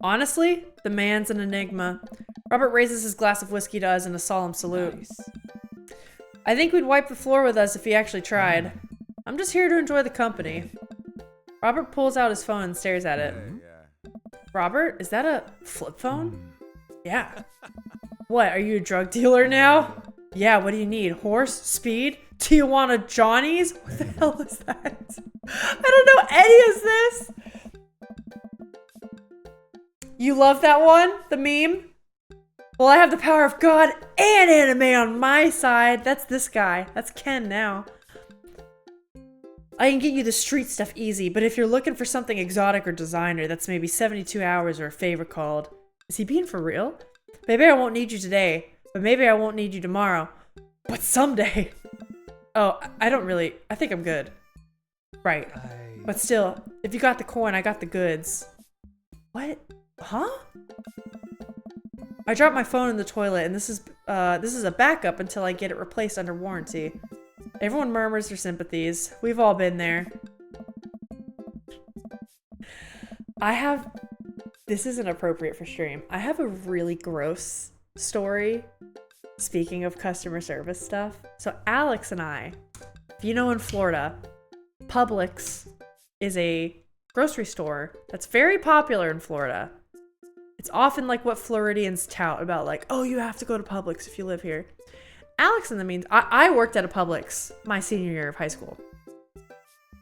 Speaker 1: Honestly, the man's an enigma. Robert raises his glass of whiskey to us in a solemn salute. Nice. I think we'd wipe the floor with us if he actually tried. I'm just here to enjoy the company. Robert pulls out his phone and stares at it. Robert, is that a flip phone? Yeah. What, are you a drug dealer now? Yeah, what do you need? Horse? Speed? Do you want a Johnny's? What the hell is that? I don't know any of this. You love that one? The meme? Well, I have the power of God and anime on my side. That's this guy. That's Ken now. I can get you the street stuff easy, but if you're looking for something exotic or designer, that's maybe 72 hours or a favor called. Is he being for real? Maybe I won't need you today, but maybe I won't need you tomorrow. But someday. Oh, I think I'm good. Right. But still, if you got the coin, I got the goods. What? Huh? I dropped my phone in the toilet, and this is a backup until I get it replaced under warranty. Everyone murmurs their sympathies. We've all been there. This isn't appropriate for stream. I have a really gross story. Speaking of customer service stuff. So Alex and I, if you know in Florida, Publix is a grocery store that's very popular in Florida. It's often like what Floridians tout about, like, oh, you have to go to Publix if you live here. Alex, in the meantime, I worked at a Publix my senior year of high school.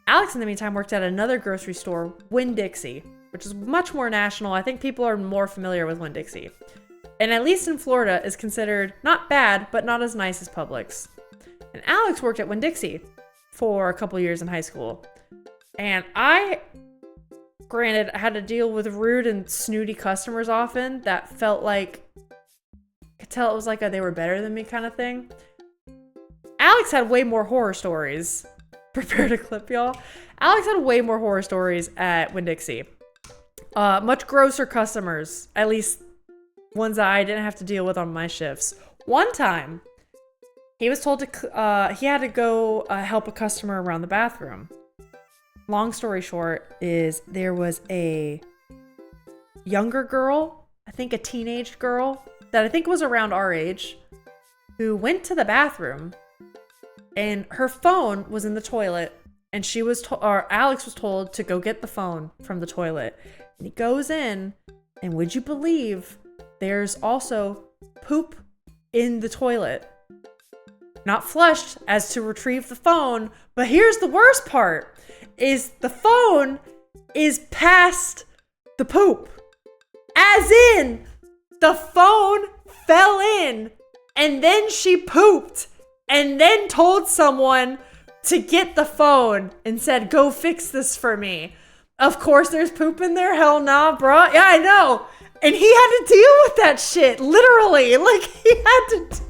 Speaker 1: Alex, in the meantime, worked at another grocery store, Winn-Dixie, which is much more national. I think people are more familiar with Winn-Dixie. And at least in Florida, is considered not bad, but not as nice as Publix. And Alex worked at Winn-Dixie for a couple years in high school. And granted, I had to deal with rude and snooty customers often that felt like, I could tell it was like they were better than me kind of thing. Alex had way more horror stories. Prepare to clip, y'all. Alex had way more horror stories at Winn-Dixie. Much grosser customers, at least ones that I didn't have to deal with on my shifts. One time, he was told he had to go help a customer around the bathroom. Long story short is there was a younger girl, I think a teenage girl, that I think was around our age, who went to the bathroom and her phone was in the toilet, and Alex was told to go get the phone from the toilet. And he goes in, and would you believe there's also poop in the toilet? Not flushed as to retrieve the phone, but here's the worst part, is the phone is past the poop. As in, the phone fell in, and then she pooped, and then told someone to get the phone and said, go fix this for me. Of course there's poop in there. Hell nah, bro. Yeah, I know. And he had to deal with that shit. Literally. Like, he had to.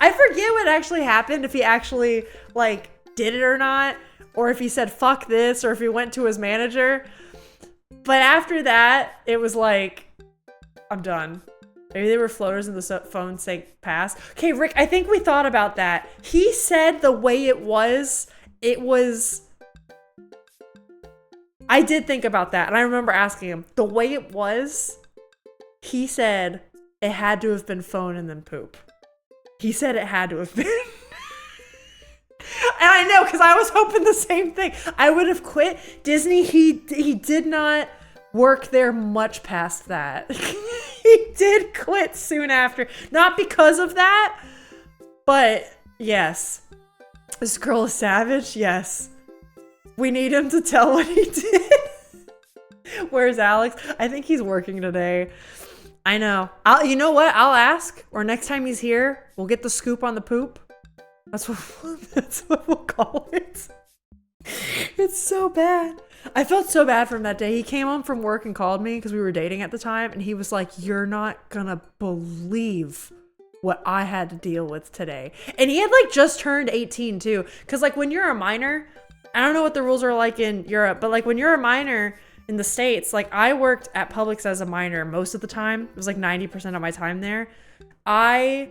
Speaker 1: I forget what actually happened, if he actually, like, did it or not. Or if he said, fuck this. Or if he went to his manager. But after that, it was like, I'm done. Maybe they were floaters and the phone sank past. Okay, Rick, I think we thought about that. He said the way it was. I did think about that. And I remember asking him, the way it was, he said it had to have been phone and then poop. He said it had to have been. And I know, because I was hoping the same thing. I would have quit. Disney, he did not work there much past that. He did quit soon after. Not because of that, but yes. This girl is savage, yes. We need him to tell what he did. Where's Alex? I think he's working today. I know. You know what? I'll ask. Or next time he's here, we'll get the scoop on the poop. That's what we'll call it. It's so bad. I felt so bad for him that day. He came home from work and called me because we were dating at the time. And he was like, you're not gonna believe what I had to deal with today. And he had like just turned 18 too. Because like when you're a minor, I don't know what the rules are like in Europe, but like when you're a minor in the States, like I worked at Publix as a minor most of the time. It was like 90% of my time there. I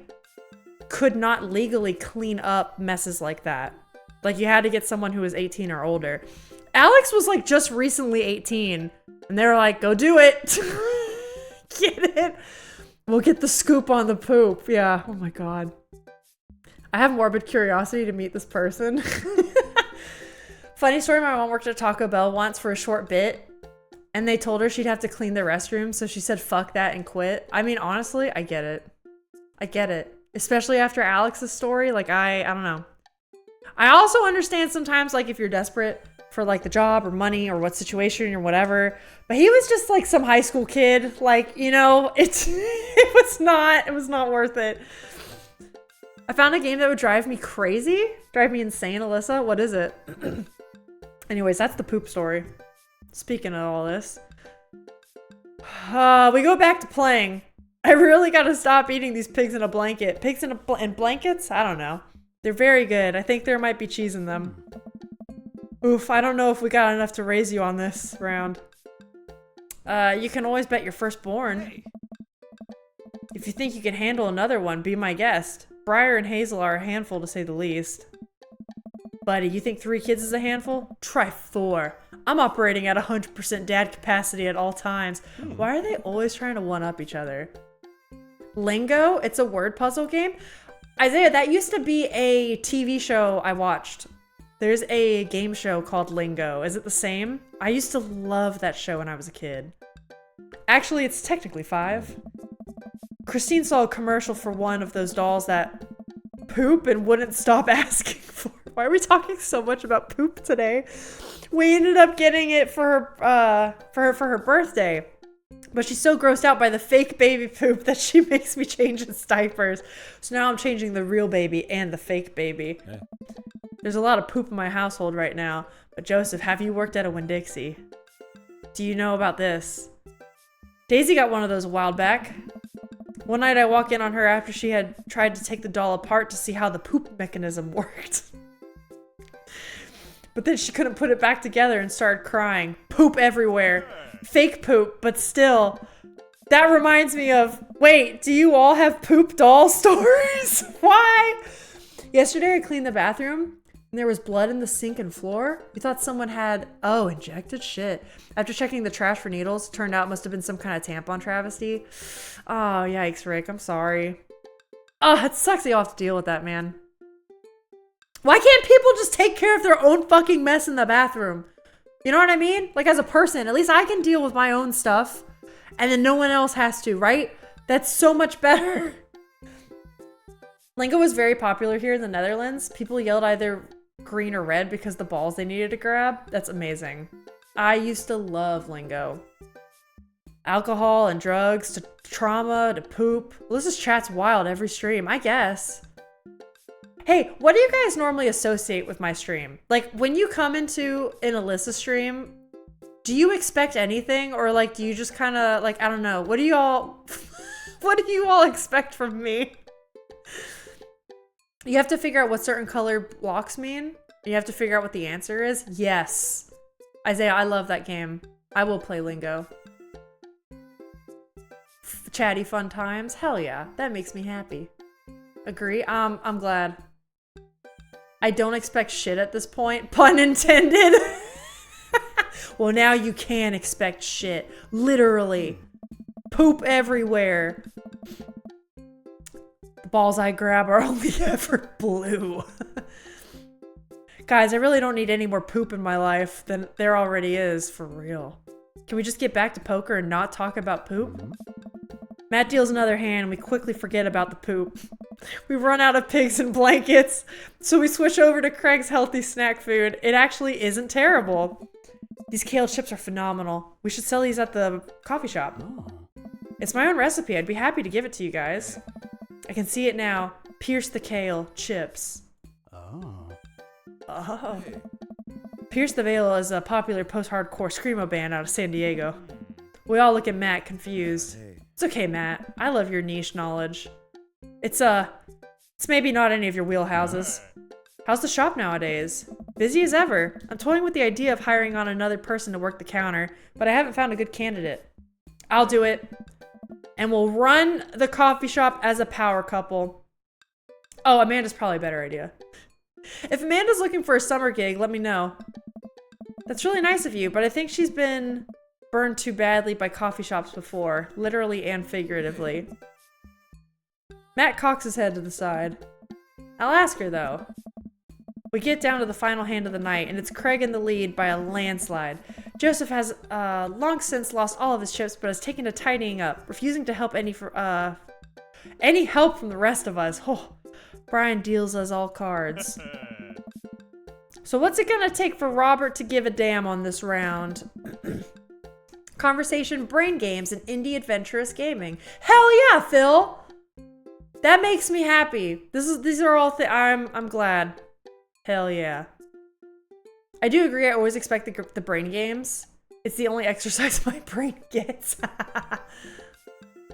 Speaker 1: could not legally clean up messes like that. Like you had to get someone who was 18 or older. Alex was like just recently 18 and they were like, go do it. Get it? We'll get the scoop on the poop. Yeah. Oh my God. I have morbid curiosity to meet this person. Funny story, my mom worked at Taco Bell once for a short bit and they told her she'd have to clean the restroom. So she said, fuck that and quit. I mean, honestly, I get it. I get it. Especially after Alex's story. Like, I don't know. I also understand sometimes, like, if you're desperate for, like, the job or money or what situation or whatever. But he was just, like, some high school kid. Like, you know, it was not worth it. I found a game that would drive me crazy. Drive me insane, Alyssa. What is it? Anyways, that's the poop story. Speaking of all this. We go back to playing. I really gotta stop eating these pigs in a blanket. Pigs in blankets? I don't know. They're very good. I think there might be cheese in them. Oof, I don't know if we got enough to raise you on this round. You can always bet your firstborn. If you think you can handle another one, be my guest. Briar and Hazel are a handful to say the least. Buddy, you think 3 kids is a handful? Try 4. I'm operating at 100% dad capacity at all times. Why are they always trying to one-up each other? Lingo? It's a word puzzle game? Isaiah, that used to be a TV show I watched. There's a game show called Lingo. Is it the same? I used to love that show when I was a kid. Actually, it's technically 5. Christine saw a commercial for one of those dolls that poop and wouldn't stop asking for it. Why are we talking so much about poop today? We ended up getting it for her birthday. But she's so grossed out by the fake baby poop that she makes me change its diapers. So now I'm changing the real baby and the fake baby. Yeah. There's a lot of poop in my household right now. But Joseph, have you worked at a Winn-Dixie? Do you know about this? Daisy got one of those a while back. One night I walk in on her after she had tried to take the doll apart to see how the poop mechanism worked. But then she couldn't put it back together and started crying. Poop everywhere. fake poop, but still. That reminds me of, wait, do you all have poop doll stories? Why? Yesterday I cleaned the bathroom and there was blood in the sink and floor. We thought someone had, injected shit. After checking the trash for needles, it turned out it must have been some kind of tampon travesty. Oh, yikes, Rick, I'm sorry. Oh, it sucks that you have to deal with that, man. Why can't people just take care of their own fucking mess in the bathroom? You know what I mean? Like, as a person, at least I can deal with my own stuff. And then no one else has to, right? That's so much better. Lingo was very popular here in the Netherlands. People yelled either green or red because the balls they needed to grab. That's amazing. I used to love Lingo. Alcohol and drugs to trauma to poop. Alyssa's chat's wild every stream, I guess. Hey, what do you guys normally associate with my stream? Like, when you come into an Alyssa stream, do you expect anything? Or like, do you just kind of like, I don't know. What do you all, what do you all expect from me? You have to figure out what certain color blocks mean. You have to figure out what the answer is. Yes. Isaiah, I love that game. I will play Lingo. Chatty fun times. Hell yeah. That makes me happy. Agree? I'm glad. I don't expect shit at this point. Pun intended. Well, now you can expect shit. Literally. Poop everywhere. The balls I grab are only ever blue. Guys, I really don't need any more poop in my life than there already is, for real. Can we just get back to poker and not talk about poop? Matt deals another hand and we quickly forget about the poop. We run out of pigs and blankets, so we switch over to Craig's healthy snack food. It actually isn't terrible. These kale chips are phenomenal. We should sell these at the coffee shop. It's my own recipe. I'd be happy to give it to you guys. I can see it now. Pierce the kale chips. Oh. Pierce the Veil is a popular post-hardcore screamo band out of San Diego. We all look at Matt confused. It's okay, Matt. I love your niche knowledge. It's maybe not any of your wheelhouses. How's the shop nowadays? Busy as ever. I'm toying with the idea of hiring on another person to work the counter, but I haven't found a good candidate. I'll do it. And we'll run the coffee shop as a power couple. Oh, Amanda's probably a better idea. If Amanda's looking for a summer gig, let me know. That's really nice of you, but I think she's been burned too badly by coffee shops before, literally and figuratively. Matt cocks his head to the side. I'll ask her, though. We get down to the final hand of the night, and it's Craig in the lead by a landslide. Joseph has long since lost all of his chips, but has taken to tidying up, refusing to help any help from the rest of us. Oh, Brian deals us all cards. So what's it gonna take for Robert to give a damn on this round? Conversation, brain games, and indie adventurous gaming. Hell yeah, Phil! That makes me happy. These are all I'm glad. Hell yeah. I do agree, I always expect the brain games. It's the only exercise my brain gets.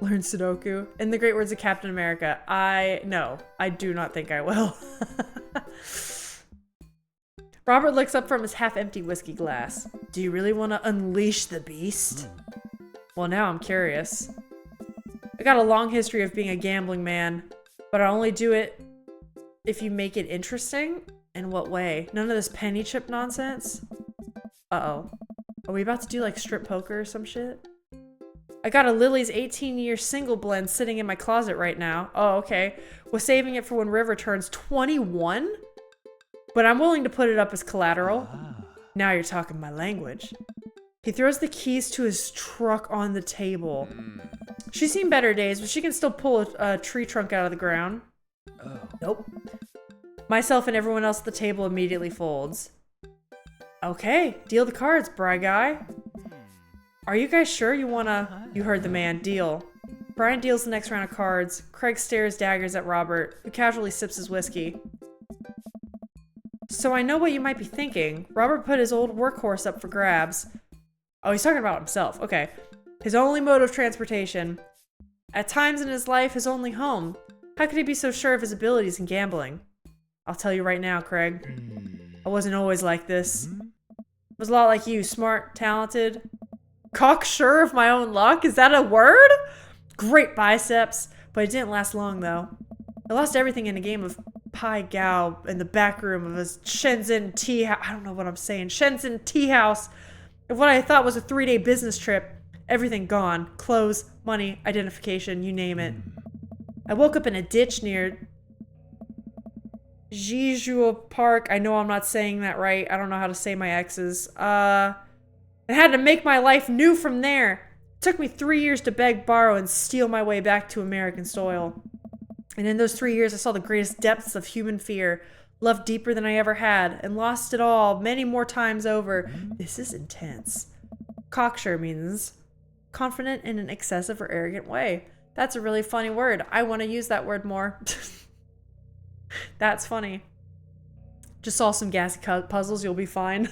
Speaker 1: Learn Sudoku. In the great words of Captain America, no, I do not think I will. Robert looks up from his half-empty whiskey glass. Do you really want to unleash the beast? Well, now I'm curious. I got a long history of being a gambling man, but I only do it if you make it interesting. In what way? None of this penny chip nonsense? Uh-oh. Are we about to do like strip poker or some shit? I got a Lily's 18-year single blend sitting in my closet right now. Oh, okay. Was saving it for when River turns 21? But I'm willing to put it up as collateral. Now you're talking my language. He throws the keys to his truck on the table. She's seen better days, but she can still pull a tree trunk out of the ground. Oh. Nope. Myself and everyone else at the table immediately folds. Okay, deal the cards, Bry Guy. Are you guys sure you wanna... You heard the man. Deal. Brian deals the next round of cards. Craig stares daggers at Robert, who casually sips his whiskey. So I know what you might be thinking. Robert put his old workhorse up for grabs. Oh, he's talking about himself. Okay. His only mode of transportation. At times in his life, his only home. How could he be so sure of his abilities in gambling? I'll tell you right now, Craig. I wasn't always like this. I was a lot like you. Smart, talented, Cocksure of my own luck? Is that a word? Great biceps. But it didn't last long, though. I lost everything in a game of Pai Gao in the back room of a Shenzhen tea house. I don't know what I'm saying. Shenzhen tea house. Of what I thought was a 3-day business trip. Everything gone. Clothes, money, identification, you name it. I woke up in a ditch near Jijua Park. I know I'm not saying that right. I don't know how to say my exes. I had to make my life new from there. It took me 3 years to beg, borrow, and steal my way back to American soil. And in those 3 years, I saw the greatest depths of human fear, loved deeper than I ever had, and lost it all many more times over. This is intense. Cocksure means confident in an excessive or arrogant way. That's a really funny word. I want to use that word more. That's funny. Just solve some gassy puzzles, you'll be fine.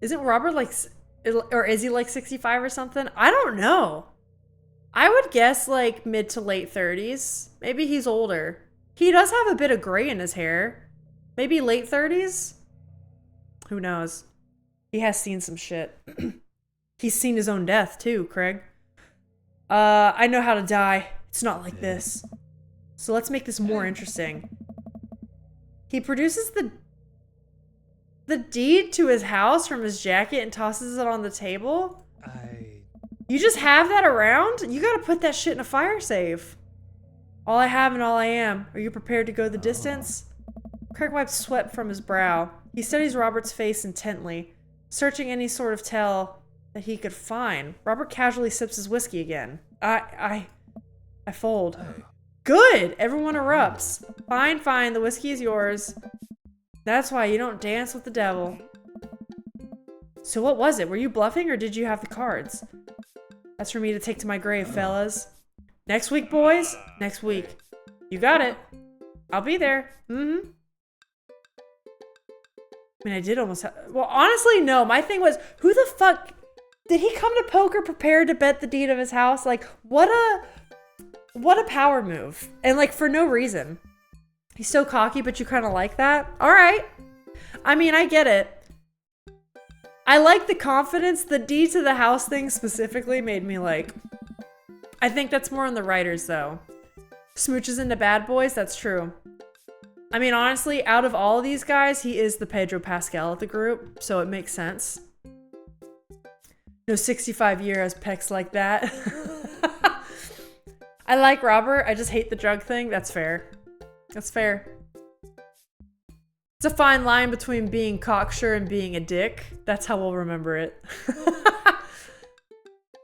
Speaker 1: Isn't Robert like, or is he like 65 or something? I don't know. I would guess like mid to late 30s. Maybe he's older. He does have a bit of gray in his hair. Maybe late 30s? Who knows? He has seen some shit. He's seen his own death too, Craig. I know how to die. It's not like this. So let's make this more interesting. He produces the deed to his house from his jacket and tosses it on the table. You just have that around? You gotta put that shit in a fire safe. All I have and all I am. Are you prepared to go the distance? Craig wipes sweat from his brow. He studies Robert's face intently, searching any sort of tell that he could find. Robert casually sips his whiskey again. I fold. Good! Everyone erupts. Fine, fine, the whiskey is yours. That's why you don't dance with the devil. So what was it? Were you bluffing or did you have the cards? That's for me to take to my grave, fellas. Next week, boys? Next week. You got it. I'll be there. Mm-hmm. I mean, I did almost have... Well, honestly, no. My thing was, who the fuck... Did he come to poker prepared to bet the deed of his house? Like, what a power move. And, like, for no reason. He's so cocky, but you kind of like that? All right. I mean, I get it. I like the confidence. The deed to the house thing specifically made me like... I think that's more on the writers, though. Smooches into bad boys? That's true. I mean, honestly, out of all of these guys, he is the Pedro Pascal of the group, so it makes sense. No 65-year as pecs like that. I like Robert. I just hate the drug thing. That's fair. That's fair. It's a fine line between being cocksure and being a dick. That's how we'll remember it.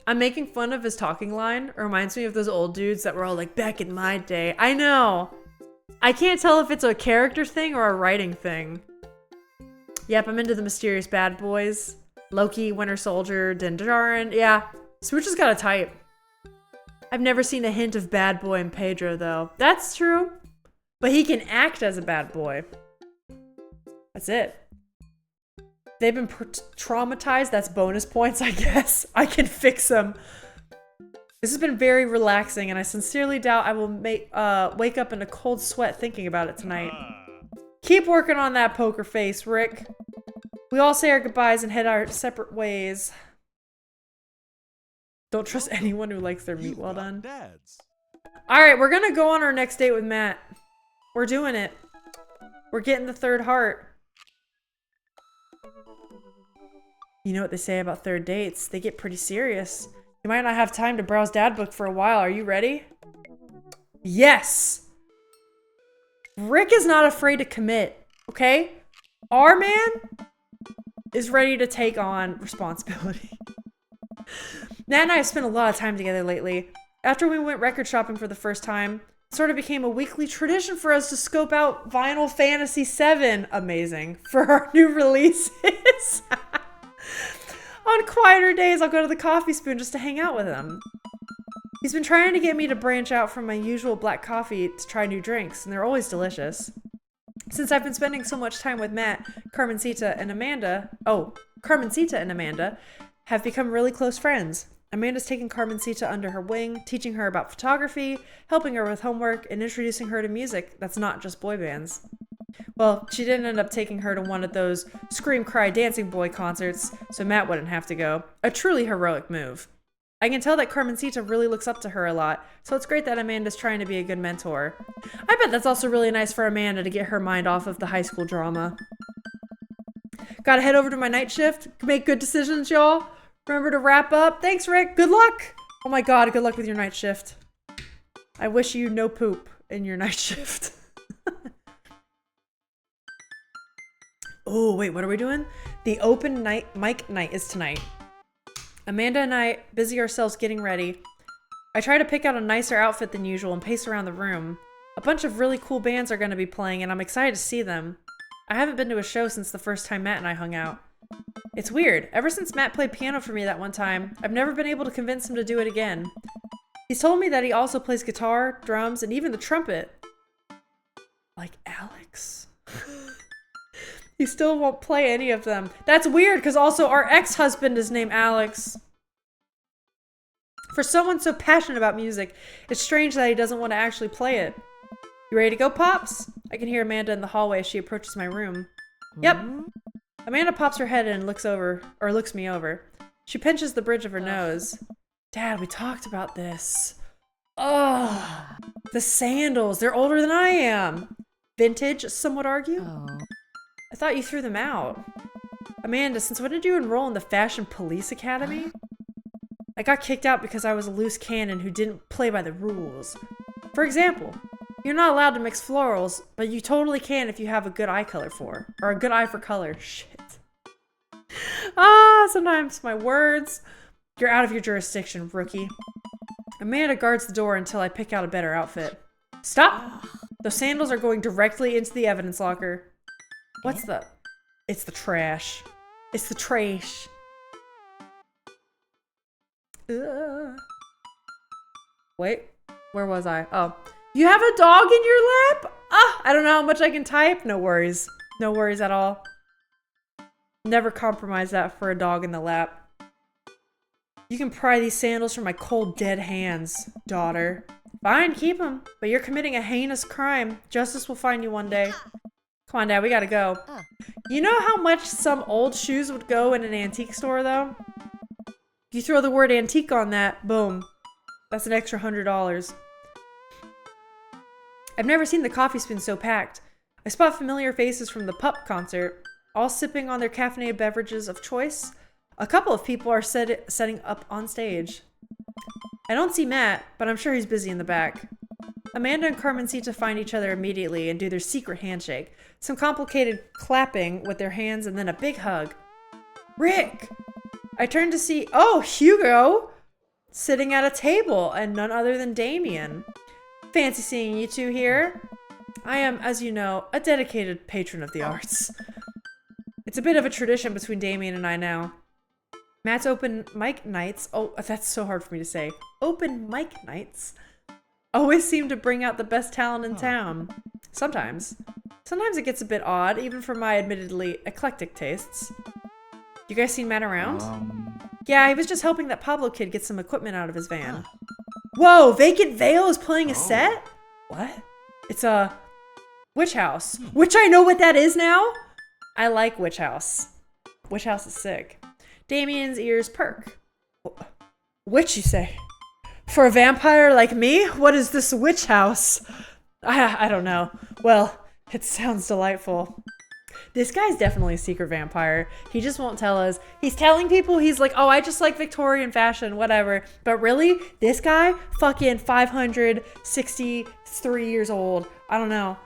Speaker 1: I'm making fun of his talking line. It reminds me of those old dudes that were all like, back in my day. I know. I can't tell if it's a character thing or a writing thing. Yep, I'm into the mysterious bad boys. Loki, Winter Soldier, Din Djarin. Yeah, Smooch has got a type. I've never seen a hint of bad boy in Pedro, though. That's true. But he can act as a bad boy. That's it. They've been traumatized. That's bonus points, I guess. I can fix them. This has been very relaxing, and I sincerely doubt I will wake up in a cold sweat thinking about it tonight. Keep working on that poker face, Rick. We all say our goodbyes and head our separate ways. Don't trust anyone who likes their meat well done. Alright, we're gonna go on our next date with Matt. We're doing it. We're getting the third heart. You know what they say about third dates? They get pretty serious. You might not have time to browse dad book for a while. Are you ready? Yes! Rick is not afraid to commit, okay? Our man is ready to take on responsibility. Nat and I have spent a lot of time together lately. After we went record shopping for the first time, it sort of became a weekly tradition for us to scope out Vinyl Fantasy VII, amazing, for our new releases. On quieter days, I'll go to the Coffee Spoon just to hang out with him. He's been trying to get me to branch out from my usual black coffee to try new drinks, and they're always delicious. Since I've been spending so much time with Matt, Carmencita and Amanda have become really close friends. Amanda's taken Carmencita under her wing, teaching her about photography, helping her with homework, and introducing her to music that's not just boy bands. Well, she didn't end up taking her to one of those Scream Cry Dancing Boy concerts, so Matt wouldn't have to go. A truly heroic move. I can tell that Carmencita really looks up to her a lot, so it's great that Amanda's trying to be a good mentor. I bet that's also really nice for Amanda to get her mind off of the high school drama. Gotta head over to my night shift. Make good decisions, y'all. Remember to wrap up. Thanks, Rick. Good luck. Oh my god, good luck with your night shift. I wish you no poop in your night shift. Oh, wait, what are we doing? The open mic night is tonight. Amanda and I busy ourselves getting ready. I try to pick out a nicer outfit than usual and pace around the room. A bunch of really cool bands are going to be playing and I'm excited to see them. I haven't been to a show since the first time Matt and I hung out. It's weird. Ever since Matt played piano for me that one time, I've never been able to convince him to do it again. He's told me that he also plays guitar, drums, and even the trumpet. Like Alex? He still won't play any of them. That's weird, because also our ex-husband is named Alex. For someone so passionate about music, it's strange that he doesn't want to actually play it. You ready to go, Pops? I can hear Amanda in the hallway as she approaches my room. Yep. Amanda pops her head in and looks me over. She pinches the bridge of her nose. Dad, we talked about this. Oh, the sandals. They're older than I am. Vintage, some would argue. Oh. I thought you threw them out. Amanda, since when did you enroll in the Fashion Police Academy? I got kicked out because I was a loose cannon who didn't play by the rules. For example, you're not allowed to mix florals, but you totally can if you have a good eye color or a good eye for color. Shit. Sometimes my words. You're out of your jurisdiction, rookie. Amanda guards the door until I pick out a better outfit. Stop! Those sandals are going directly into the evidence locker. What's the... It's the trash. It's the trash. Wait, where was I? Oh. You have a dog in your lap? I don't know how much I can type. No worries. No worries at all. Never compromise that for a dog in the lap. You can pry these sandals from my cold, dead hands, daughter. Fine, keep them. But you're committing a heinous crime. Justice will find you one day. Come on, Dad, we gotta go. You know how much some old shoes would go in an antique store, though? You throw the word antique on that, boom. That's an extra $100. I've never seen the coffee spoon so packed. I spot familiar faces from the Pup concert, all sipping on their caffeinated beverages of choice. A couple of people are setting up on stage. I don't see Matt, but I'm sure he's busy in the back. Amanda and Carmencita find each other immediately and do their secret handshake. Some complicated clapping with their hands and then a big hug. Rick! I turn to see, oh, Hugo! Sitting at a table and none other than Damien. Fancy seeing you two here. I am, as you know, a dedicated patron of the arts. It's a bit of a tradition between Damien and I now. Matt's open mic nights, oh, that's so hard for me to say. Open mic nights always seem to bring out the best talent in town. Sometimes. Sometimes it gets a bit odd, even for my admittedly eclectic tastes. You guys seen Matt around? Yeah, he was just helping that Pablo kid get some equipment out of his van. Whoa, Vacant Veil is playing a set? What? It's a Witch House. Which I know what that is now? I like Witch House. Witch House is sick. Damien's ears perk. Witch, you say? For a vampire like me? What is this witch house? I don't know. Well, it sounds delightful. This guy's definitely a secret vampire. He just won't tell us. He's telling people he's like, oh, I just like Victorian fashion, whatever. But really, this guy, fucking 563 years old. I don't know.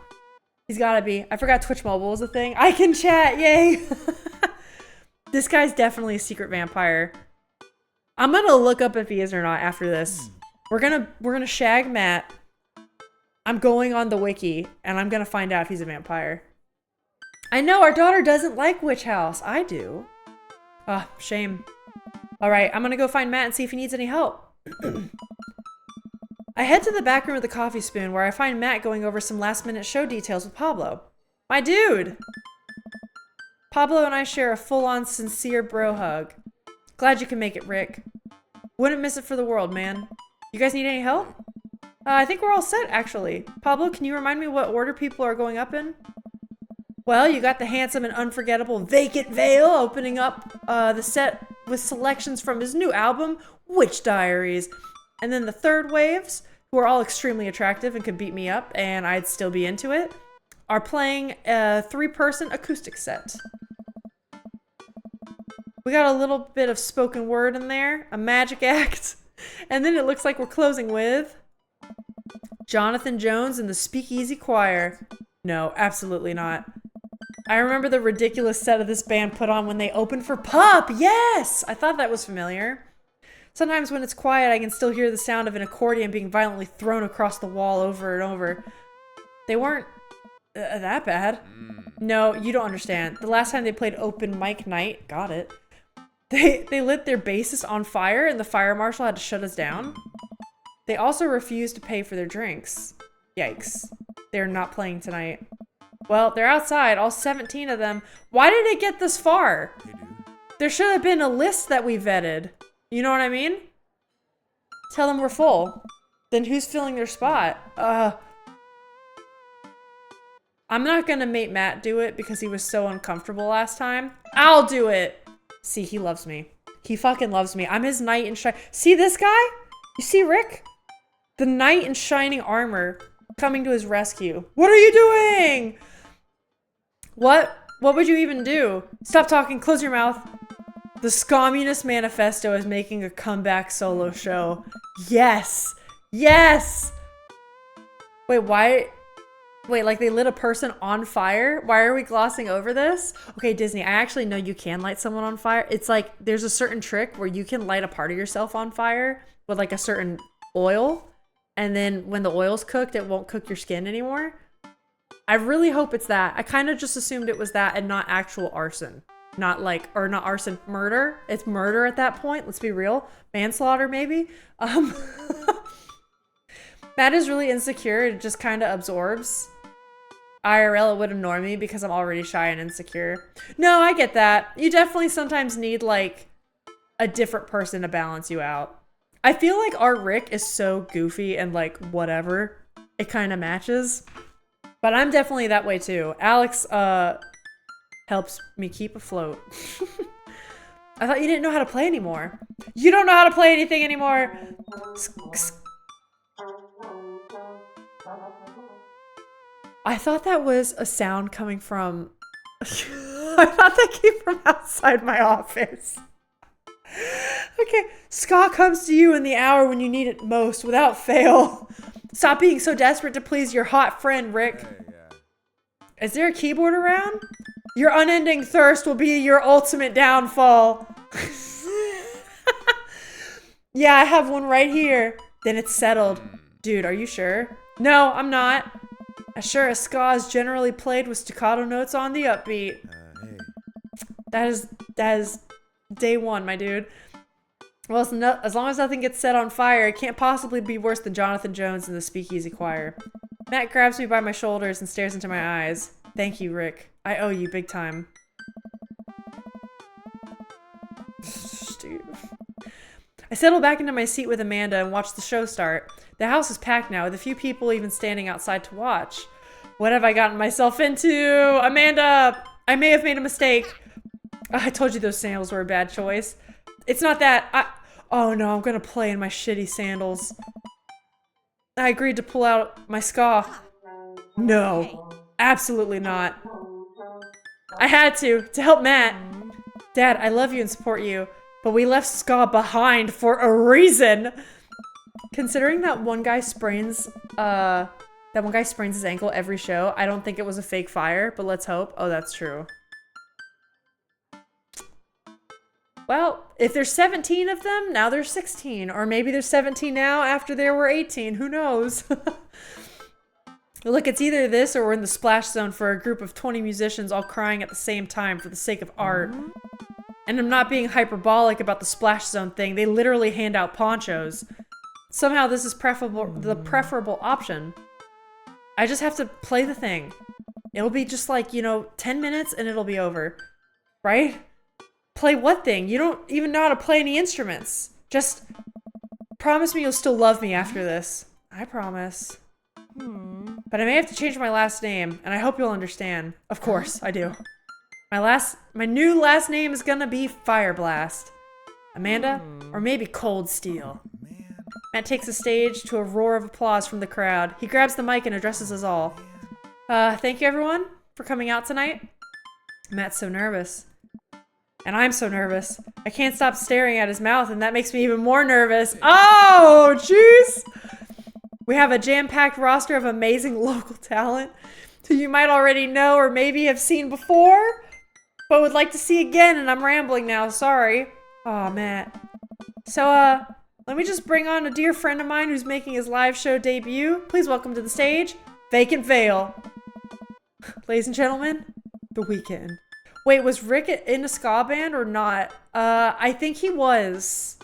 Speaker 1: He's gotta be. I forgot Twitch Mobile was a thing. I can chat, yay! This guy's definitely a secret vampire. I'm gonna look up if he is or not after this. We're gonna shag Matt. I'm going on the wiki and I'm gonna find out if he's a vampire. I know our daughter doesn't like Witch House. I do. Ah, shame. All right, I'm gonna go find Matt and see if he needs any help. I head to the back room of the Coffee Spoon where I find Matt going over some last-minute show details with Pablo. My dude! Pablo and I share a full-on sincere bro hug. Glad you can make it, Rick. Wouldn't miss it for the world, man. You guys need any help? I think we're all set, actually. Pablo, can you remind me what order people are going up in? Well, you got the handsome and unforgettable Vacant Veil opening up the set with selections from his new album, Witch Diaries. And then the third waves, who are all extremely attractive and could beat me up, and I'd still be into it, are playing a 3-person acoustic set. We got a little bit of spoken word in there, a magic act, and then it looks like we're closing with Jonathan Jones and the Speakeasy Choir. No, absolutely not. I remember the ridiculous set of this band put on when they opened for Pup. Yes! I thought that was familiar. Sometimes when it's quiet, I can still hear the sound of an accordion being violently thrown across the wall over and over. They weren't that bad. No, you don't understand. The last time they played open mic night, got it. They lit their bassist on fire and the fire marshal had to shut us down. They also refused to pay for their drinks. Yikes. They're not playing tonight. Well, they're outside, all 17 of them. Why did it get this far? There should have been a list that we vetted. You know what I mean? Tell them we're full. Then who's filling their spot? I'm not gonna make Matt do it because he was so uncomfortable last time. I'll do it! See, he loves me. He fucking loves me. I'm his knight in shining. See this guy? You see Rick? The knight in shining armor coming to his rescue. What are you doing? What would you even do? Stop talking, close your mouth. The Communist Manifesto is making a comeback solo show. Yes! Yes! Wait, why? Wait, like they lit a person on fire? Why are we glossing over this? Okay, Disney, I actually know you can light someone on fire. It's like, there's a certain trick where you can light a part of yourself on fire with like a certain oil. And then when the oil's cooked, it won't cook your skin anymore. I really hope it's that. I kind of just assumed it was that and not actual arson. Not like, or not arson, murder. It's murder at that point, let's be real. Manslaughter, maybe? Matt is really insecure, it just kind of absorbs. IRL, it would annoy me because I'm already shy and insecure. No, I get that. You definitely sometimes need like a different person to balance you out. I feel like our Rick is so goofy and like whatever. It kind of matches. But I'm definitely that way too. Alex helps me keep afloat. I thought you didn't know how to play anymore. You don't know how to play anything anymore. I thought that was a sound coming from... I thought that came from outside my office. Okay, Ska comes to you in the hour when you need it most, without fail. Stop being so desperate to please your hot friend, Rick. Is there a keyboard around? Your unending thirst will be your ultimate downfall. Yeah, I have one right here. Then it's settled. Dude, are you sure? No, I'm not. As sure as ska is generally played with staccato notes on the upbeat. That is day one, my dude. Well, as long as nothing gets set on fire, it can't possibly be worse than Jonathan Jones and the Speakeasy Choir. Matt grabs me by my shoulders and stares into my eyes. Thank you, Rick. I owe you big time. Dude. I settle back into my seat with Amanda and watch the show start. The house is packed now, with a few people even standing outside to watch. What have I gotten myself into? Amanda! I may have made a mistake. I told you those sandals were a bad choice. It's not that. Oh no, I'm gonna play in my shitty sandals. I agreed to pull out my ska. No, absolutely not. I had to help Matt. Dad, I love you and support you, but we left ska behind for a reason. Considering that one guy sprains his ankle every show, I don't think it was a fake fire, but let's hope. Oh, that's true. Well, if there's 17 of them, now there's 16. Or maybe there's 17 now after there were 18. Who knows? Look, it's either this or we're in the splash zone for a group of 20 musicians all crying at the same time for the sake of art. And I'm not being hyperbolic about the splash zone thing. They literally hand out ponchos. Somehow this is the preferable option. I just have to play the thing. It'll be just like, 10 minutes and it'll be over. Right? Play what thing? You don't even know how to play any instruments. Just promise me you'll still love me after this. I promise. But I may have to change my last name, and I hope you'll understand. Of course, I do. My new last name is gonna be Fireblast. Amanda? Or maybe Cold Steel. Matt takes the stage to a roar of applause from the crowd. He grabs the mic and addresses us all. Thank you everyone for coming out tonight. Matt's so nervous. And I'm so nervous. I can't stop staring at his mouth, and that makes me even more nervous. Oh, jeez! We have a jam-packed roster of amazing local talent who you might already know or maybe have seen before, but would like to see again, and I'm rambling now, sorry. Aw, Matt. So, let me just bring on a dear friend of mine who's making his live show debut. Please welcome to the stage, Vacant Veil. Ladies and gentlemen, The Weeknd. Wait, was Rick in a ska band or not? I think he was.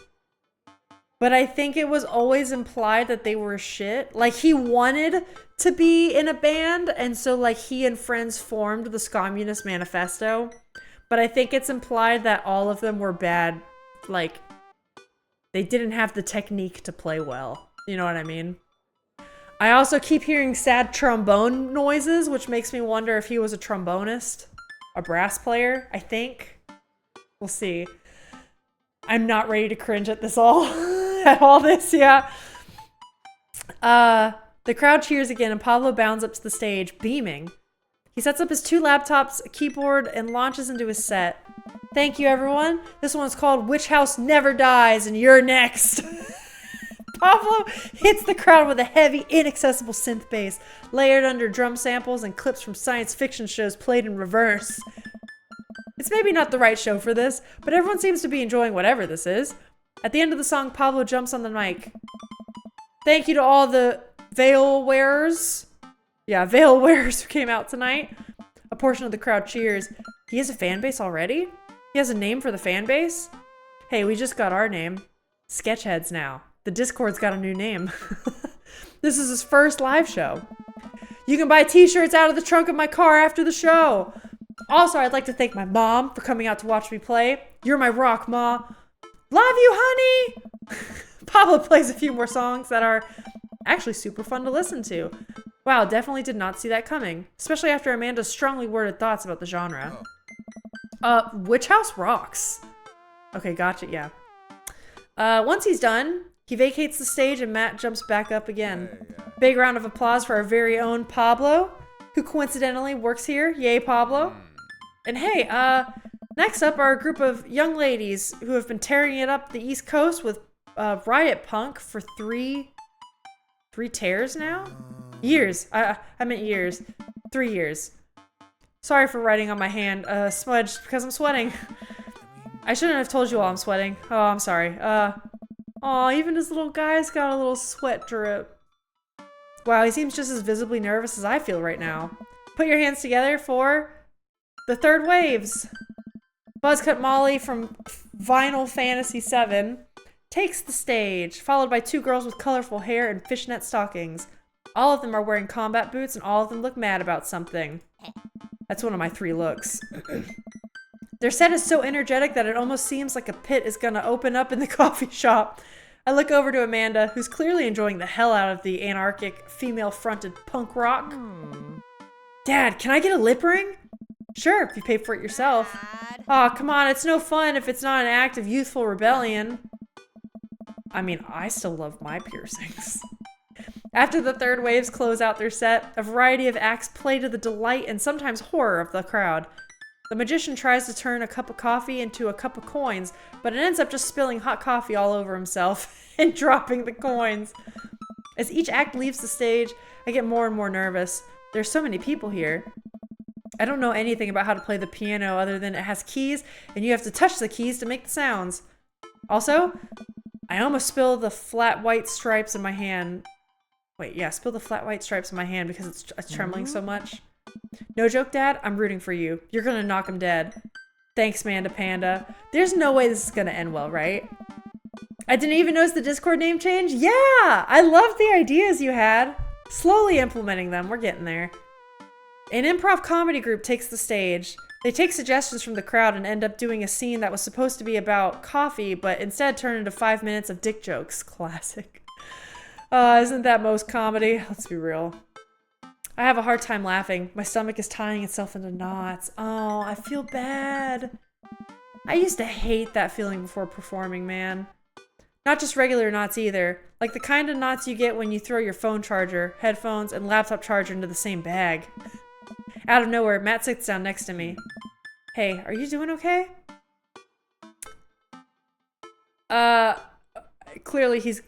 Speaker 1: But I think it was always implied that they were shit. Like, he wanted to be in a band, and so, like, he and friends formed the Communist Manifesto. But I think it's implied that all of them were bad. Like, they didn't have the technique to play well. You know what I mean? I also keep hearing sad trombone noises, which makes me wonder if he was a trombonist. A brass player, I think. We'll see. I'm not ready to cringe at this all. At all this, yeah. The crowd cheers again and Pablo bounds up to the stage, beaming. He sets up his 2 laptops, a keyboard, and launches into his set. Thank you, everyone. This one's called Which House Never Dies, and you're next. Pablo hits the crowd with a heavy, inaccessible synth bass, layered under drum samples and clips from science fiction shows played in reverse. It's maybe not the right show for this, but everyone seems to be enjoying whatever this is. At the end of the song, Pablo jumps on the mic. Thank you to all the veil wearers. Yeah, veil wearers who came out tonight. A portion of the crowd cheers. He has a fan base already? He has a name for the fan base? Hey, we just got our name. Sketchheads now. The Discord's got a new name. This is his first live show. You can buy t-shirts out of the trunk of my car after the show. Also, I'd like to thank my mom for coming out to watch me play. You're my rock, Ma. Love you, honey! Pablo plays a few more songs that are actually super fun to listen to. Wow, definitely did not see that coming. Especially after Amanda's strongly worded thoughts about the genre. Which House rocks? Okay, gotcha, yeah. Once he's done, he vacates the stage and Matt jumps back up again. Big round of applause for our very own Pablo, who coincidentally works here. Yay, Pablo. And hey, next up are a group of young ladies who have been tearing it up the East Coast with riot punk for three tears now? Years. I meant years. 3 years. Sorry for writing on my hand, smudged because I'm sweating. I shouldn't have told you all I'm sweating. Oh, I'm sorry. Aw, even his little guy's got a little sweat drip. Wow, he seems just as visibly nervous as I feel right now. Put your hands together for the Third Waves. Buzzcut Molly from Vinyl Fantasy 7 takes the stage, followed by 2 girls with colorful hair and fishnet stockings. All of them are wearing combat boots and all of them look mad about something. That's one of my 3 looks. Their set is so energetic that it almost seems like a pit is gonna open up in the coffee shop. I look over to Amanda, who's clearly enjoying the hell out of the anarchic, female-fronted punk rock. Dad, can I get a lip ring? Sure, if you pay for it yourself. Aw, come on, it's no fun if it's not an act of youthful rebellion. I mean, I still love my piercings. After the Third Waves close out their set, a variety of acts play to the delight and sometimes horror of the crowd. The magician tries to turn a cup of coffee into a cup of coins, but it ends up just spilling hot coffee all over himself and dropping the coins. As each act leaves the stage, I get more and more nervous. There's so many people here. I don't know anything about how to play the piano other than it has keys, and you have to touch the keys to make the sounds. Also, I almost spilled the flat white stripes in my hand. Wait, yeah, spill the flat white stripes in my hand because it's trembling so much. No joke, Dad, I'm rooting for you. You're gonna knock him dead. Thanks, Manda Panda. There's no way this is gonna end well, right? I didn't even notice the Discord name change. Yeah, I love the ideas you had. Slowly implementing them, we're getting there. An improv comedy group takes the stage. They take suggestions from the crowd and end up doing a scene that was supposed to be about coffee, but instead turn into 5 minutes of dick jokes. Classic. Isn't that most comedy? Let's be real. I have a hard time laughing. My stomach is tying itself into knots. Oh, I feel bad. I used to hate that feeling before performing, man. Not just regular knots either. Like the kind of knots you get when you throw your phone charger, headphones, and laptop charger into the same bag. Out of nowhere, Matt sits down next to me. Hey, are you doing okay? Clearly he's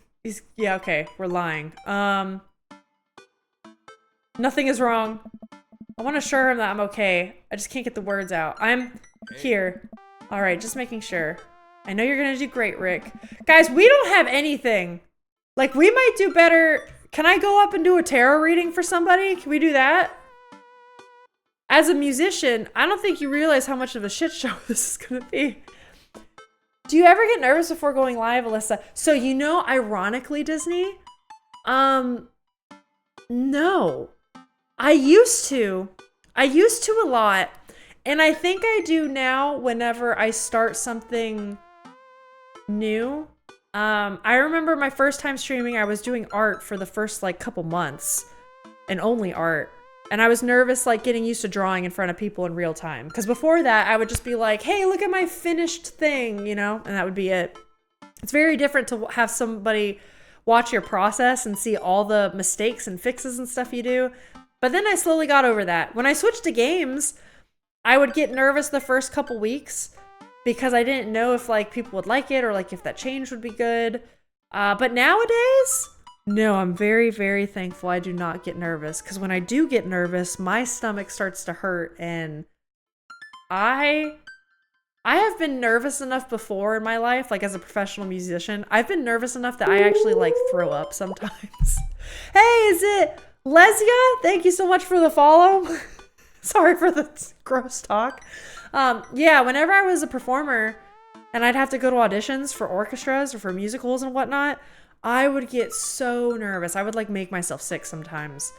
Speaker 1: yeah, okay, we're lying. Nothing is wrong. I want to assure him that I'm okay. I just can't get the words out. I'm here. All right, just making sure. I know you're gonna do great, Rick. Guys, we don't have anything. Like, we might do better. Can I go up and do a tarot reading for somebody? Can we do that? As a musician, I don't think you realize how much of a shit show this is gonna be. Do you ever get nervous before going live, Alyssa? So, you know, ironically, Disney, no. I used to a lot. And I think I do now whenever I start something new. I remember my first time streaming, I was doing art for the first like couple months and only art. And I was nervous like getting used to drawing in front of people in real time. Because before that, I would just be like, hey, look at my finished thing, you know? And that would be it. It's very different to have somebody watch your process and see all the mistakes and fixes and stuff you do. But then I slowly got over that. When I switched to games, I would get nervous the first couple weeks because I didn't know if like people would like it or like if that change would be good. But nowadays, no, I'm very, very thankful I do not get nervous, because when I do get nervous, my stomach starts to hurt, and I have been nervous enough before in my life, like as a professional musician. I've been nervous enough that I actually like throw up sometimes. Hey, is it Lesia? Thank you so much for the follow. Sorry for the gross talk. Yeah, whenever I was a performer and I'd have to go to auditions for orchestras or for musicals and whatnot, I would get so nervous. I would like make myself sick sometimes.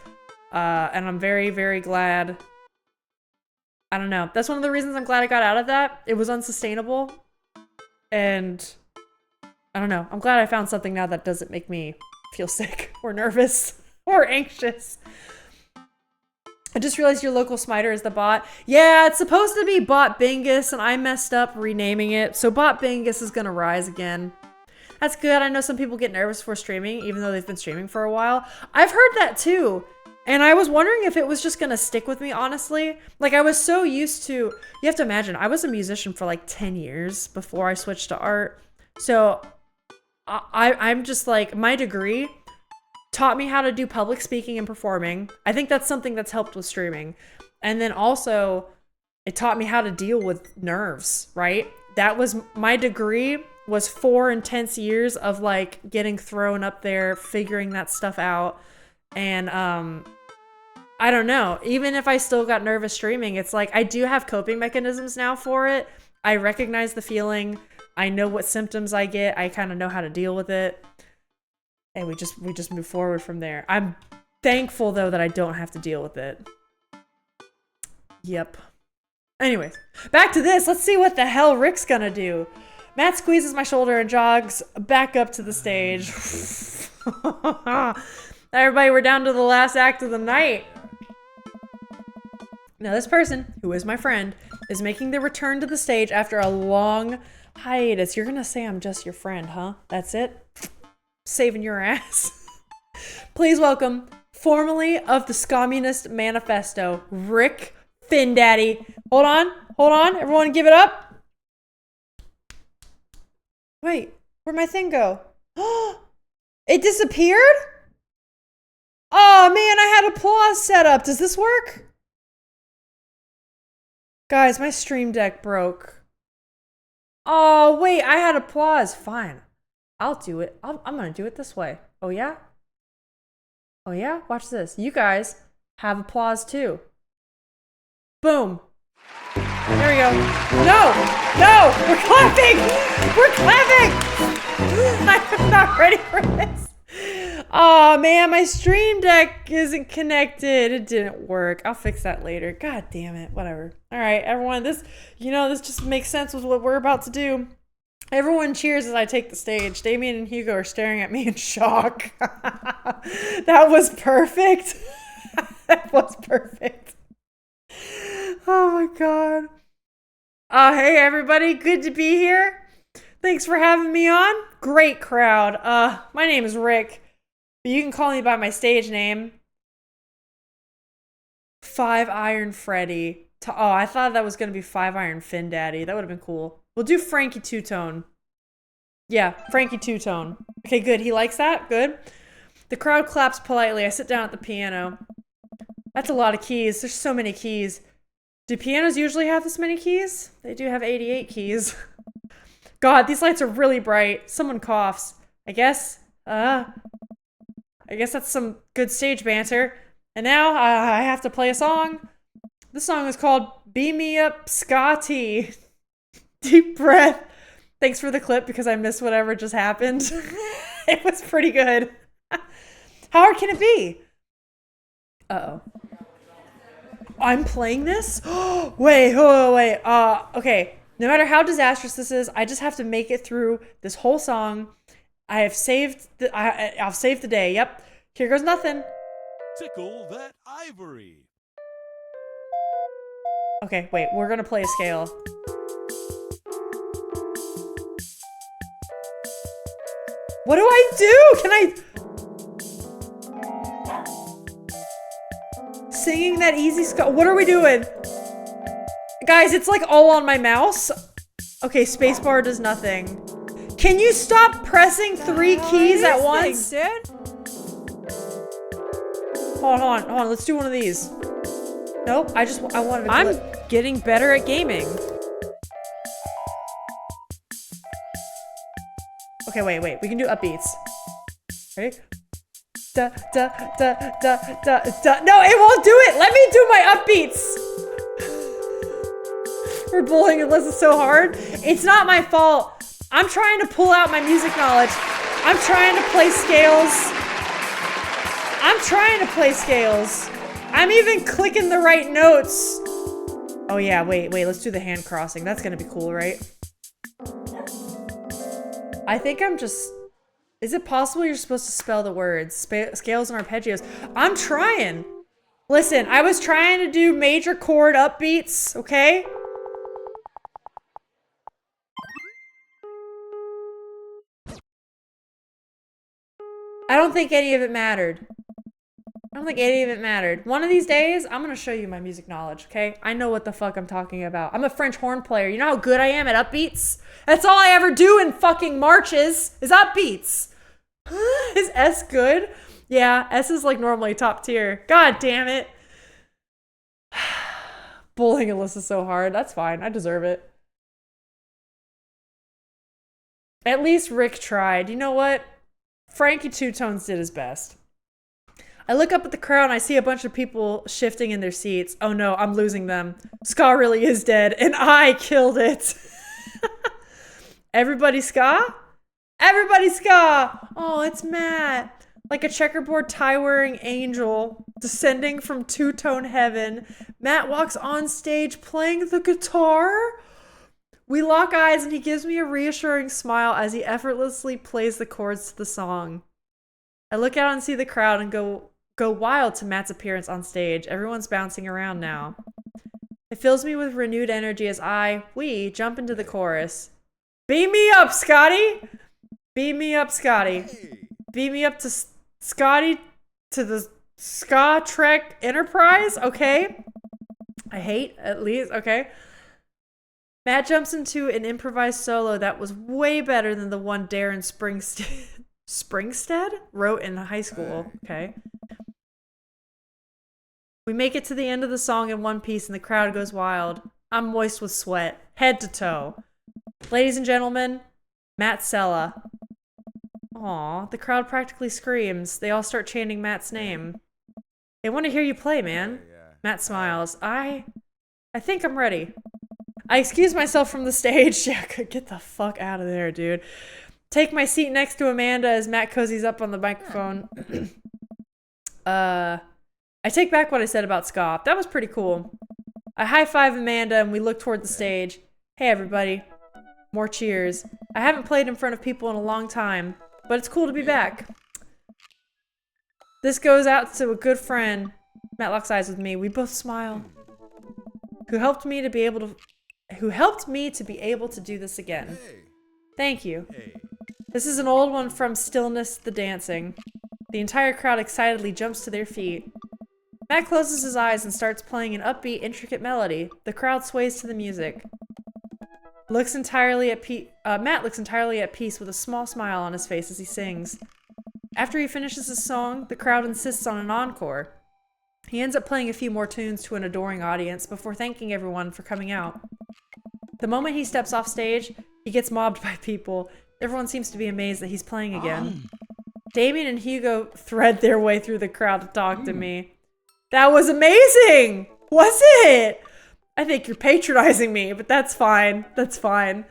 Speaker 1: And I'm very, very glad. I don't know. That's one of the reasons I'm glad I got out of that. It was unsustainable. And I don't know. I'm glad I found something now that doesn't make me feel sick or nervous or anxious. I just realized your local Smiter is the bot. Yeah, it's supposed to be Bot Bingus, and I messed up renaming it. So Bot Bingus is gonna rise again. That's good. I know some people get nervous for streaming, even though they've been streaming for a while. I've heard that too. And I was wondering if it was just gonna stick with me, honestly. Like, I was so used to, you have to imagine, I was a musician for like 10 years before I switched to art. So I'm just like, my degree taught me how to do public speaking and performing. I think that's something that's helped with streaming. And then also, it taught me how to deal with nerves, right? That was, my degree was 4 intense years of like getting thrown up there, figuring that stuff out. And I don't know, even if I still got nervous streaming, it's like I do have coping mechanisms now for it. I recognize the feeling. I know what symptoms I get. I kind of know how to deal with it. And we just move forward from there. I'm thankful though that I don't have to deal with it. Yep. Anyways, back to this. Let's see what the hell Rick's gonna do. Matt squeezes my shoulder and jogs back up to the stage. Everybody, we're down to the last act of the night. Now this person, who is my friend, is making the return to the stage after a long hiatus. You're gonna say I'm just your friend, huh? That's it? Saving your ass. Please welcome, formerly of the Scommunist Manifesto, Rick Findaddy. Hold on, everyone give it up. Wait, where'd my thing go? It disappeared? Oh man, I had applause set up. Does this work? Guys, my stream deck broke. Oh wait, I had applause. Fine. I'll do it. I'm gonna do it this way. Oh yeah? Oh yeah? Watch this. You guys have applause too. Boom. There we go. No! No! We're clapping! We're clapping! I'm not ready for this. Oh man, my stream deck isn't connected. It didn't work. I'll fix that later. God damn it. Whatever. All right, everyone. This just makes sense with what we're about to do. Everyone cheers as I take the stage. Damien and Hugo are staring at me in shock. That was perfect. That was perfect. Oh my god. Hey everybody, good to be here. Thanks for having me on. Great crowd. My name is Rick, but you can call me by my stage name. Five Iron Freddy. Oh, I thought that was gonna be Five Iron Fin Daddy. That would have been cool. We'll do Frankie Two-Tone. Yeah, Frankie Two-Tone. Okay, good. He likes that. Good. The crowd claps politely. I sit down at the piano. That's a lot of keys. There's so many keys. Do pianos usually have this many keys? They do have 88 keys. God, these lights are really bright. Someone coughs. I guess that's some good stage banter. And now I have to play a song. This song is called Beam Me Up Scotty. Deep breath. Thanks for the clip because I missed whatever just happened. It was pretty good. How hard can it be? Uh-oh. I'm playing this? Wait. Okay. No matter how disastrous this is, I just have to make it through this whole song. I'll save the day. Yep. Here goes nothing.
Speaker 4: Tickle that ivory.
Speaker 1: Okay, wait. We're gonna play a scale. What do I do? Can I... Singing that easy Scott. What are we doing? Guys, it's like all on my mouse. Okay, spacebar does nothing. Can you stop pressing 3 keys at once?
Speaker 3: Dude?
Speaker 1: Hold on. Let's do one of these. Nope, I wanted to
Speaker 3: I'm getting better at gaming.
Speaker 1: Okay, wait. We can do upbeats. Ready? Da, da, da, da, da, da. No, it won't do it! Let me do my upbeats! We're bullying Alyssa so hard. It's not my fault. I'm trying to pull out my music knowledge. I'm trying to play scales. I'm even clicking the right notes. Oh yeah, wait, let's do the hand crossing. That's gonna be cool, right? I think I'm just... Is it possible you're supposed to spell the words? Scales and arpeggios. I'm trying. Listen, I was trying to do major chord upbeats, okay? I don't think any of it mattered. One of these days, I'm gonna show you my music knowledge, okay? I know what the fuck I'm talking about. I'm a French horn player. You know how good I am at upbeats? That's all I ever do in fucking marches, is upbeats. Is S good? Yeah, S is like normally top tier. God damn it. Bullying Alyssa so hard. That's fine. I deserve it. At least Rick tried. You know what? Frankie Two-Tones did his best. I look up at the crowd and I see a bunch of people shifting in their seats. Oh no, I'm losing them. Ska really is dead, and I killed it. Everybody ska? Everybody ska! Oh, it's Matt. Like a checkerboard tie-wearing angel descending from two-tone heaven, Matt walks on stage playing the guitar. We lock eyes and he gives me a reassuring smile as he effortlessly plays the chords to the song. I look out and see the crowd and go wild to Matt's appearance on stage. Everyone's bouncing around now. It fills me with renewed energy as we jump into the chorus. Beam me up, Scotty! Beam me up, Scotty. Beam me up to Scotty, to the Ska Trek Enterprise, okay? I hate, at least, okay? Matt jumps into an improvised solo that was way better than the one Darren Springstead wrote in high school, okay? We make it to the end of the song in one piece and the crowd goes wild. I'm moist with sweat, head to toe. Ladies and gentlemen, Matt Sella. Aw, the crowd practically screams. They all start chanting Matt's name. They want to hear you play, man. Matt smiles. I think I'm ready. I excuse myself from the stage. Yeah, get the fuck out of there, dude. Take my seat next to Amanda as Matt cozies up on the microphone. I take back what I said about ska. That was pretty cool. I high-five Amanda and we look toward the stage. Hey, everybody. More cheers. I haven't played in front of people in a long time, but it's cool to be back. This goes out to a good friend. Matt locks eyes with me. We both smile. Who helped me to be able to do this again. Thank you. This is an old one from Stillness the Dancing. The entire crowd excitedly jumps to their feet. Matt closes his eyes and starts playing an upbeat, intricate melody. The crowd sways to the music. Matt looks entirely at peace with a small smile on his face as he sings. After he finishes his song, the crowd insists on an encore. He ends up playing a few more tunes to an adoring audience before thanking everyone for coming out. The moment he steps off stage, he gets mobbed by people. Everyone seems to be amazed that he's playing again. Damien and Hugo thread their way through the crowd to talk to me. That was amazing! Was it? I think you're patronizing me, but that's fine. That's fine.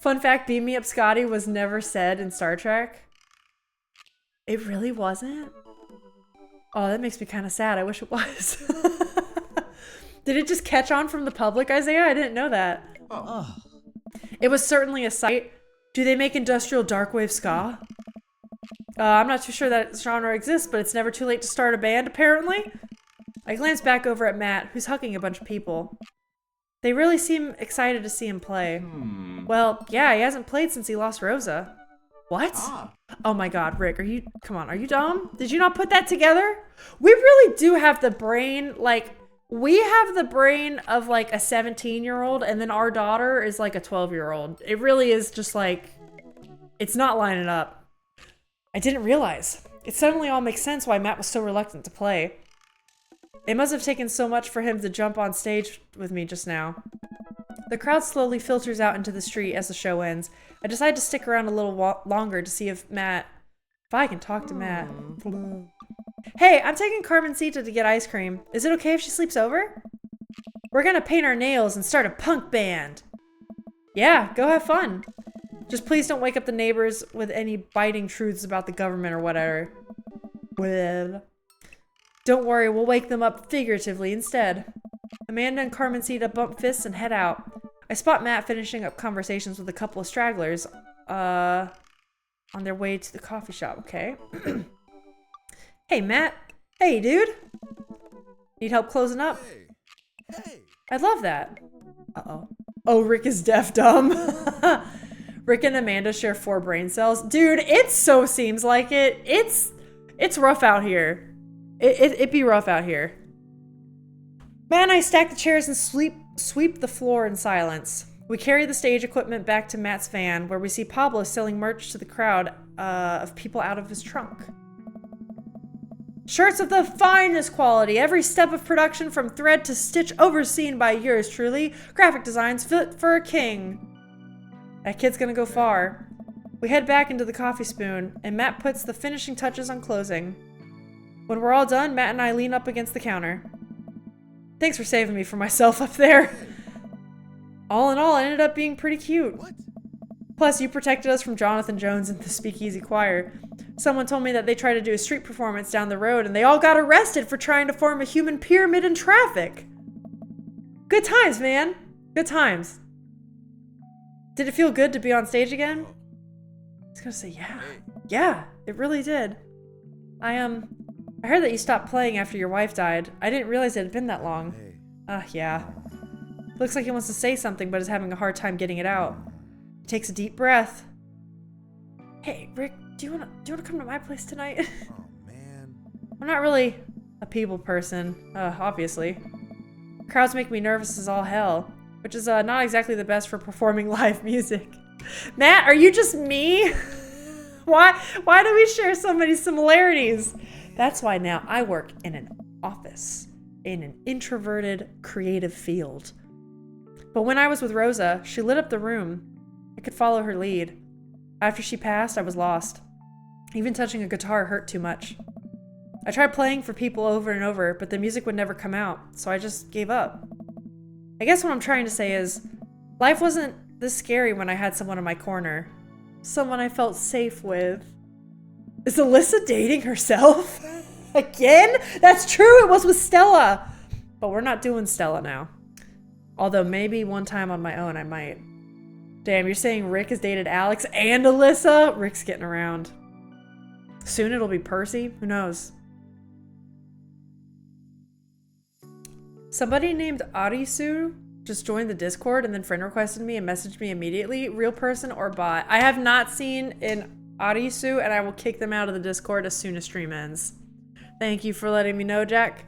Speaker 1: Fun fact, Beam Me Up Scotty was never said in Star Trek. It really wasn't? Oh, that makes me kind of sad. I wish it was. Did it just catch on from the public, Isaiah? I didn't know that.
Speaker 5: Oh.
Speaker 1: It was certainly a sight. Do they make industrial darkwave ska? I'm not too sure that genre exists, but it's never too late to start a band, apparently. I glance back over at Matt, who's hugging a bunch of people. They really seem excited to see him play. Well, yeah, he hasn't played since he lost Rosa. What? Oh my god, Rick, come on, are you dumb? Did you not put that together? We really do have the brain, we have the brain of like a 17-year-old, and then our daughter is like a 12-year-old. It really is just like, it's not lining up. I didn't realize. It suddenly all makes sense why Matt was so reluctant to play. It must have taken so much for him to jump on stage with me just now. The crowd slowly filters out into the street as the show ends. I decide to stick around a little longer to see if I can talk to Matt. Hey, I'm taking Carmencita to get ice cream. Is it okay if she sleeps over? We're gonna paint our nails and start a punk band. Yeah, go have fun. Just please don't wake up the neighbors with any biting truths about the government or whatever. Well, don't worry, we'll wake them up figuratively instead. Amanda and Carmencita bump fists and head out. I spot Matt finishing up conversations with a couple of stragglers, on their way to the coffee shop, okay? Hey, Matt. Hey, dude. Need help closing up?
Speaker 4: Hey.
Speaker 1: I'd love that. Uh-oh. Oh, Rick is deaf dumb. Rick and Amanda share 4 brain cells. Dude, it so seems like it. It's rough out here. It be rough out here. Matt and I stack the chairs and sweep the floor in silence. We carry the stage equipment back to Matt's van, where we see Pablo selling merch to the crowd of people out of his trunk. Shirts of the finest quality, every step of production from thread to stitch overseen by yours truly. Graphic designs fit for a king. That kid's gonna go far. We head back into the Coffee Spoon, and Matt puts the finishing touches on closing. When we're all done, Matt and I lean up against the counter. Thanks for saving me from myself up there. All in all, it ended up being pretty cute.
Speaker 4: What?
Speaker 1: Plus, you protected us from Jonathan Jones and the Speakeasy Choir. Someone told me that they tried to do a street performance down the road and they all got arrested for trying to form a human pyramid in traffic. Good times, man. Good times. Did it feel good to be on stage again? I was gonna say yeah. Yeah, it really did. I heard that you stopped playing after your wife died. I didn't realize it had been that long. Yeah. Looks like he wants to say something but is having a hard time getting it out. He takes a deep breath. Hey, Rick, do you wanna come to my place tonight?
Speaker 4: Oh man.
Speaker 1: I'm not really a people person, obviously. Crowds make me nervous as all hell, which is not exactly the best for performing live music. Matt, are you just me? Why do we share so many similarities? That's why now I work in an office, in an introverted, creative field. But when I was with Rosa, she lit up the room. I could follow her lead. After she passed, I was lost. Even touching a guitar hurt too much. I tried playing for people over and over, but the music would never come out, so I just gave up. I guess what I'm trying to say is, life wasn't this scary when I had someone in my corner. Someone I felt safe with. Is Alyssa dating herself? Again? That's true, it was with Stella! But we're not doing Stella now. Although maybe one time on my own I might. Damn, you're saying Rick has dated Alex and Alyssa? Rick's getting around. Soon it'll be Percy. Who knows? Somebody named Arisu just joined the Discord and then friend requested me and messaged me immediately. Real person or bot? I have not seen an Arisu, and I will kick them out of the Discord as soon as stream ends. Thank you for letting me know, Jack.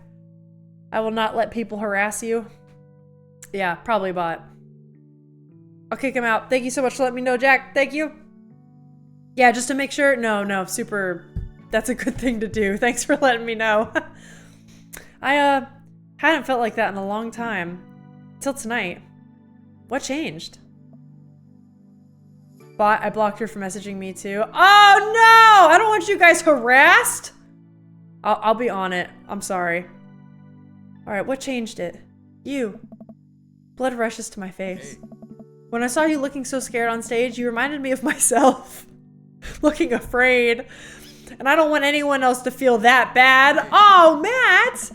Speaker 1: I will not let people harass you. Yeah, probably bot. I'll kick him out. Thank you so much for letting me know, Jack. Thank you. Yeah, just to make sure. No, super. That's a good thing to do. Thanks for letting me know. I hadn't felt like that in a long time. Till tonight. What changed? Bot, I blocked her for messaging me too. Oh no! I don't want you guys harassed! I'll be on it. I'm sorry. Alright, what changed it? You. Blood rushes to my face.
Speaker 4: Hey.
Speaker 1: When I saw you looking so scared on stage, you reminded me of myself. Looking afraid. And I don't want anyone else to feel that bad. Oh, Matt!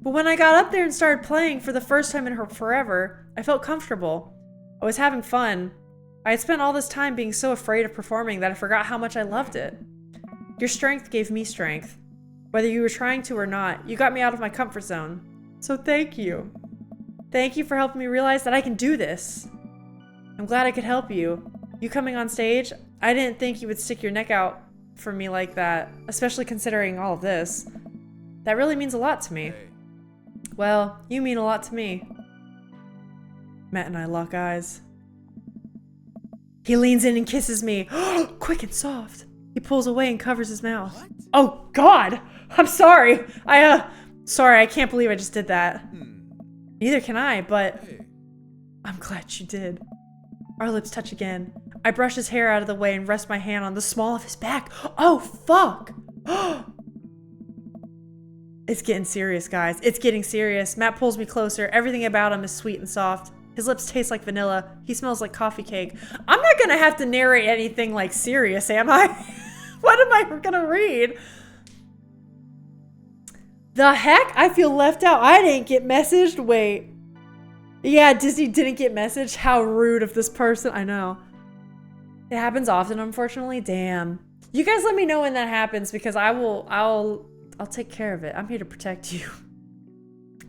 Speaker 1: But when I got up there and started playing for the first time in forever, I felt comfortable. I was having fun. I had spent all this time being so afraid of performing that I forgot how much I loved it. Your strength gave me strength. Whether you were trying to or not, you got me out of my comfort zone. So thank you. Thank you for helping me realize that I can do this. I'm glad I could help you. You coming on stage, I didn't think you would stick your neck out for me like that, especially considering all of this. That really means a lot to me. Well, you mean a lot to me. Matt and I lock eyes. He leans in and kisses me. Quick and soft. He pulls away and covers his mouth.
Speaker 4: What?
Speaker 1: Oh, God! I'm sorry. Sorry, I can't believe I just did that. Neither can I, but
Speaker 4: Hey.
Speaker 1: I'm glad you did. Our lips touch again. I brush his hair out of the way and rest my hand on the small of his back. Oh, fuck! It's getting serious, guys. It's getting serious. Matt pulls me closer. Everything about him is sweet and soft. His lips taste like vanilla. He smells like coffee cake. I'm not gonna have to narrate anything like serious, am I? What am I gonna read? The heck? I feel left out. I didn't get messaged. Wait. Yeah, Disney didn't get messaged. How rude of this person. I know. It happens often, unfortunately. Damn. You guys let me know when that happens because I'll take care of it. I'm here to protect you.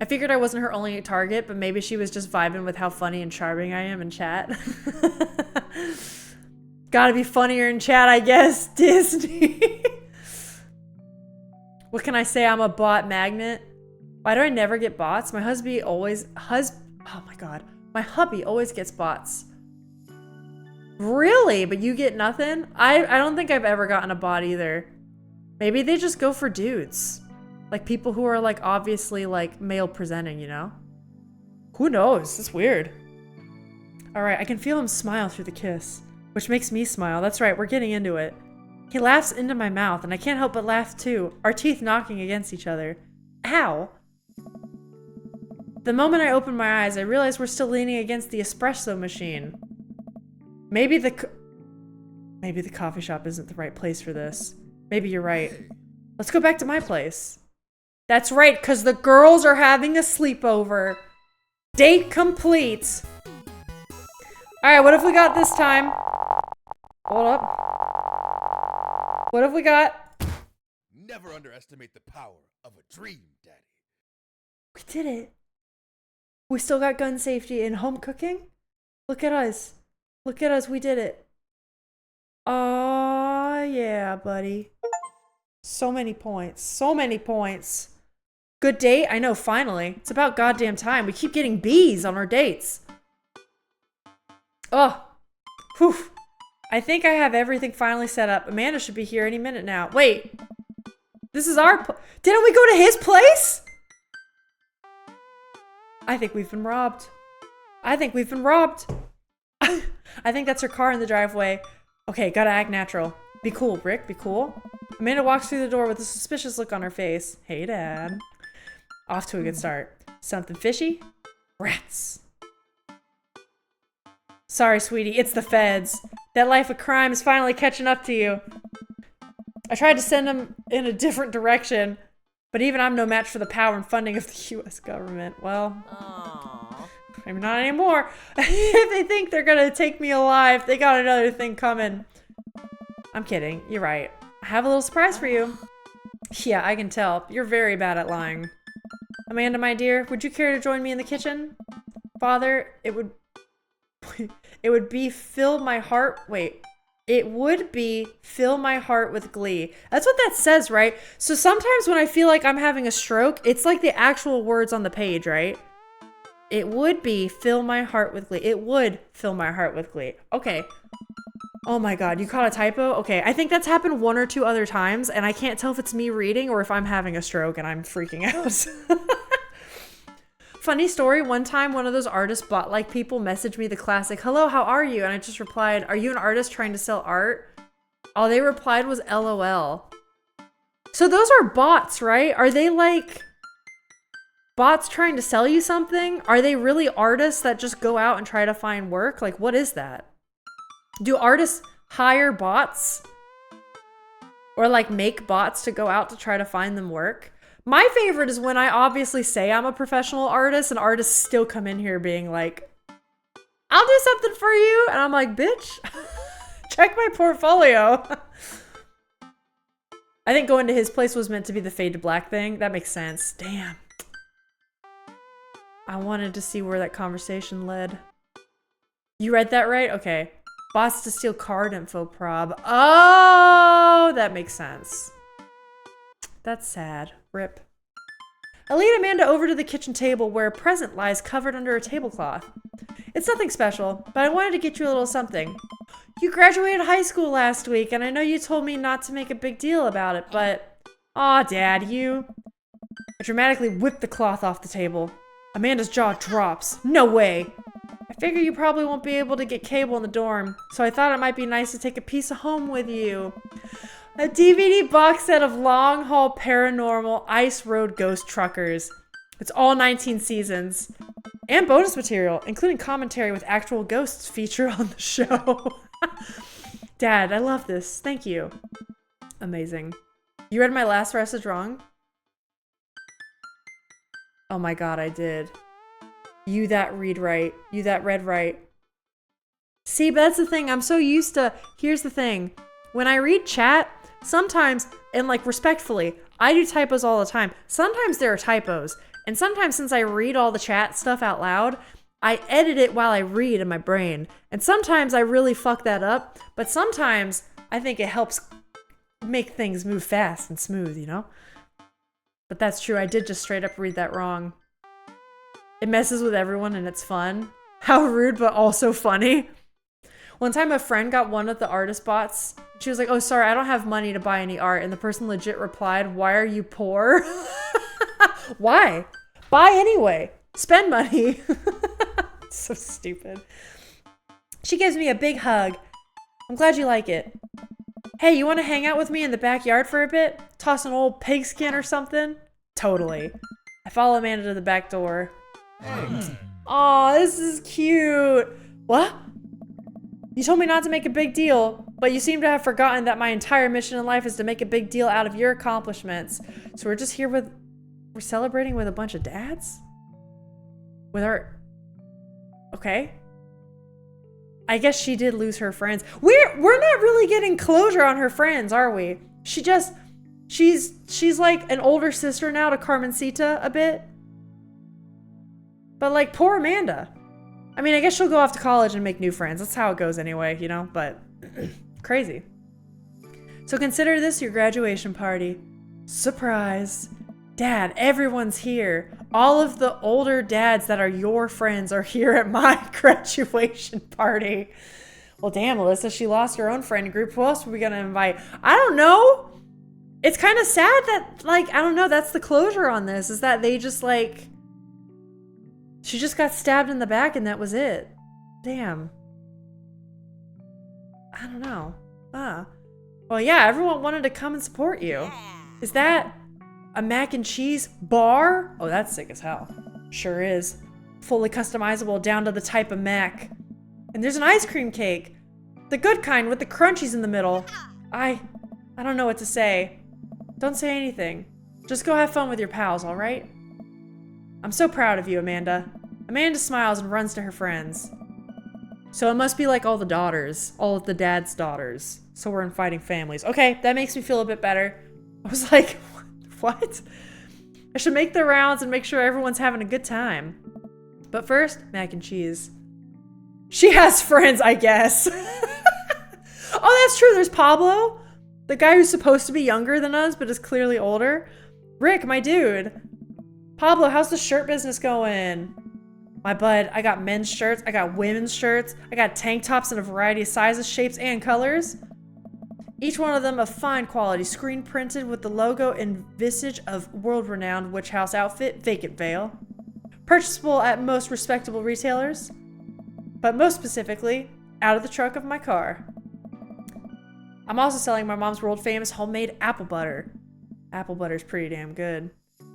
Speaker 1: I figured I wasn't her only target, but maybe she was just vibing with how funny and charming I am in chat. Gotta be funnier in chat, I guess, Disney. What can I say? I'm a bot magnet. Why do I never get bots? My hubby always... Oh my god. My hubby always gets bots. Really? But you get nothing? I don't think I've ever gotten a bot either. Maybe they just go for dudes. Like people who are like obviously like male presenting, you know? Who knows? It's weird. Alright, I can feel him smile through the kiss. Which makes me smile. That's right, we're getting into it. He laughs into my mouth, and I can't help but laugh too, our teeth knocking against each other. Ow! The moment I open my eyes, I realize we're still leaning against the espresso machine. Maybe the coffee shop isn't the right place for this. Maybe you're right. Let's go back to my place. That's right, because the girls are having a sleepover. Date complete. Alright, what have we got this time? Hold up. What have we got?
Speaker 4: Never underestimate the power of a dream, Daddy.
Speaker 1: We did it. We still got gun safety and home cooking? Look at us. Look at us, we did it. Aw, yeah, buddy. So many points. So many points. Good date? I know, finally. It's about goddamn time. We keep getting B's on our dates. Oh. Whew. I think I have everything finally set up. Amanda should be here any minute now. Wait. This is our didn't we go to his place? I think we've been robbed. I think we've been robbed. I think that's her car in the driveway. Okay, gotta act natural. Be cool, Rick. Be cool. Amanda walks through the door with a suspicious look on her face. Hey, Dad. Off to a good start. Something fishy? Rats. Sorry, sweetie. It's the feds. That life of crime is finally catching up to you. I tried to send them in a different direction, but even I'm no match for the power and funding of the U.S. government. Well, Maybe not anymore. If they think they're gonna take me alive, they got another thing coming. I'm kidding. You're right. I have a little surprise for you. Yeah, I can tell. You're very bad at lying. Amanda, my dear, would you care to join me in the kitchen? Father, it would be fill my heart. Wait. It would be fill my heart with glee. That's what that says, right? So sometimes when I feel like I'm having a stroke, it's like the actual words on the page, right? It would be fill my heart with glee. It would fill my heart with glee. Okay. Oh my God, you caught a typo? Okay, I think that's happened 1 or 2 other times, and I can't tell if it's me reading or if I'm having a stroke and I'm freaking out. Funny story, one time one of those artist bot-like people messaged me the classic, hello, how are you? And I just replied, are you an artist trying to sell art? All they replied was LOL. So those are bots, right? Are they like bots trying to sell you something? Are they really artists that just go out and try to find work? Like, what is that? Do artists hire bots? Or like make bots to go out to try to find them work? My favorite is when I obviously say I'm a professional artist and artists still come in here being like, I'll do something for you. And I'm like, bitch, check my portfolio. I think going to his place was meant to be the fade to black thing. That makes sense. Damn. I wanted to see where that conversation led. You read that right? Okay. Bots to steal card info prob. Oh, that makes sense. That's sad. Rip. I lead Amanda over to the kitchen table where a present lies covered under a tablecloth. It's nothing special, but I wanted to get you a little something. You graduated high school last week, and I know you told me not to make a big deal about it, but... Aw, Dad, you... I dramatically whipped the cloth off the table. Amanda's jaw drops. No way! I figure you probably won't be able to get cable in the dorm, so I thought it might be nice to take a piece of home with you. A DVD box set of Long Haul Paranormal Ice Road Ghost Truckers. It's all 19 seasons. And bonus material, including commentary with actual ghosts featured on the show. Dad, I love this. Thank you. Amazing. You read my last message wrong? Oh my God, I did. You that read right. You that read right. See, but that's the thing. I'm so used to... Here's the thing. When I read chat, sometimes, and like respectfully, I do typos all the time. Sometimes there are typos. And sometimes since I read all the chat stuff out loud, I edit it while I read in my brain. And sometimes I really fuck that up. But sometimes I think it helps make things move fast and smooth, you know? But that's true. I did just straight up read that wrong. It messes with everyone and it's fun. How rude, but also funny. One time a friend got one of the artist bots. She was like, oh, sorry, I don't have money to buy any art. And the person legit replied, why are you poor? Why? Buy anyway. Spend money. So stupid. She gives me a big hug. I'm glad you like it. Hey, you want to hang out with me in the backyard for a bit? Toss an old pigskin or something? Totally. I follow Amanda to the back door. Aw, this is cute. What? You told me not to make a big deal, but you seem to have forgotten that my entire mission in life is to make a big deal out of your accomplishments. So we're just here with... We're celebrating with a bunch of dads? With our... Okay. I guess she did lose her friends. We're not really getting closure on her friends, are we? She just... She's like an older sister now to Carmencita a bit. But like, poor Amanda. I mean, I guess she'll go off to college and make new friends. That's how it goes anyway, you know? But crazy. So consider this your graduation party. Surprise. Dad, everyone's here. All of the older dads that are your friends are here at my graduation party. Well, damn, Alyssa, she lost her own friend group. Who else are we going to invite? I don't know. It's kind of sad that, like, I don't know. That's the closure on this, is that they just, like... She just got stabbed in the back and that was it. Damn. I don't know. Well, yeah, everyone wanted to come and support you. Is that a mac and cheese bar? Oh, that's sick as hell. Sure is. Fully customizable down to the type of mac. And there's an ice cream cake. The good kind with the crunchies in the middle. I don't know what to say. Don't say anything. Just go have fun with your pals, all right? I'm so proud of you, Amanda. Amanda smiles and runs to her friends. So it must be like all the daughters, all of the dad's daughters. So we're in fighting families. Okay, that makes me feel a bit better. I was like, what? I should make the rounds and make sure everyone's having a good time. But first, mac and cheese. She has friends, I guess. Oh, that's true. There's Pablo, the guy who's supposed to be younger than us, but is clearly older. Rick, my dude. Pablo, how's the shirt business going? My bud, I got men's shirts, I got women's shirts, I got tank tops in a variety of sizes, shapes, and colors. Each one of them of fine quality, screen printed with the logo and visage of world-renowned witch house outfit, Vacant Veil. Purchasable at most respectable retailers, but most specifically, out of the trunk of my car. I'm also selling my mom's world-famous homemade apple butter. Apple butter's pretty damn good.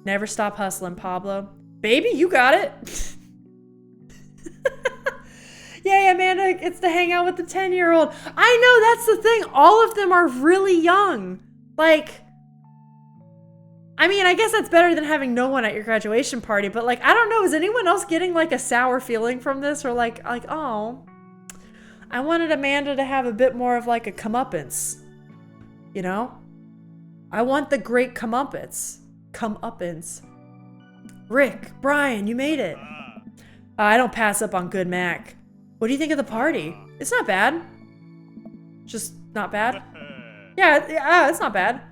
Speaker 1: Never stop hustling, Pablo. Baby, you got it! Yay, Amanda, it's to hang out with the 10-year-old. I know, that's the thing. All of them are really young. Like, I mean, I guess that's better than having no one at your graduation party, but like, I don't know, is anyone else getting like a sour feeling from this? Or like, oh, I wanted Amanda to have a bit more of like a comeuppance, you know? I want the great comeuppance. Comeuppance. Rick, Brian, you made it. I don't pass up on good Mac. What do you think of the party? It's not bad. Just not bad? Yeah, it's not bad.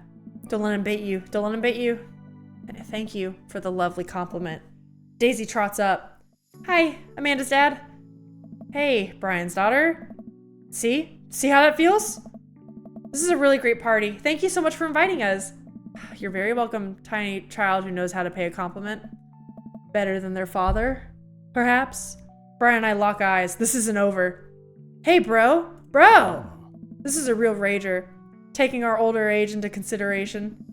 Speaker 1: Don't let him bait you. Don't let him bait you. Thank you for the lovely compliment. Daisy trots up. Hi, Amanda's dad. Hey, Brian's daughter. See? See how that feels? This is a really great party. Thank you so much for inviting us. You're very welcome, tiny child who knows how to pay a compliment. Better than their father, perhaps? Brian and I lock eyes. This isn't over. Hey, bro. Bro! This is a real rager. Taking our older age into consideration.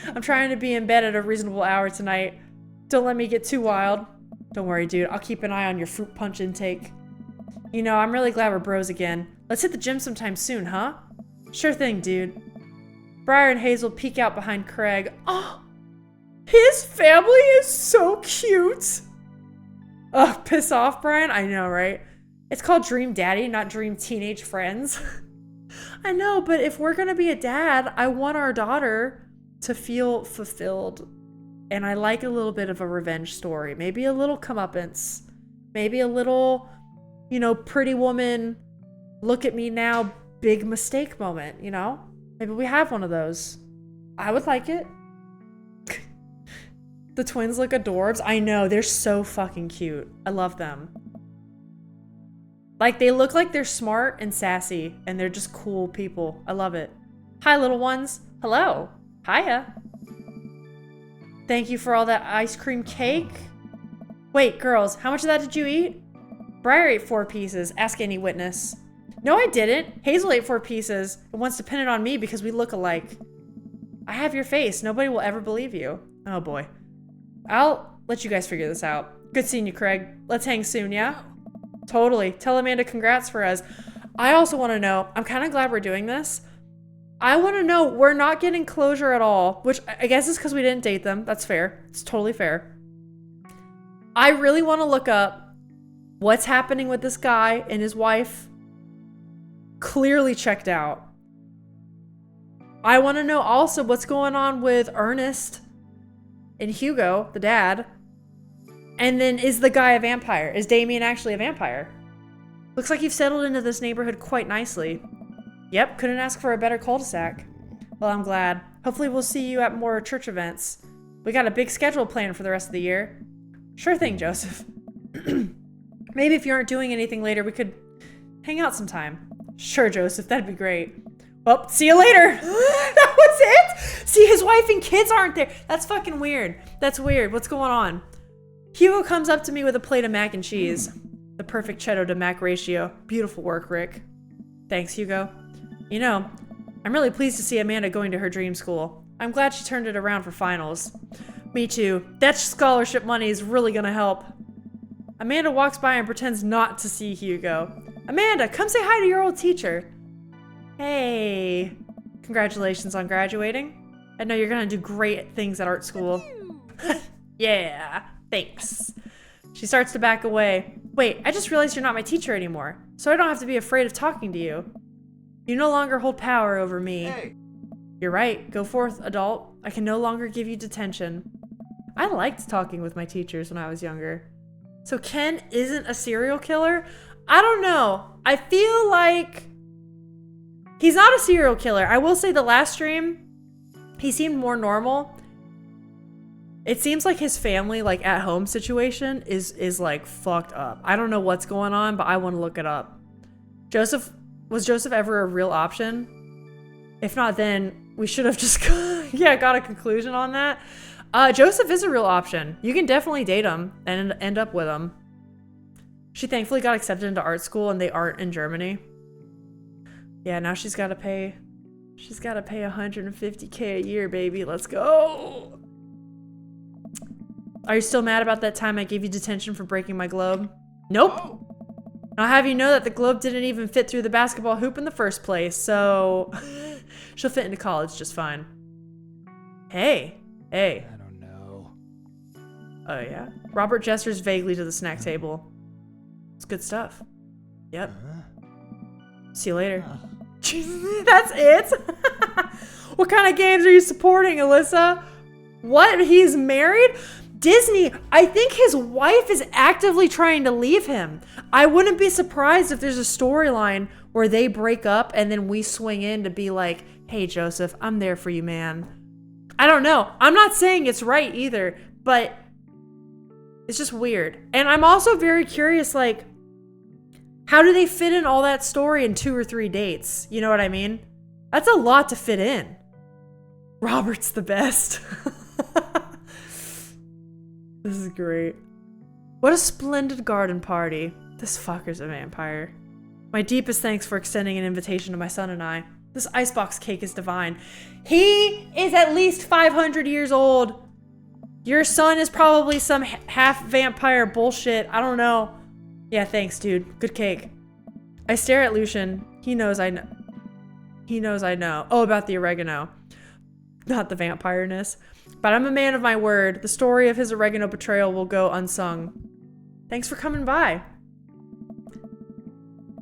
Speaker 1: I'm trying to be in bed at a reasonable hour tonight. Don't let me get too wild. Don't worry, dude. I'll keep an eye on your fruit punch intake. You know, I'm really glad we're bros again. Let's hit the gym sometime soon, huh? Sure thing, dude. Briar and Hazel peek out behind Craig. Oh! His family is so cute! Ugh, piss off, Brian? I know, right? It's called Dream Daddy, not Dream Teenage Friends. I know, but if we're gonna be a dad, I want our daughter to feel fulfilled. And I like a little bit of a revenge story. Maybe a little comeuppance. Maybe a little, you know, pretty woman, look at me now, big mistake moment, you know? Maybe we have one of those. I would like it. The twins look adorbs. I know, they're so fucking cute. I love them. Like, they look like they're smart and sassy, and they're just cool people. I love it. Hi, little ones. Hello. Hiya. Thank you for all that ice cream cake. Wait, girls, how much of that did you eat? Briar ate 4 pieces. Ask any witness. No, I didn't. Hazel ate 4 pieces and wants to pin it on me because we look alike. I have your face. Nobody will ever believe you. Oh, boy. I'll let you guys figure this out. Good seeing you, Craig. Let's hang soon, yeah? Totally. Tell Amanda congrats for us. I also want to know, I'm kind of glad we're doing this. I want to know, we're not getting closure at all, which I guess is because we didn't date them. That's fair. It's totally fair. I really want to look up what's happening with this guy and his wife. Clearly checked out. I want to know also what's going on with Ernest and Hugo, the dad. And then, is the guy a vampire? Is Damien actually a vampire? Looks like you've settled into this neighborhood quite nicely. Yep, couldn't ask for a better cul-de-sac. Well, I'm glad. Hopefully we'll see you at more church events. We got a big schedule planned for the rest of the year. Sure thing, Joseph. Maybe if you aren't doing anything later, we could hang out sometime. Sure, Joseph, that'd be great. Well, see you later. That was it? See, his wife and kids aren't there. That's fucking weird. That's weird. What's going on? Hugo comes up to me with a plate of mac and cheese. The perfect cheddar to mac ratio. Beautiful work, Rick. Thanks, Hugo. You know, I'm really pleased to see Amanda going to her dream school. I'm glad she turned it around for finals. Me too. That scholarship money is really gonna help. Amanda walks by and pretends not to see Hugo. Amanda, come say hi to your old teacher. Hey. Congratulations on graduating. I know you're gonna do great things at art school. Yeah, thanks. She starts to back away. Wait, I just realized you're not my teacher anymore, so I don't have to be afraid of talking to you. You no longer hold power over me.
Speaker 4: Hey.
Speaker 1: You're right. Go forth, adult. I can no longer give you detention. I liked talking with my teachers when I was younger. So Ken isn't a serial killer? I don't know. I feel like he's not a serial killer. I will say the last stream, he seemed more normal. It seems like his family, like at home situation is like fucked up. I don't know what's going on, but I want to look it up. Was Joseph ever a real option? If not, then we should have just got a conclusion on that. Joseph is a real option. You can definitely date him and end up with him. She thankfully got accepted into art school and they art in Germany. Yeah, now she's got to pay 150K a year, baby. Let's go. Are you still mad about that time I gave you detention for breaking my globe? Nope.
Speaker 4: Oh.
Speaker 1: I'll have you know that the globe didn't even fit through the basketball hoop in the first place, so she'll fit into college just fine. Hey.
Speaker 4: I don't know.
Speaker 1: Oh, yeah? Robert gestures vaguely to the snack table. It's good stuff. Yep. See you later. That's it? What kind of games are you supporting, Alyssa? What? He's married? Disney, I think his wife is actively trying to leave him. I wouldn't be surprised if there's a storyline where they break up and then we swing in to be like, hey, Joseph, I'm there for you, man. I don't know. I'm not saying it's right either, but it's just weird. And I'm also very curious, like, how do they fit in all that story in 2 or 3 dates? You know what I mean? That's a lot to fit in. Robert's the best. This is great. What a splendid garden party. This fucker's a vampire. My deepest thanks for extending an invitation to my son and I. This icebox cake is divine. He is at least 500 years old. Your son is probably some half vampire bullshit. I don't know. Yeah, thanks, dude. Good cake. I stare at Lucian. He knows I know. Oh, about the oregano. Not the vampireness. But I'm a man of my word. The story of his oregano betrayal will go unsung. Thanks for coming by.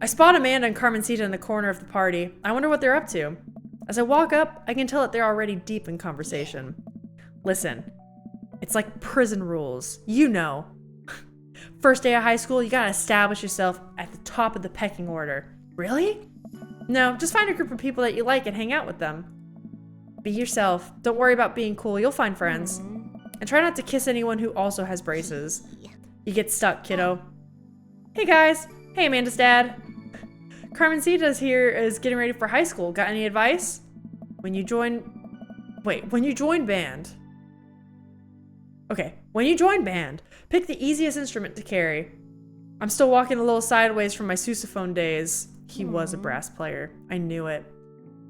Speaker 1: I spot Amanda and Carmencita in the corner of the party. I wonder what they're up to. As I walk up, I can tell that they're already deep in conversation. Listen, it's like prison rules. You know. First day of high school, you gotta establish yourself at the top of the pecking order. Really? No, just find a group of people that you like and hang out with them. Be yourself. Don't worry about being cool. You'll find friends. And try not to kiss anyone who also has braces. You get stuck, kiddo. Hey guys. Hey, Amanda's dad. Carmencita's here is getting ready for high school. Got any advice? When you join band. Okay, when you join band, pick the easiest instrument to carry. I'm still walking a little sideways from my sousaphone days. He was a brass player. I knew it.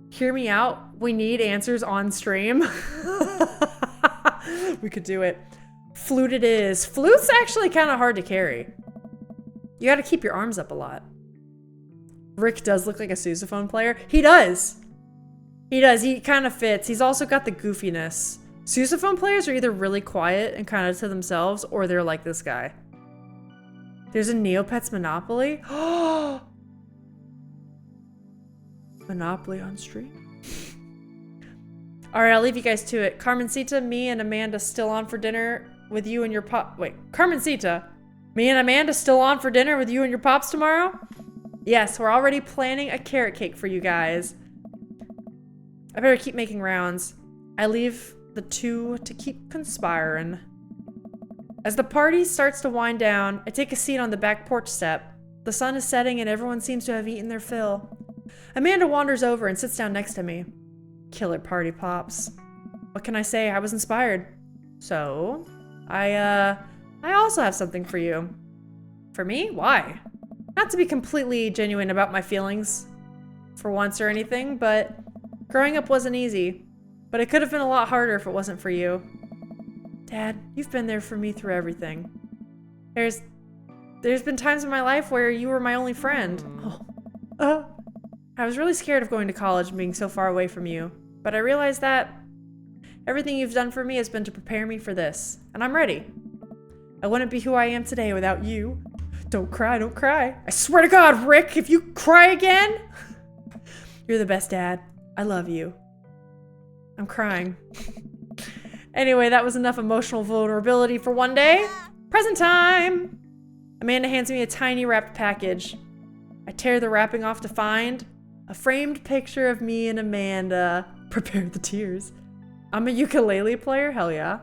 Speaker 1: Hear me out. We need answers on stream. We could do it. Flute it is. Flute's actually kind of hard to carry. You gotta keep your arms up a lot. Rick does look like a sousaphone player. He does. He does. He kind of fits. He's also got the goofiness. Sousaphone players are either really quiet and kind of to themselves, or they're like this guy. There's a Neopets Monopoly. Oh! Monopoly on stream. All right, I'll leave you guys to it. Carmencita, me and Amanda still on for dinner with you and your pop. Wait, Carmencita, me and Amanda still on for dinner with you and your pops tomorrow? Yes, we're already planning a carrot cake for you guys. I better keep making rounds. I leave the two to keep conspiring. As the party starts to wind down, I take a seat on the back porch step. The sun is setting and everyone seems to have eaten their fill. Amanda wanders over and sits down next to me. Killer party pops. What can I say? I was inspired. So, I also have something for you. For me? Why? Not to be completely genuine about my feelings for once or anything, but growing up wasn't easy. But it could have been a lot harder if it wasn't for you. Dad, you've been there for me through everything. There's been times in my life where you were my only friend. I was really scared of going to college and being so far away from you, but I realized that everything you've done for me has been to prepare me for this, and I'm ready. I wouldn't be who I am today without you. Don't cry, don't cry. I swear to God, Rick, if you cry again, you're the best dad. I love you. I'm crying. Anyway, that was enough emotional vulnerability for one day. Present time! Amanda hands me a tiny wrapped package. I tear the wrapping off to find a framed picture of me and Amanda. Prepare the tears. I'm a ukulele player? Hell yeah.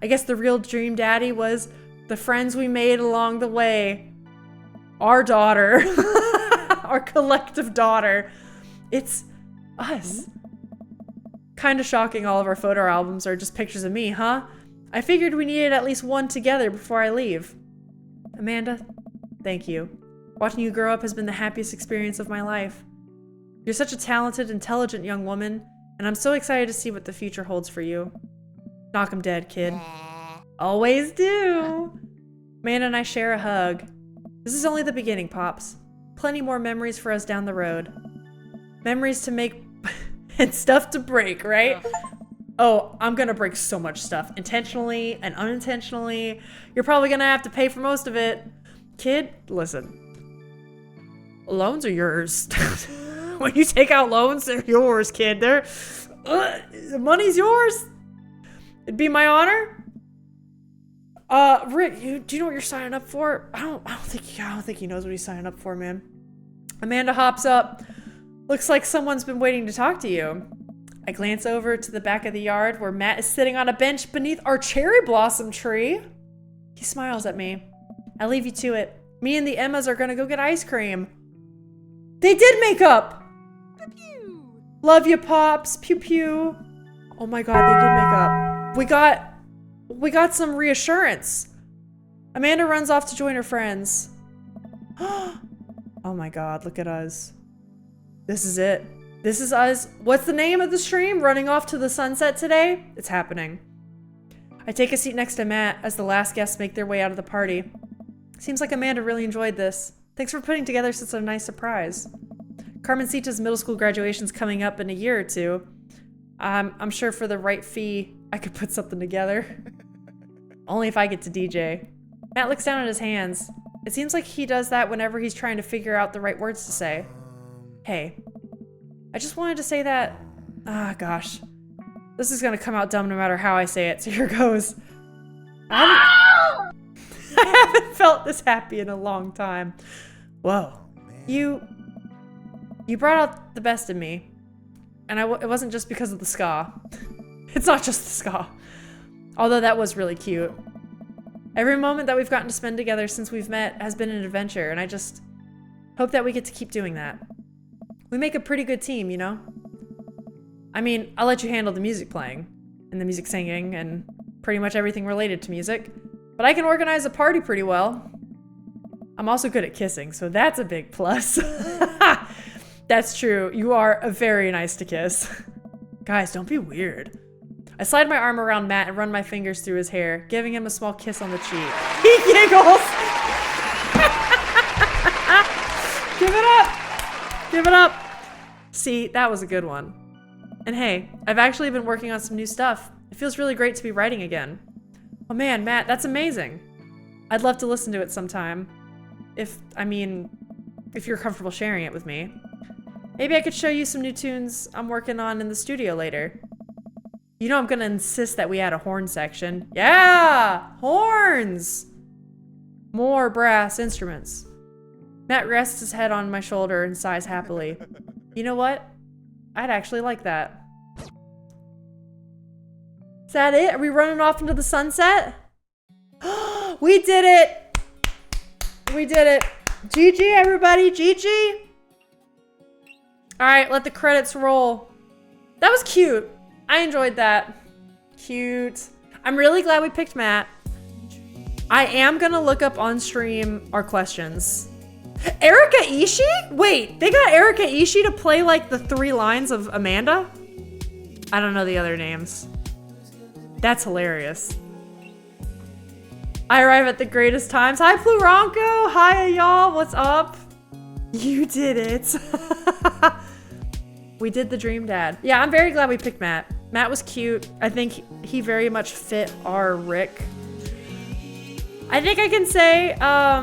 Speaker 1: I guess the real dream daddy was the friends we made along the way. Our daughter. Our collective daughter. It's us. Kinda shocking all of our photo albums are just pictures of me, huh? I figured we needed at least one together before I leave. Amanda, thank you. Watching you grow up has been the happiest experience of my life. You're such a talented, intelligent young woman, and I'm so excited to see what the future holds for you. Knock 'em dead, kid. Always do. Amanda and I share a hug. This is only the beginning, Pops. Plenty more memories for us down the road. Memories to make and stuff to break, right? Oh, I'm gonna break so much stuff. Intentionally and unintentionally. You're probably gonna have to pay for most of it. Kid, listen. Loans are yours. When you take out loans, they're yours, kid. The money's yours. It'd be my honor. Rick, do you know what you're signing up for? I don't think he knows what he's signing up for, man. Amanda hops up. Looks like someone's been waiting to talk to you. I glance over to the back of the yard where Matt is sitting on a bench beneath our cherry blossom tree. He smiles at me. I leave you to it. Me and the Emmas are gonna go get ice cream. They did make up! Pew pew. Love you, Pops. Pew pew. Oh my God, they did make up. We got some reassurance. Amanda runs off to join her friends. Oh my God, look at us. This is it. This is us. What's the name of the stream? Running off to the sunset today? It's happening. I take a seat next to Matt as the last guests make their way out of the party. Seems like Amanda really enjoyed this. Thanks for putting together such a nice surprise. Carmencita's middle school graduation's coming up in a year or two. I'm sure for the right fee, I could put something together. Only if I get to DJ. Matt looks down at his hands. It seems like he does that whenever he's trying to figure out the right words to say. Hey, I just wanted to say that... gosh. This is gonna come out dumb no matter how I say it, so here goes. I haven't felt this happy in a long time. Whoa. You brought out the best in me. And it wasn't just because of the ska. It's not just the ska. Although that was really cute. Every moment that we've gotten to spend together since we've met has been an adventure, and I just hope that we get to keep doing that. We make a pretty good team, you know? I mean, I'll let you handle the music playing, and the music singing, and pretty much everything related to music, but I can organize a party pretty well. I'm also good at kissing, so that's a big plus. That's true. You are very nice to kiss. Guys, don't be weird. I slide my arm around Matt and run my fingers through his hair, giving him a small kiss on the cheek. He giggles! Give it up! Give it up! See, that was a good one. And hey, I've actually been working on some new stuff. It feels really great to be writing again. Oh man, Matt, that's amazing. I'd love to listen to it sometime. If you're comfortable sharing it with me. Maybe I could show you some new tunes I'm working on in the studio later. You know I'm gonna insist that we add a horn section. Yeah! Horns! More brass instruments. Matt rests his head on my shoulder and sighs happily. You know what? I'd actually like that. Is that it? Are we running off into the sunset? We did it! We did it. GG, everybody. GG. Alright, let the credits roll. That was cute. I enjoyed that. Cute. I'm really glad we picked Matt. I am gonna look up on stream our questions. Erika Ishii? Wait, they got Erika Ishii to play like the 3 lines of Amanda? I don't know the other names. That's hilarious. I arrive at the greatest times. Hi, Pluronco. Hi, y'all. What's up? You did it. We did the dream dad. Yeah, I'm very glad we picked Matt. Matt was cute. I think he very much fit our Rick. I think I can say, I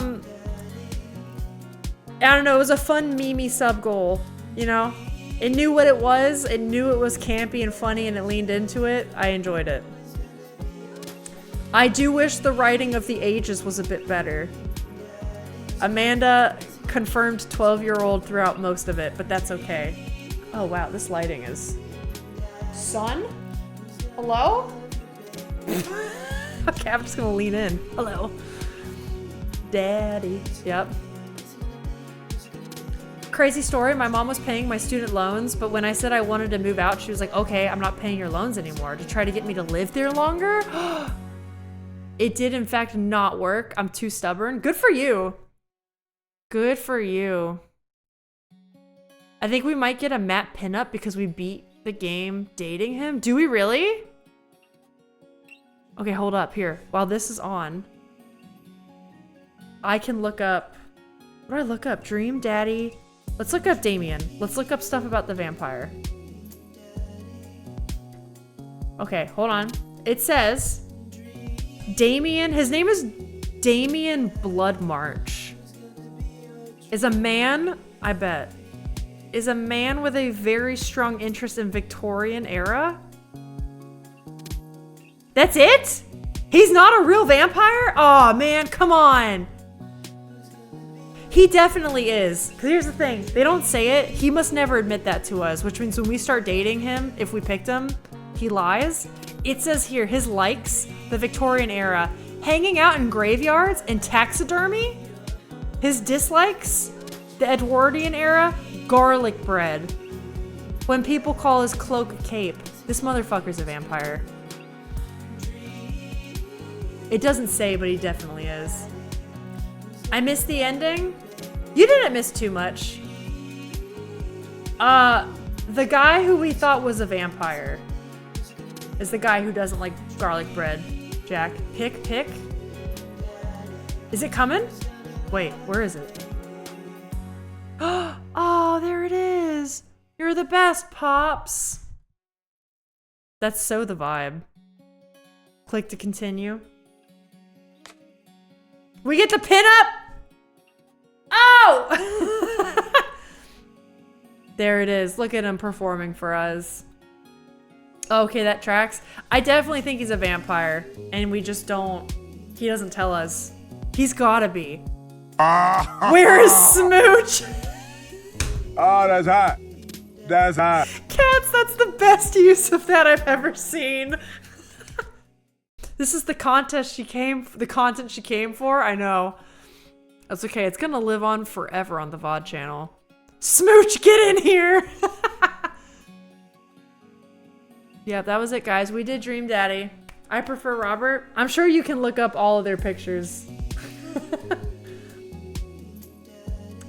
Speaker 1: don't know, it was a fun Mimi sub goal, you know? It knew what it was, it knew it was campy and funny, and it leaned into it. I enjoyed it. I do wish the writing of the ages was a bit better. Amanda confirmed 12-year-old throughout most of it, but that's okay. Oh wow, this lighting is... Son? Hello? Okay, I'm just gonna lean in. Hello. Daddy. Yep. Crazy story, my mom was paying my student loans, but when I said I wanted to move out, she was like, okay, I'm not paying your loans anymore, to try to get me to live there longer? It did in fact not work. I'm too stubborn. Good for you. Good for you. I think we might get a Matt pinup because we beat the game dating him. Do we really? Okay, hold up here. While this is on, I can look up... What do I look up? Dream Daddy. Let's look up Damien. Let's look up stuff about the vampire. Okay, hold on. It says... Damien, his name is Damien Bloodmarch. Is a man, I bet, is a man with a very strong interest in Victorian era. That's it? He's not a real vampire? Aw, man, come on. He definitely is. Because here's the thing, they don't say it. He must never admit that to us, which means when we start dating him, if we picked him, he lies. It says here, his likes, the Victorian era, hanging out in graveyards and taxidermy. His dislikes, the Edwardian era, garlic bread. When people call his cloak a cape, this motherfucker's a vampire. It doesn't say, but he definitely is. I missed the ending. You didn't miss too much. The guy who we thought was a vampire is the guy who doesn't like garlic bread. Jack, pick. Is it coming? Wait, where is it? Oh, there it is. You're the best, Pops. That's so the vibe. Click to continue. We get the pin up. Oh! There it is. Look at him performing for us. Okay, that tracks. I definitely think he's a vampire, and we just don't... He doesn't tell us. He's gotta be. Where is Smooch?
Speaker 4: Oh, that's hot. That's hot.
Speaker 1: Cats, that's the best use of that I've ever seen. This is the content she came for. I know. That's okay. It's gonna live on forever on the VOD channel. Smooch, get in here. Yeah, that was it, guys. We did Dream Daddy. I prefer Robert. I'm sure you can look up all of their pictures.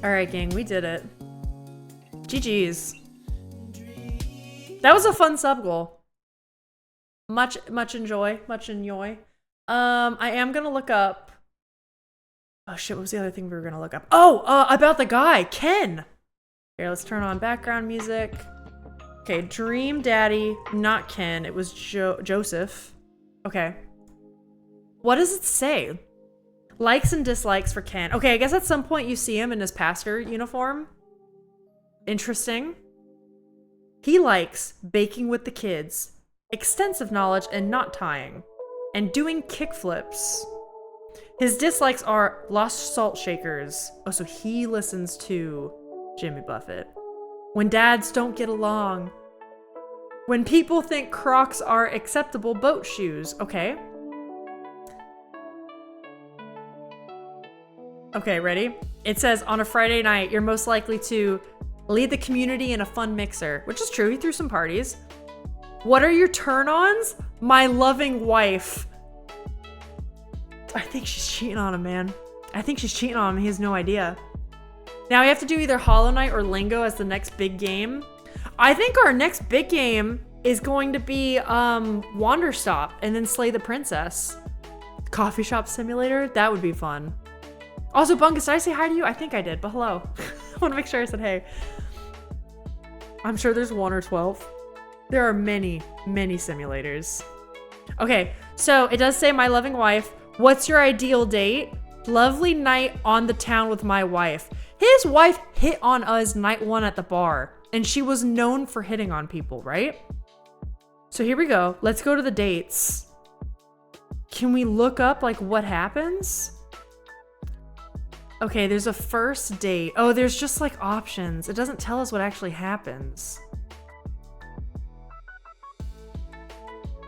Speaker 1: All right, gang, we did it. GG's. That was a fun sub goal. Much enjoy. I am gonna look up. Oh shit! What was the other thing we were gonna look up? Oh, about the guy Ken. Here, let's turn on background music. Okay, Dream Daddy, not Ken. It was Joseph. Okay. What does it say? Likes and dislikes for Ken. Okay, I guess at some point you see him in his pastor uniform. Interesting. He likes baking with the kids, extensive knowledge and knot tying, and doing kickflips. His dislikes are lost salt shakers. Oh, so he listens to Jimmy Buffett. When dads don't get along. When people think Crocs are acceptable boat shoes. Okay. Okay, ready? It says, on a Friday night, you're most likely to lead the community in a fun mixer. Which is true, he threw some parties. What are your turn-ons? My loving wife. I think she's cheating on him, man. I think she's cheating on him, he has no idea. Now we have to do either Hollow Knight or Lingo as the next big game. I think our next big game is going to be Wanderstop and then Slay the Princess. Coffee shop simulator? That would be fun. Also, Bunkus, did I say hi to you? I think I did, but hello. I want to make sure I said hey. I'm sure there's 1 or 12. There are many, many simulators. Okay, so it does say My Loving Wife. What's your ideal date? Lovely night on the town with my wife. His wife hit on us night one at the bar, and she was known for hitting on people, right? So here we go. Let's go to the dates. Can we look up like what happens? Okay, there's a first date. Oh, there's just like options. It doesn't tell us what actually happens.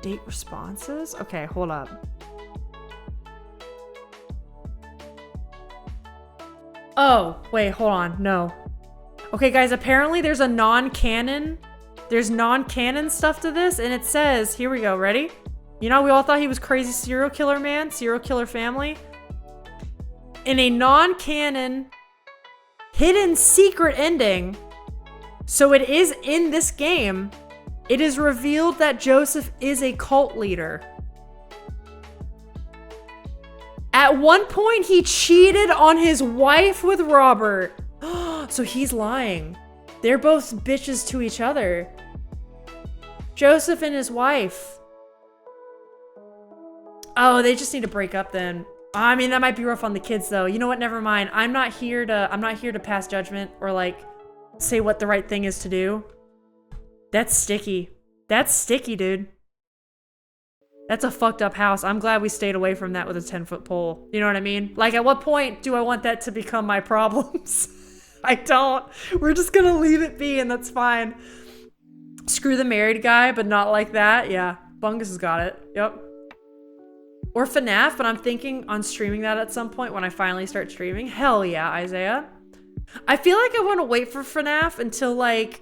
Speaker 1: Date responses? Okay, hold up. Oh, wait, hold on. No. Okay, guys, apparently there's a non-canon. There's non-canon stuff to this, and it says, here we go, ready? You know, we all thought he was crazy serial killer man, serial killer family. In a non-canon, hidden secret ending, so it is in this game, it is revealed that Joseph is a cult leader. At one point, he cheated on his wife with Robert. So he's lying. They're both bitches to each other. Joseph and his wife. Oh, they just need to break up then. I mean, that might be rough on the kids though. You know what? Never mind. I'm not here to pass judgment or like say what the right thing is to do. That's sticky. That's sticky, dude. That's a fucked up house. I'm glad we stayed away from that with a 10-foot pole. You know what I mean? Like, at what point do I want that to become my problems? I don't. We're just gonna leave it be, and that's fine. Screw the married guy, but not like that. Yeah, Bungus has got it. Yep. Or FNAF, but I'm thinking on streaming that at some point when I finally start streaming. Hell yeah, Isaiah. I feel like I want to wait for FNAF until, like,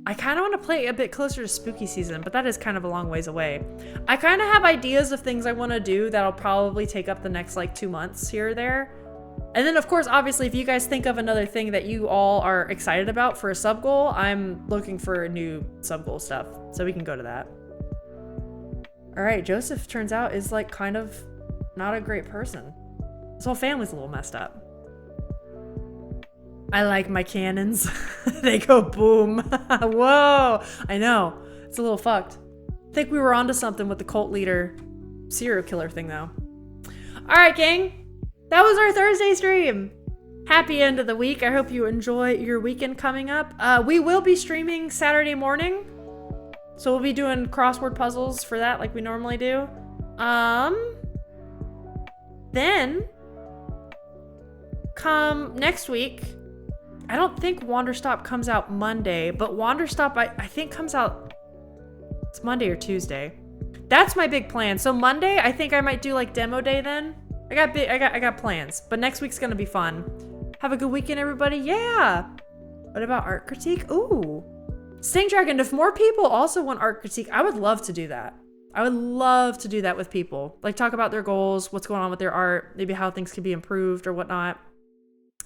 Speaker 1: I kind of want to play a bit closer to spooky season, but that is kind of a long ways away. I kind of have ideas of things I want to do that'll probably take up the next like 2 months here or there. And then of course, obviously, if you guys think of another thing that you all are excited about for a sub goal, I'm looking for new sub goal stuff, so we can go to that. All right, Joseph turns out is like kind of not a great person. His whole family's a little messed up. I like my cannons. They go boom. Whoa. I know. It's a little fucked. I think we were onto something with the cult leader serial killer thing though. All right, gang. That was our Thursday stream. Happy end of the week. I hope you enjoy your weekend coming up. We will be streaming Saturday morning. So we'll be doing crossword puzzles for that like we normally do. Then come next week, I don't think Wanderstop comes out Monday, but Wanderstop I think comes out, it's Monday or Tuesday. That's my big plan. So Monday, I think I might do like demo day then. I got plans, but next week's gonna be fun. Have a good weekend, everybody. Yeah. What about art critique? Ooh. Sting Dragon, if more people also want art critique, I would love to do that. I would love to do that with people. Like talk about their goals, what's going on with their art, maybe how things can be improved or whatnot.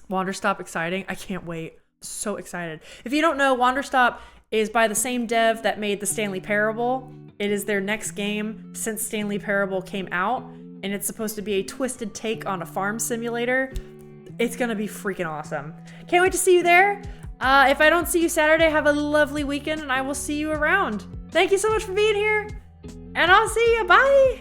Speaker 1: Wanderstop, exciting. I can't wait. So excited. If you don't know, Wanderstop is by the same dev that made the Stanley Parable. It is their next game since Stanley Parable came out, and it's supposed to be a twisted take on a farm simulator. It's gonna be freaking awesome. Can't wait to see you there. If I don't see you Saturday, have a lovely weekend, and I will see you around. Thank you so much for being here, and I'll see you. Bye.